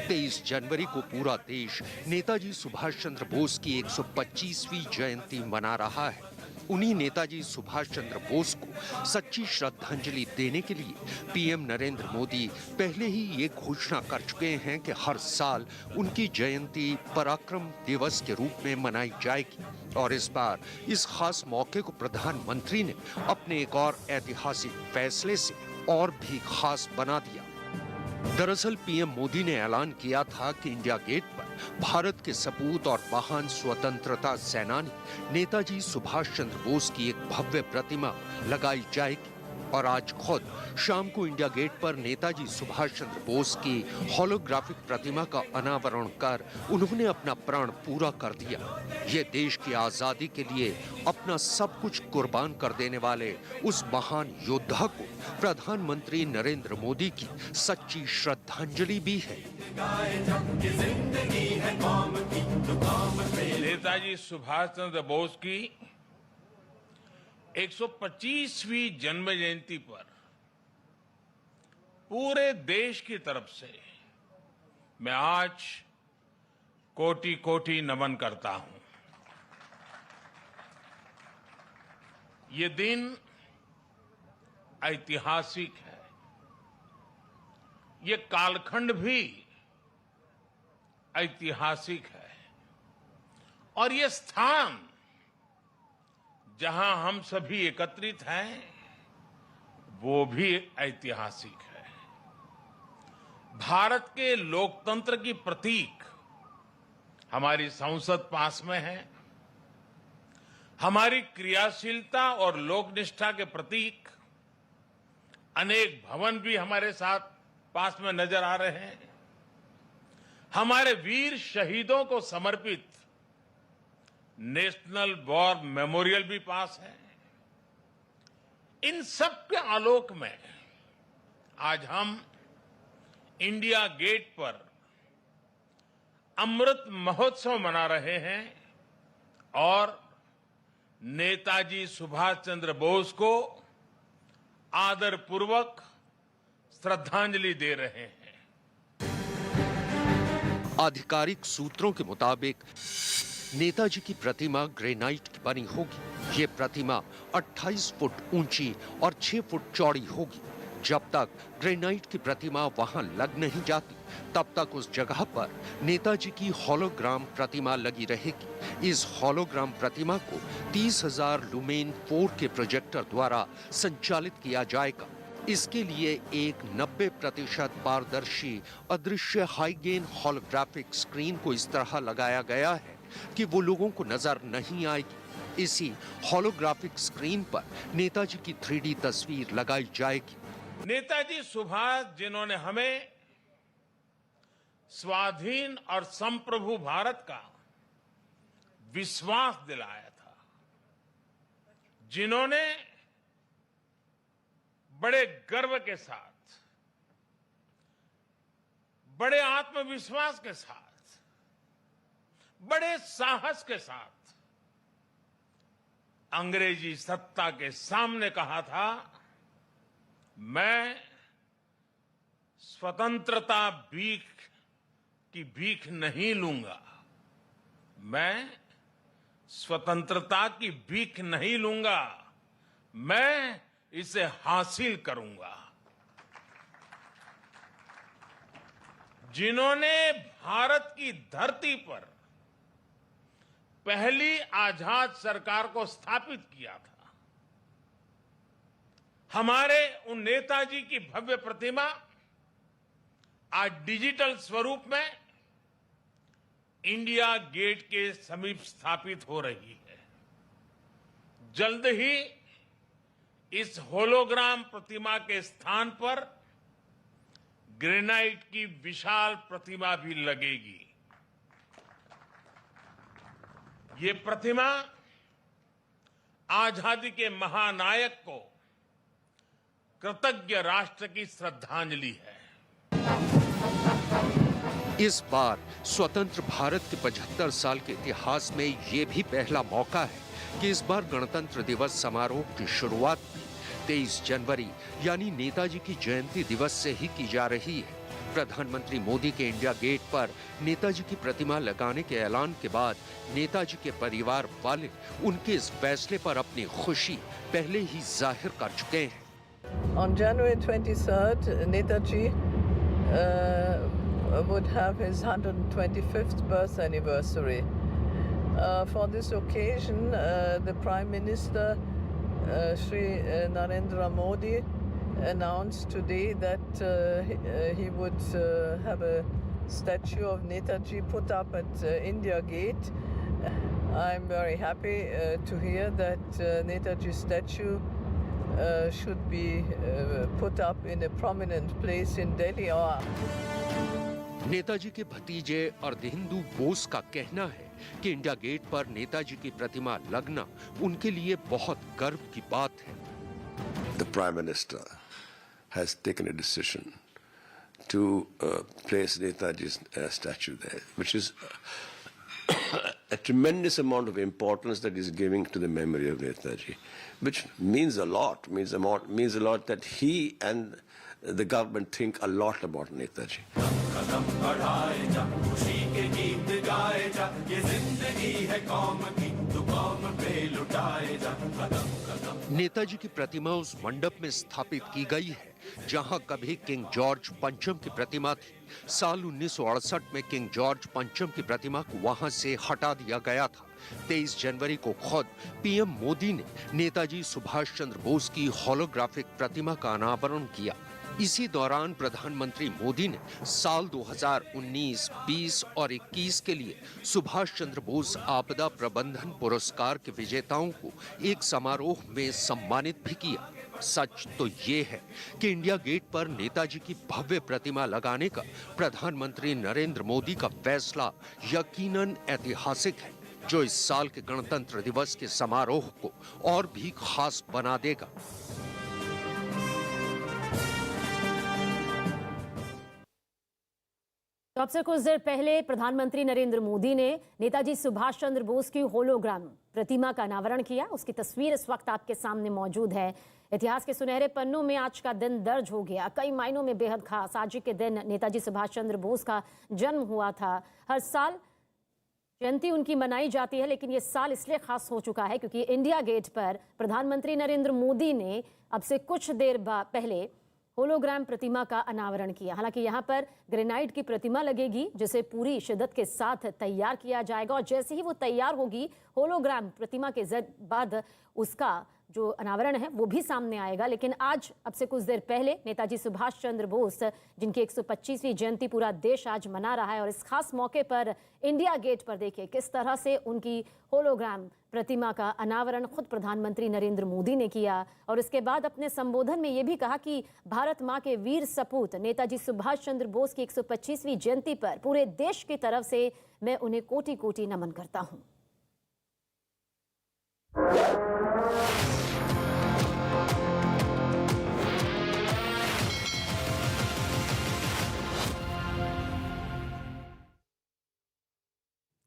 23 जनवरी को पूरा देश नेताजी सुभाष चंद्र बोस की 125वीं जयंती मना रहा है। उन्हीं नेताजी सुभाष चंद्र बोस को सच्ची श्रद्धांजलि देने के लिए पीएम नरेंद्र मोदी पहले ही ये घोषणा कर चुके हैं कि हर साल उनकी जयंती पराक्रम दिवस के रूप में मनाई जाएगी। और इस बार इस खास मौके को प्रधानमंत्री ने अपने एक और ऐतिहासिक फैसले से और भी खास बना दिया। दरअसल पीएम मोदी ने ऐलान किया था कि इंडिया गेट पर भारत के सपूत और महान स्वतंत्रता सेनानी नेताजी सुभाष चंद्र बोस की एक भव्य प्रतिमा लगाई जाएगी। और आज खुद शाम को इंडिया गेट पर नेताजी सुभाष चंद्र बोस की होलोग्राफिक प्रतिमा का अनावरण कर उन्होंने अपना प्राण पूरा कर दिया। ये देश की आजादी के लिए अपना सब कुछ कुर्बान कर देने वाले उस महान योद्धा को प्रधानमंत्री नरेंद्र मोदी की सच्ची श्रद्धांजलि भी है। नेताजी सुभाष चंद्र बोस की 125वीं जन्म जयंती पर पूरे देश की तरफ से मैं आज कोटि कोटि नमन करता हूं। ये दिन ऐतिहासिक है, ये कालखंड भी ऐतिहासिक है और ये स्थान जहां हम सभी एकत्रित हैं वो भी ऐतिहासिक है। भारत के लोकतंत्र की प्रतीक हमारी संसद पास में है, हमारी क्रियाशीलता और लोकनिष्ठा के प्रतीक अनेक भवन भी हमारे साथ पास में नजर आ रहे हैं, हमारे वीर शहीदों को समर्पित नेशनल वॉर मेमोरियल भी पास है। इन सब के आलोक में आज हम इंडिया गेट पर अमृत महोत्सव मना रहे हैं और नेताजी सुभाष चंद्र बोस को आदरपूर्वक श्रद्धांजलि दे रहे हैं। आधिकारिक सूत्रों के मुताबिक नेताजी की प्रतिमा ग्रेनाइट की बनी होगी। ये प्रतिमा 28 फुट ऊंची और 6 फुट चौड़ी होगी। जब तक ग्रेनाइट की प्रतिमा वहां लग नहीं जाती तब तक उस जगह पर नेताजी की होलोग्राम प्रतिमा लगी रहेगी। इस होलोग्राम प्रतिमा को 30,000 लुमेन 4K प्रोजेक्टर द्वारा संचालित किया जाएगा। इसके लिए एक 90% पारदर्शी अदृश्य हाईगेन होलोग्राफिक स्क्रीन को इस तरह लगाया गया है कि वो लोगों को नजर नहीं आएगी। इसी होलोग्राफिक स्क्रीन पर नेताजी की 3D तस्वीर लगाई जाएगी। नेताजी सुभाष जिन्होंने हमें स्वाधीन और संप्रभु भारत का विश्वास दिलाया था, जिन्होंने बड़े गर्व के साथ, बड़े आत्मविश्वास के साथ, बड़े साहस के साथ अंग्रेजी सत्ता के सामने कहा था, मैं स्वतंत्रता की भीख नहीं लूंगा, मैं स्वतंत्रता की भीख नहीं लूंगा, मैं इसे हासिल करूंगा। जिन्होंने भारत की धरती पर पहली आजाद सरकार को स्थापित किया था, हमारे उन नेताजी की भव्य प्रतिमा आज डिजिटल स्वरूप में इंडिया गेट के समीप स्थापित हो रही है। जल्द ही इस होलोग्राम प्रतिमा के स्थान पर ग्रेनाइट की विशाल प्रतिमा भी लगेगी। ये प्रतिमा आजादी के महानायक को कृतज्ञ राष्ट्र की श्रद्धांजलि है। इस बार स्वतंत्र भारत के 75 साल के इतिहास में ये भी पहला मौका है कि इस बार गणतंत्र दिवस समारोह की शुरुआत 23 जनवरी यानी नेताजी की जयंती दिवस से ही की जा रही है। प्रधानमंत्री मोदी के इंडिया गेट पर नेताजी की प्रतिमा लगाने के ऐलान के बाद नेताजी के परिवार वाले उनके इस फैसले पर अपनी खुशी पहले ही जाहिर कर चुके हैं। On January 23rd, Netaji would have his 125th birth anniversary. For this occasion, the Prime Minister, Shri Narendra Modi, announced today that he would have a statue of Netaji put up at India Gate. I'm very happy to hear that Netaji's statue should be put up in a prominent place in Delhi. Netaji के भतीजे अर्धहिंदू बोस का कहना है कि India gate पर नेताजी की प्रतिमा लगना उनके लिए बहुत गर्व की बात है। The Prime Minister has taken a decision to place Netaji's statue there, which is a tremendous amount of importance that he's giving to the memory of Netaji, which means a lot, means a lot that he and the government think a lot about Netaji. Netaji की प्रतिमा उस मंडप में स्थापित की गई है जहां कभी किंग जॉर्ज पंचम की प्रतिमा थी। साल 1968 में किंग जॉर्ज पंचम की प्रतिमा को वहां से हटा दिया गया था। 23 जनवरी को खुद पीएम मोदी ने नेताजी सुभाष चंद्र बोस की होलोग्राफिक प्रतिमा का अनावरण किया। इसी दौरान प्रधानमंत्री मोदी ने साल 2019, 20 और 21 के लिए सुभाष चंद्र बोस आपदा प्रबंधन पुरस्कार के विजेताओं को एक समारोह में सम्मानित भी किया। सच तो ये है कि इंडिया गेट पर नेताजी की भव्य प्रतिमा लगाने का प्रधानमंत्री नरेंद्र मोदी का फैसला यकीनन ऐतिहासिक है, जो इस साल के गणतंत्र दिवस के समारोह को और भी खास बना देगा। तो अब से कुछ देर पहले प्रधानमंत्री नरेंद्र मोदी ने नेताजी सुभाष चंद्र बोस की होलोग्राम प्रतिमा का अनावरण किया। उसकी तस्वीर इस वक्त आपके सामने मौजूद है। इतिहास के सुनहरे पन्नों में आज का दिन दर्ज हो गया, कई मायनों में बेहद खास। आज के दिन नेताजी सुभाष चंद्र बोस का जन्म हुआ था। हर साल जयंती उनकी मनाई जाती है, लेकिन ये साल इसलिए खास हो चुका है क्योंकि इंडिया गेट पर प्रधानमंत्री नरेंद्र मोदी ने अब से कुछ देर पहले होलोग्राम प्रतिमा का अनावरण किया। हालांकि यहाँ पर ग्रेनाइट की प्रतिमा लगेगी जिसे पूरी शिद्दत के साथ तैयार किया जाएगा और जैसे ही वो तैयार होगी होलोग्राम प्रतिमा के बाद उसका जो अनावरण है वो भी सामने आएगा। लेकिन आज अब से कुछ देर पहले नेताजी सुभाष चंद्र बोस जिनकी 125वीं जयंती पूरा देश आज मना रहा है और इस खास मौके पर इंडिया गेट पर देखिए किस तरह से उनकी होलोग्राम प्रतिमा का अनावरण खुद प्रधानमंत्री नरेंद्र मोदी ने किया। और इसके बाद अपने संबोधन में ये भी कहा कि भारत माँ के वीर सपूत नेताजी सुभाष चंद्र बोस की 125वीं जयंती पर पूरे देश की तरफ से मैं उन्हें कोटि कोटि नमन करता हूँ।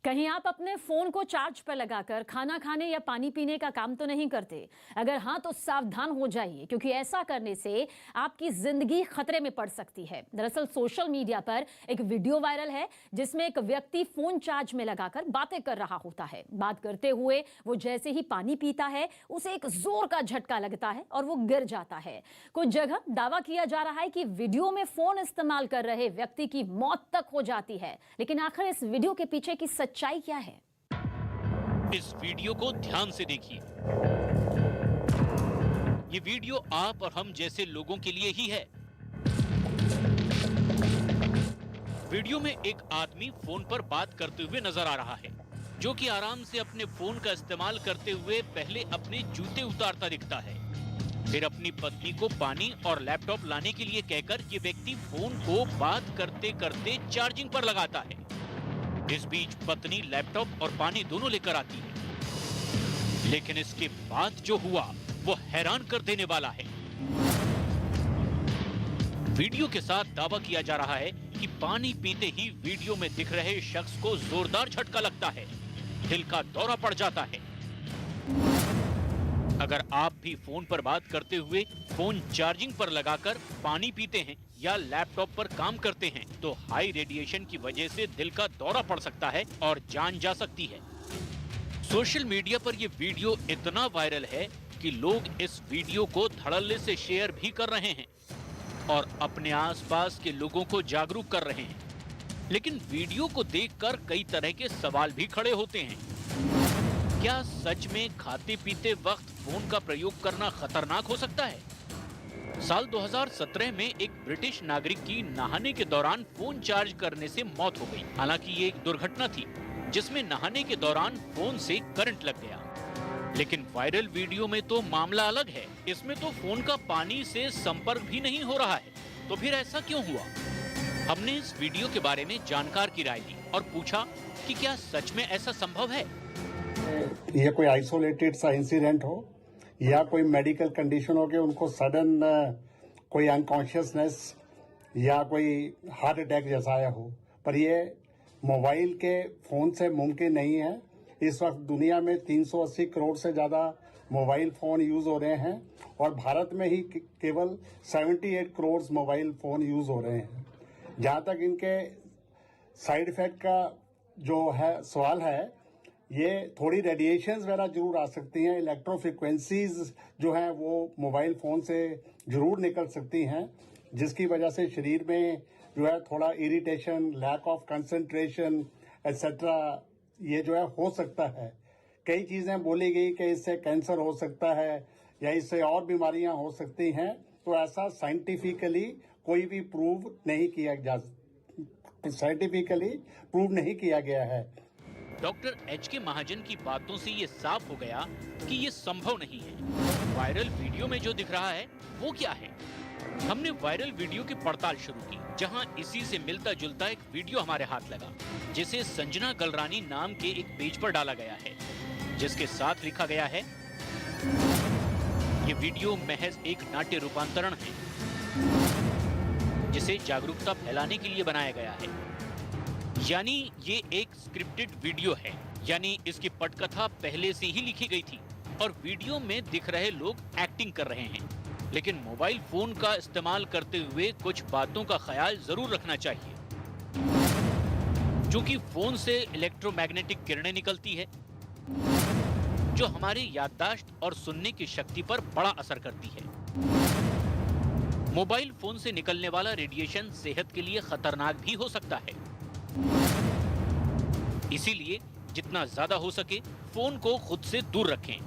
कहीं आप अपने फोन को चार्ज पर लगाकर खाना खाने या पानी पीने का काम तो नहीं करते? अगर हाँ तो सावधान हो जाइए, क्योंकि ऐसा करने से आपकी जिंदगी खतरे में पड़ सकती है। दरअसल सोशल मीडिया पर एक वीडियो वायरल है जिसमें एक व्यक्ति फोन चार्ज में लगाकर बातें कर रहा होता है। बात करते हुए वो जैसे ही पानी पीता है उसे एक जोर का झटका लगता है और वो गिर जाता है। कुछ जगह दावा किया जा रहा है कि वीडियो में फोन इस्तेमाल कर रहे व्यक्ति की मौत तक हो जाती है। लेकिन आखिर इस वीडियो के पीछे की सच्चाई क्या है? इस वीडियो को ध्यान से देखिए। ये वीडियो आप और हम जैसे लोगों के लिए ही है। वीडियो में एक आदमी फोन पर बात करते हुए नजर आ रहा है, जो कि आराम से अपने फोन का इस्तेमाल करते हुए पहले अपने जूते उतारता दिखता है। फिर अपनी पत्नी को पानी और लैपटॉप लाने के लिए कहकर ये व्यक्ति फोन को बात करते करते चार्जिंग पर लगाता है। इस बीच पत्नी लैपटॉप और पानी दोनों लेकर आती है। लेकिन इसके बाद जो हुआ वो हैरान कर देने वाला है। वीडियो के साथ दावा किया जा रहा है कि पानी पीते ही वीडियो में दिख रहे शख्स को जोरदार झटका लगता है, दिल का दौरा पड़ जाता है। अगर आप भी फोन पर बात करते हुए फोन चार्जिंग पर लगाकर पानी पीते हैं या लैपटॉप पर काम करते हैं तो हाई रेडिएशन की वजह से दिल का दौरा पड़ सकता है और जान जा सकती है। सोशल मीडिया पर यह वीडियो इतना वायरल है कि लोग इस वीडियो को धड़ल्ले से शेयर भी कर रहे हैं और अपने आसपास के लोगों को जागरूक कर रहे हैं। लेकिन वीडियो को देखकर कई तरह के सवाल भी खड़े होते हैं। क्या सच में खाते पीते वक्त फोन का प्रयोग करना खतरनाक हो सकता है? साल 2017 में एक ब्रिटिश नागरिक की नहाने के दौरान फोन चार्ज करने से मौत हो गई। हालांकि ये एक दुर्घटना थी जिसमें नहाने के दौरान फोन से करंट लग गया। लेकिन वायरल वीडियो में तो मामला अलग है। इसमें तो फोन का पानी से संपर्क भी नहीं हो रहा है। तो फिर ऐसा क्यों हुआ? हमने इस वीडियो के बारे में जानकार की राय ली और पूछा कि क्या सच में ऐसा संभव है। ये कोई आइसोलेटेड सा इंसिडेंट हो या कोई मेडिकल कंडीशन हो कि उनको सडन कोई अनकॉन्शियसनेस या कोई हार्ट अटैक जैसा आया हो, पर ये मोबाइल के फ़ोन से मुमकिन नहीं है। इस वक्त दुनिया में 380 करोड़ से ज़्यादा मोबाइल फ़ोन यूज़ हो रहे हैं और भारत में ही केवल 78 करोड़ मोबाइल फ़ोन यूज़ हो रहे हैं। जहाँ तक इनके साइड इफ़ेक्ट का जो है सवाल है, ये थोड़ी रेडिएशंस वगैरह जरूर आ सकती हैं, इलेक्ट्रो फ्रिक्वेंसीज जो हैं वो मोबाइल फ़ोन से ज़रूर निकल सकती हैं, जिसकी वजह से शरीर में जो है थोड़ा irritation, lack of concentration etcetera ये जो है हो सकता है। कई चीज़ें बोली गई कि इससे कैंसर हो सकता है या इससे और बीमारियां हो सकती हैं, तो ऐसा साइंटिफिकली कोई भी प्रूव नहीं किया गया है। Doctor HK. महाजन की बातों से ये साफ हो गया कि ये संभव नहीं है। वायरल वीडियो में जो दिख रहा है वो क्या है? हमने वायरल वीडियो की पड़ताल शुरू की, जहां इसी से मिलता जुलता एक वीडियो हमारे हाथ लगा, जिसे संजना गलरानी नाम के एक पेज पर डाला गया है, जिसके साथ लिखा गया है, ये वीडियो महज एक नाट्य रूपांतरण है, जिसे जागरूकता फैलाने के लिए बनाया गया है। यानी ये एक स्क्रिप्टेड वीडियो है, यानी इसकी पटकथा पहले से ही लिखी गई थी और वीडियो में दिख रहे लोग एक्टिंग कर रहे हैं। लेकिन मोबाइल फोन का इस्तेमाल करते हुए कुछ बातों का ख्याल जरूर रखना चाहिए। क्योंकि फोन से इलेक्ट्रोमैग्नेटिक किरणें निकलती है, जो हमारी याददाश्त और सुनने की शक्ति पर बड़ा असर करती है। मोबाइल फोन से निकलने वाला रेडिएशन सेहत के लिए खतरनाक भी हो सकता है। इसीलिए जितना ज्यादा हो सके फोन को खुद से दूर रखें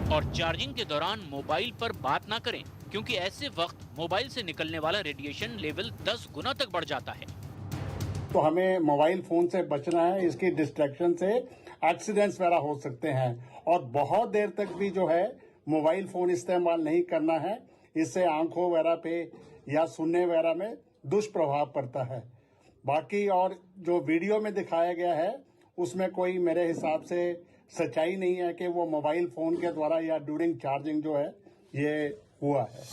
और चार्जिंग के दौरान मोबाइल पर बात ना करें, क्योंकि ऐसे वक्त मोबाइल से निकलने वाला रेडिएशन लेवल 10 गुना तक बढ़ जाता है। तो हमें मोबाइल फोन से बचना है, इसकी डिस्ट्रैक्शन से एक्सीडेंट्स वगैरह हो सकते हैं और बहुत देर तक भी जो है मोबाइल फोन इस्तेमाल नहीं करना है। इससे आंखों वगैरह पे या सुनने वगैरह में दुष्प्रभाव पड़ता है। बाकी और जो वीडियो में दिखाया गया है उसमें कोई मेरे हिसाब से सच्चाई नहीं है कि वो मोबाइल फोन के द्वारा या ड्यूरिंग चार्जिंग जो है ये हुआ है।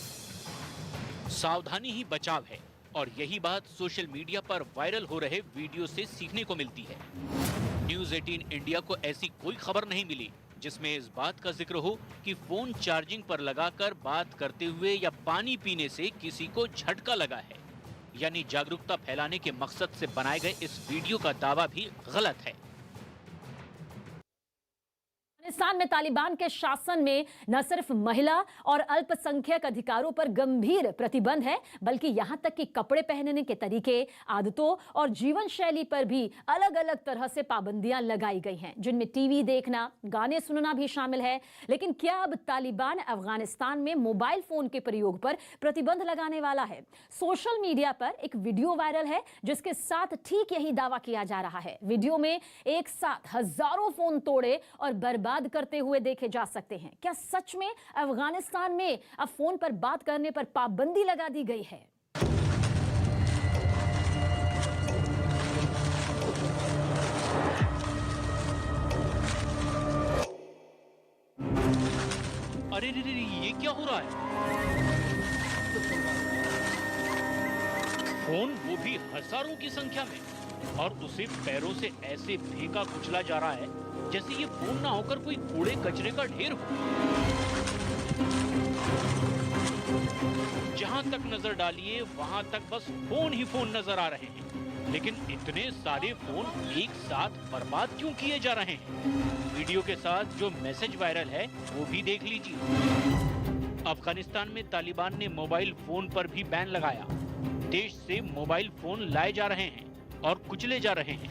सावधानी ही बचाव है और यही बात सोशल मीडिया पर वायरल हो रहे वीडियो से सीखने को मिलती है। न्यूज़ 18 इंडिया को ऐसी कोई खबर नहीं मिली जिसमें इस बात का जिक्र हो कि फोन चार्जिंग पर लगाकर बात करते हुए या पानी पीने से किसी को झटका लगा है। यानी जागरूकता फैलाने के मकसद से बनाए गए इस वीडियो का दावा भी गलत है। अफगानिस्तान में तालिबान के शासन में न सिर्फ महिला और अल्पसंख्यक अधिकारों पर गंभीर प्रतिबंध है, बल्कि यहां तक कि कपड़े पहनने के तरीके, आदतों और जीवन शैली पर भी अलग अलग तरह से पाबंदियां लगाई गई हैं, जिनमें टीवी देखना, गाने सुनना भी शामिल है। लेकिन क्या अब तालिबान अफगानिस्तान में मोबाइल फोन के प्रयोग पर प्रतिबंध लगाने वाला है? सोशल मीडिया पर एक वीडियो वायरल है जिसके साथ ठीक यही दावा किया जा रहा है। वीडियो में एक साथ हजारों फोन तोड़े और बर्बाद करते हुए देखे जा सकते हैं। क्या सच में अफगानिस्तान में अब फोन पर बात करने पर पाबंदी लगा दी गई है? अरे रे, ये क्या हो रहा है? फोन वो भी हजारों की संख्या में, और उसे पैरों से ऐसे फेंका कुचला जा रहा है जैसे ये फोन ना होकर कोई कूड़े कचरे का ढेर हो। जहां तक नजर डालिए वहां तक बस फोन ही फोन नजर आ रहे हैं। लेकिन इतने सारे फोन एक साथ बर्बाद क्यों किए जा रहे हैं? वीडियो के साथ जो मैसेज वायरल है वो भी देख लीजिए। अफगानिस्तान में तालिबान ने मोबाइल फोन पर भी बैन लगाया। देश से मोबाइल फोन लाए जा रहे हैं और कुचले जा रहे हैं।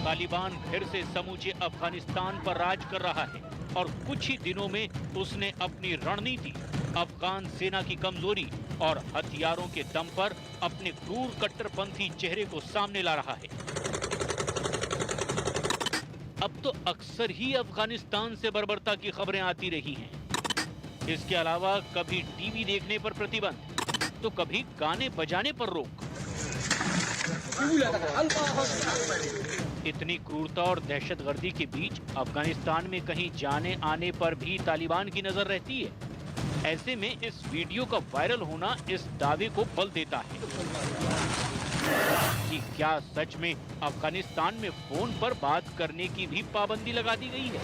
तालिबान फिर से समूचे अफगानिस्तान पर राज कर रहा है और कुछ ही दिनों में उसने अपनी रणनीति, अफगान सेना की कमजोरी और हथियारों के दम पर अपने क्रूर कट्टरपंथी चेहरे को सामने ला रहा है। अब तो अक्सर ही अफगानिस्तान से बर्बरता की खबरें आती रही हैं। इसके अलावा कभी टीवी देखने पर प्रतिबंध, तो कभी गाने बजाने पर रोक। इतनी क्रूरता और दहशतगर्दी के बीच अफगानिस्तान में कहीं जाने आने पर भी तालिबान की नजर रहती है। ऐसे में इस वीडियो का वायरल होना इस दावे को बल देता है। कि क्या सच में अफगानिस्तान में फोन पर बात करने की भी पाबंदी लगा दी गई है?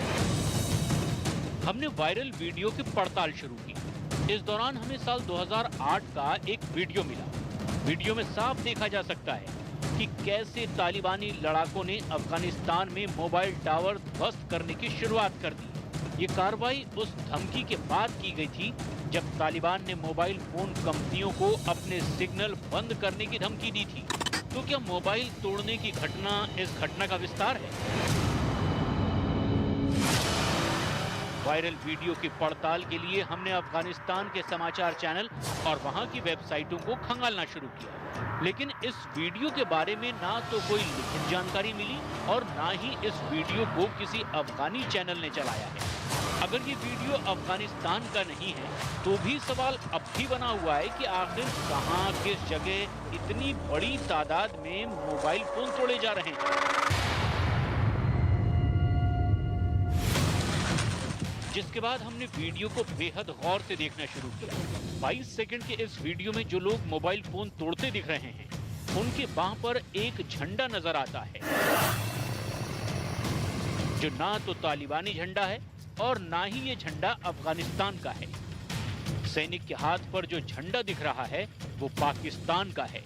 हमने वायरल वीडियो की पड़ताल शुरू की। इस दौरान हमें साल 2008 का एक वीडियो मिला। वीडियो में साफ देखा जा सकता है कि कैसे तालिबानी लड़ाकों ने अफगानिस्तान में मोबाइल टावर ध्वस्त करने की शुरुआत कर दी। ये कार्रवाई उस धमकी के बाद की गई थी जब तालिबान ने मोबाइल फोन कंपनियों को अपने सिग्नल बंद करने की धमकी दी थी। तो क्या मोबाइल तोड़ने की घटना इस घटना का विस्तार है? वायरल वीडियो की पड़ताल के लिए हमने अफगानिस्तान के समाचार चैनल और वहां की वेबसाइटों को खंगालना शुरू किया, लेकिन इस वीडियो के बारे में ना तो कोई लिखित जानकारी मिली और ना ही इस वीडियो को किसी अफगानी चैनल ने चलाया है। अगर ये वीडियो अफगानिस्तान का नहीं है तो भी सवाल अब भी बना हुआ है कि आखिर कहां, किस जगह इतनी बड़ी तादाद में मोबाइल फोन तोड़े जा रहे हैं। जिसके बाद हमने वीडियो को बेहद गौर से देखना शुरू किया। 22 सेकंड के इस वीडियो में जो लोग मोबाइल फोन तोड़ते दिख रहे हैं, उनके बाह पर एक झंडा नजर आता है जो ना तो तालिबानी झंडा है और ना ही ये झंडा अफगानिस्तान का है। सैनिक के हाथ पर जो झंडा दिख रहा है वो पाकिस्तान का है।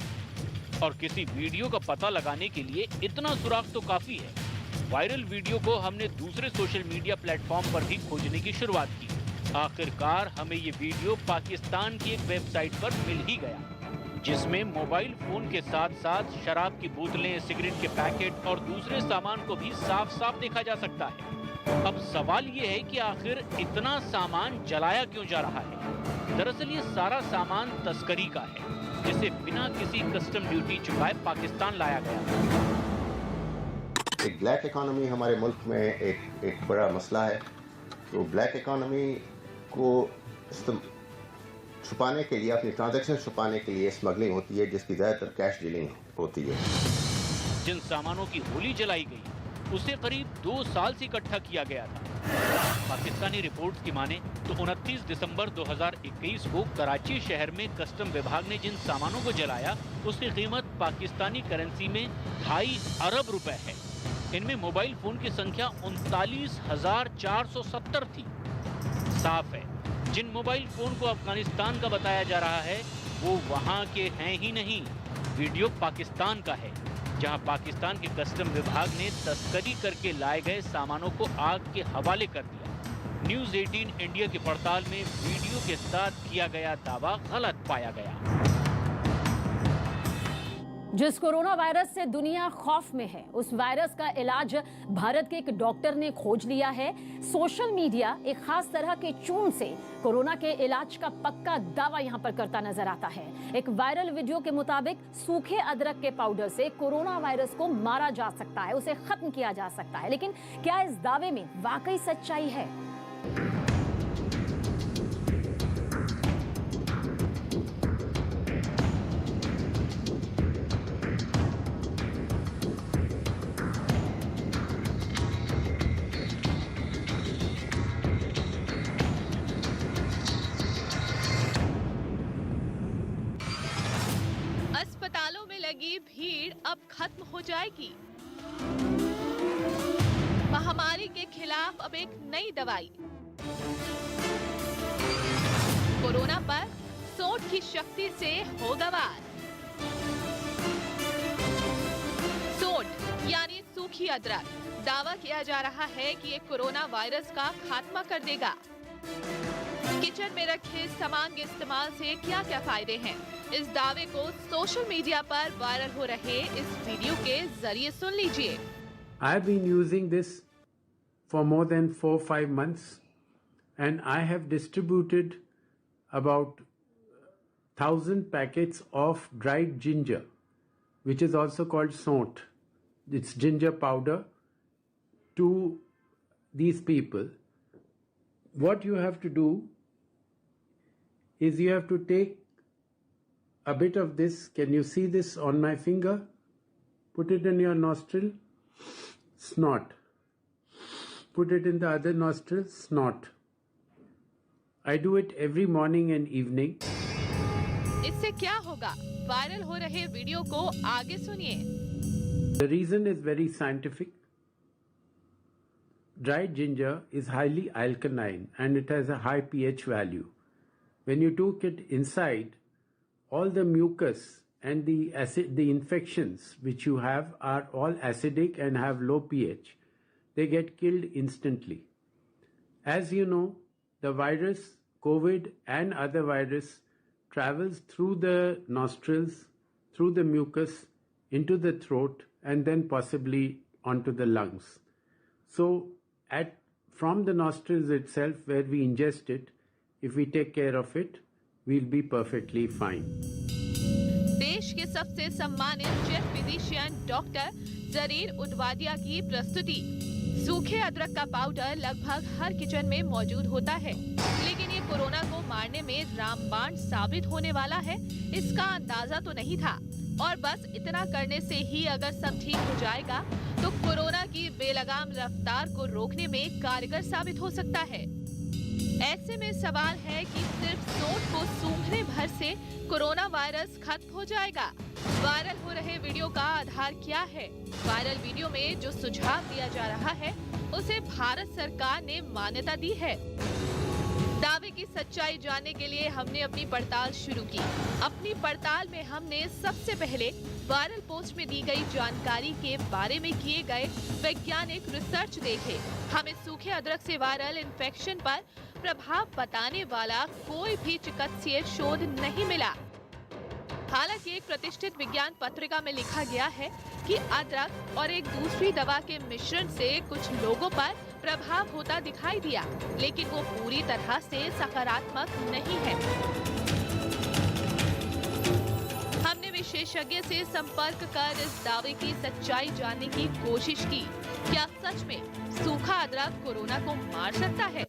और किसी वीडियो का पता लगाने के लिए इतना सुराग तो काफी है। वायरल वीडियो को हमने दूसरे सोशल मीडिया प्लेटफॉर्म पर भी खोजने की शुरुआत की। आखिरकार हमें ये वीडियो पाकिस्तान की एक वेबसाइट पर मिल ही गया, जिसमें मोबाइल फोन के साथ साथ शराब की बोतलें, सिगरेट के पैकेट और दूसरे सामान को भी साफ साफ देखा जा सकता है। अब सवाल ये है कि आखिर इतना सामान जलाया क्यों जा रहा है? दरअसल ये सारा सामान तस्करी का है, जिसे बिना किसी कस्टम ड्यूटी चुकाए पाकिस्तान लाया गया। एक ब्लैक इकोनॉमी हमारे मुल्क में एक बड़ा मसला है। तो ब्लैक इकोनॉमी को छुपाने के लिए, अपनी ट्रांजैक्शन छुपाने के लिए स्मगलिंग होती है, जिसकी ज़्यादातर कैश डीलिंग होती है। जिन सामानों की होली जलाई गई उसे करीब 2 साल से इकट्ठा किया गया था। पाकिस्तानी रिपोर्ट्स की माने तो 29 दिसंबर 2021 को कराची शहर में कस्टम विभाग ने जिन सामानों को जलाया उसकी कीमत पाकिस्तानी करेंसी में 2.5 अरब रुपए है। इनमें मोबाइल फोन की संख्या 39,470 थी। साफ है जिन मोबाइल फोन को अफगानिस्तान का बताया जा रहा है वो वहां के हैं ही नहीं। वीडियो पाकिस्तान का है, जहां पाकिस्तान के कस्टम विभाग ने तस्करी करके लाए गए सामानों को आग के हवाले कर दिया। न्यूज़ 18 इंडिया की पड़ताल में वीडियो के साथ किया गया दावा गलत पाया गया। जिस कोरोना वायरस से दुनिया खौफ में है, उस वायरस का इलाज भारत के एक डॉक्टर ने खोज लिया है। सोशल मीडिया एक खास तरह के चून से कोरोना के इलाज का पक्का दावा यहां पर करता नजर आता है। एक वायरल वीडियो के मुताबिक सूखे अदरक के पाउडर से कोरोना वायरस को मारा जा सकता है, उसे खत्म किया जा सकता है। लेकिन क्या इस दावे में वाकई सच्चाई है? लगी भीड़ अब खत्म हो जाएगी। महामारी के खिलाफ अब एक नई दवाई। कोरोना पर सोंठ की शक्ति से होगा वार। सोंठ यानी सूखी अदरक, दावा किया जा रहा है कि ये कोरोना वायरस का खात्मा कर देगा। किचन में रखे सामान के इस्तेमाल से क्या क्या फायदे हैं, इस दावे को सोशल मीडिया पर वायरल हो रहे इस वीडियो के जरिए सुन लीजिए। I have been using this for more than 4-5 months and I have distributed about 1,000 packets of dried ginger, which is also called sont. It's ginger powder, to these people. What you have to do is you have to take a bit of this. Can you see this on my finger? Put it in your nostril, snort. Put it in the other nostril, snort. I do it every morning and evening. इस इससे क्या होगा, viral हो रहे video को आगे सुनिए। The reason is very scientific. Dried ginger is highly alkaline and it has a high pH value. When you took it inside, all the mucus and the infections which you have are all acidic and have low pH. They get killed instantly. As you know, the virus, COVID and other virus travels through the nostrils, through the mucus, into the throat, and then possibly onto the lungs. So from the nostrils itself where we ingest it, if we take care of it, we'll be perfectly fine. देश के सबसे सम्मानित chief physician doctor Jarir उदवादिया की प्रस्तुति। सूखे अदरक का powder लगभग हर किचन में मौजूद होता है, लेकिन ये कोरोना को मारने में रामबाण साबित होने वाला है, इसका अंदाजा तो नहीं था। और बस इतना करने से ही अगर सब ठीक हो जाएगा तो कोरोना की बेलगाम रफ्तार को रोकने में कारगर साबित हो सकता है। ऐसे में सवाल है कि सिर्फ सोंठ को सूंघने भर से कोरोना वायरस खत्म हो जाएगा। वायरल हो रहे वीडियो का आधार क्या है? वायरल वीडियो में जो सुझाव दिया जा रहा है उसे भारत सरकार ने मान्यता दी है। दावे की सच्चाई जानने के लिए हमने अपनी पड़ताल शुरू की। अपनी पड़ताल में हमने सबसे पहले वायरल पोस्ट में दी गई जानकारी के बारे में किए गए वैज्ञानिक रिसर्च देखे। हमें सूखे अदरक से वायरल इन्फेक्शन पर प्रभाव बताने वाला कोई भी चिकित्सीय शोध नहीं मिला। हालांकि एक प्रतिष्ठित विज्ञान पत्रिका में लिखा गया है कि अदरक और एक दूसरी दवा के मिश्रण से कुछ लोगों पर प्रभाव होता दिखाई दिया, लेकिन वो पूरी तरह से सकारात्मक नहीं है। हमने विशेषज्ञ से संपर्क कर इस दावे की सच्चाई जानने की कोशिश की। क्या सच में सूखा अदरक कोरोना को मार सकता है?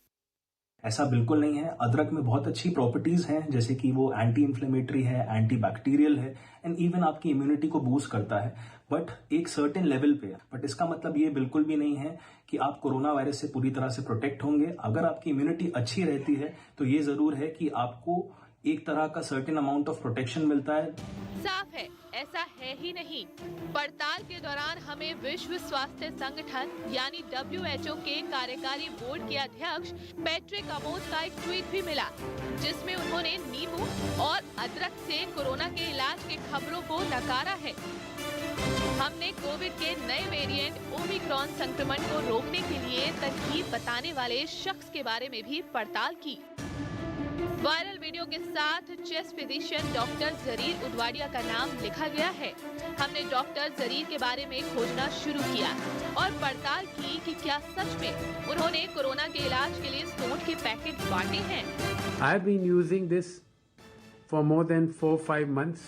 ऐसा बिल्कुल नहीं है। अदरक में बहुत अच्छी प्रॉपर्टीज हैं, जैसे कि वो एंटी इंफ्लेमेटरी है, एंटी बैक्टीरियल है एंड इवन आपकी इम्यूनिटी को बूस्ट करता है, बट एक सर्टेन लेवल पे। बट इसका मतलब ये बिल्कुल भी नहीं है कि आप कोरोना वायरस से पूरी तरह से प्रोटेक्ट होंगे। अगर आपकी इम्यूनिटी अच्छी रहती है तो ये जरूर है कि आपको एक तरह का सर्टेन अमाउंट ऑफ प्रोटेक्शन मिलता है। साफ है, ऐसा है ही नहीं। पड़ताल के दौरान हमें विश्व स्वास्थ्य संगठन यानी WHO के कार्यकारी बोर्ड के अध्यक्ष पैट्रिक अमोस का एक ट्वीट भी मिला, जिसमें उन्होंने नींबू और अदरक से कोरोना के इलाज की खबरों को नकारा है। हमने कोविड के नए वेरिएंट ओमिक्रॉन संक्रमण को रोकने के लिए तरकीब बताने वाले शख्स के बारे में भी पड़ताल की। वायरल वीडियो के साथ chest physician doctor Zarir Udwadia का नाम लिखा गया है। हमने डॉक्टर जरीर के बारे में खोजना शुरू किया और पड़ताल की कि क्या सच में उन्होंने कोरोना के इलाज के लिए सोंठ के पैकेट बांटे हैं। I have been using this for more than 4-5 months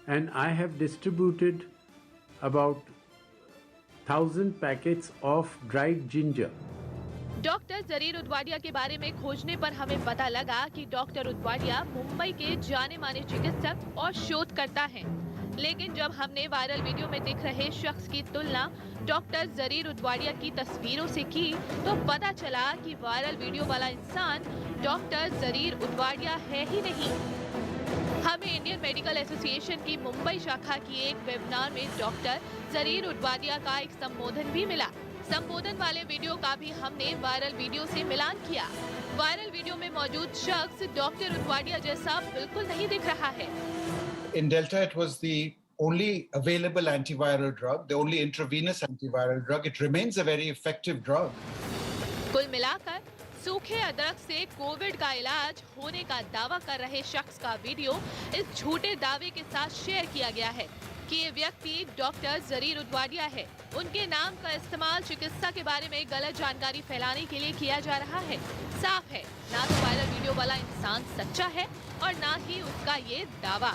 and I have distributed about 1000 packets of dried ginger. Doctor Zarir Udwadia के बारे में खोजने पर हमें पता लगा कि डॉक्टर उदवाडिया मुंबई के जाने माने चिकित्सक और शोधकर्ता हैं। लेकिन जब हमने वायरल वीडियो में दिख रहे शख्स की तुलना डॉक्टर जरीर उदवाडिया की तस्वीरों से की तो पता चला कि वायरल वीडियो वाला इंसान डॉक्टर जरीर उदवाडिया है ही नहीं। हमें इंडियन मेडिकल एसोसिएशन की मुंबई शाखा की एक वेबिनार में डॉक्टर जरीर उदवाडिया का एक संबोधन भी मिला। संबोधन वाले वीडियो का भी हमने वायरल वीडियो से मिलान किया। वायरल वीडियो में मौजूद शख्स डॉक्टर उदवाडिया जैसा बिल्कुल नहीं दिख रहा है। In Delta, it was the only available antiviral drug, the only intravenous antiviral drug. It remains a very effective drug. कुल मिलाकर सूखे अदरक से कोविड का इलाज होने का दावा कर रहे शख्स का वीडियो इस झूठे दावे के साथ शेयर किया गया है कि ये व्यक्ति डॉक्टर जरीर उदवाडिया है। उनके नाम का इस्तेमाल चिकित्सा के बारे में गलत जानकारी फैलाने के लिए किया जा रहा है। साफ है, ना तो वायरल वीडियो वाला इंसान सच्चा है और ना ही उसका ये दावा।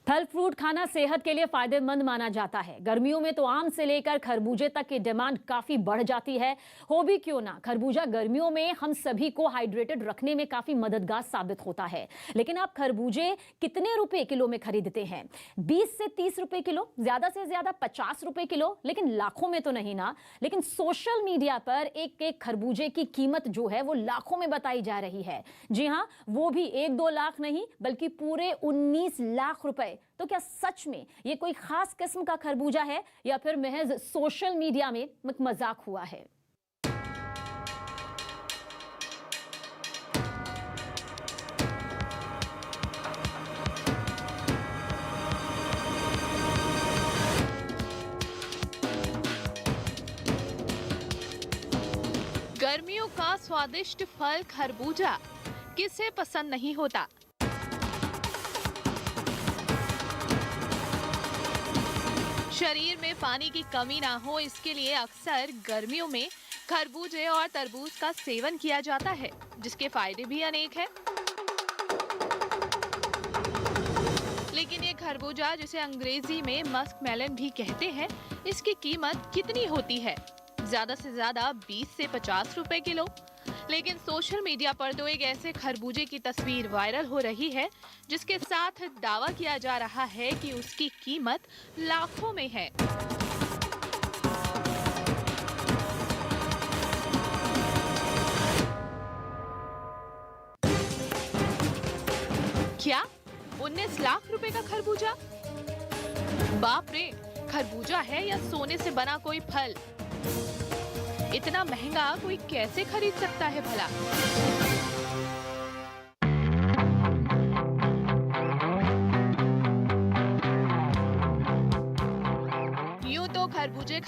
फल फ्रूट खाना सेहत के लिए फायदेमंद माना जाता है। गर्मियों में तो आम से लेकर खरबूजे तक की डिमांड काफी बढ़ जाती है। हो भी क्यों ना, खरबूजा गर्मियों में हम सभी को हाइड्रेटेड रखने में काफी मददगार साबित होता है। लेकिन आप खरबूजे कितने रुपए किलो में खरीदते हैं? 20 से 30 रुपए किलो, ज्यादा से ज्यादा 50 रुपए किलो, लेकिन लाखों में तो नहीं ना। लेकिन सोशल मीडिया पर एक एक खरबूजे की कीमत जो है वो लाखों में बताई जा रही है। जी हाँ, वो भी 1-2 लाख नहीं बल्कि पूरे 19 लाख रुपए। तो क्या सच में ये कोई खास किस्म का खरबूजा है या फिर महज सोशल मीडिया में मजाक हुआ है? गर्मियों का स्वादिष्ट फल खरबूजा किसे पसंद नहीं होता। शरीर में पानी की कमी ना हो, इसके लिए अक्सर गर्मियों में खरबूजे और तरबूज का सेवन किया जाता है, जिसके फायदे भी अनेक हैं। लेकिन ये खरबूजा, जिसे अंग्रेजी में मस्क मेलन भी कहते हैं, इसकी कीमत कितनी होती है? ज्यादा से ज्यादा 20 से 50 रुपए किलो। लेकिन सोशल मीडिया पर तो एक ऐसे खरबूजे की तस्वीर वायरल हो रही है जिसके साथ दावा किया जा रहा है कि उसकी कीमत लाखों में है। क्या 19 लाख रुपए का खरबूजा? बाप रे, खरबूजा है या सोने से बना कोई फल? इतना महंगा कोई कैसे खरीद सकता है भला? यूं तो खरबूजे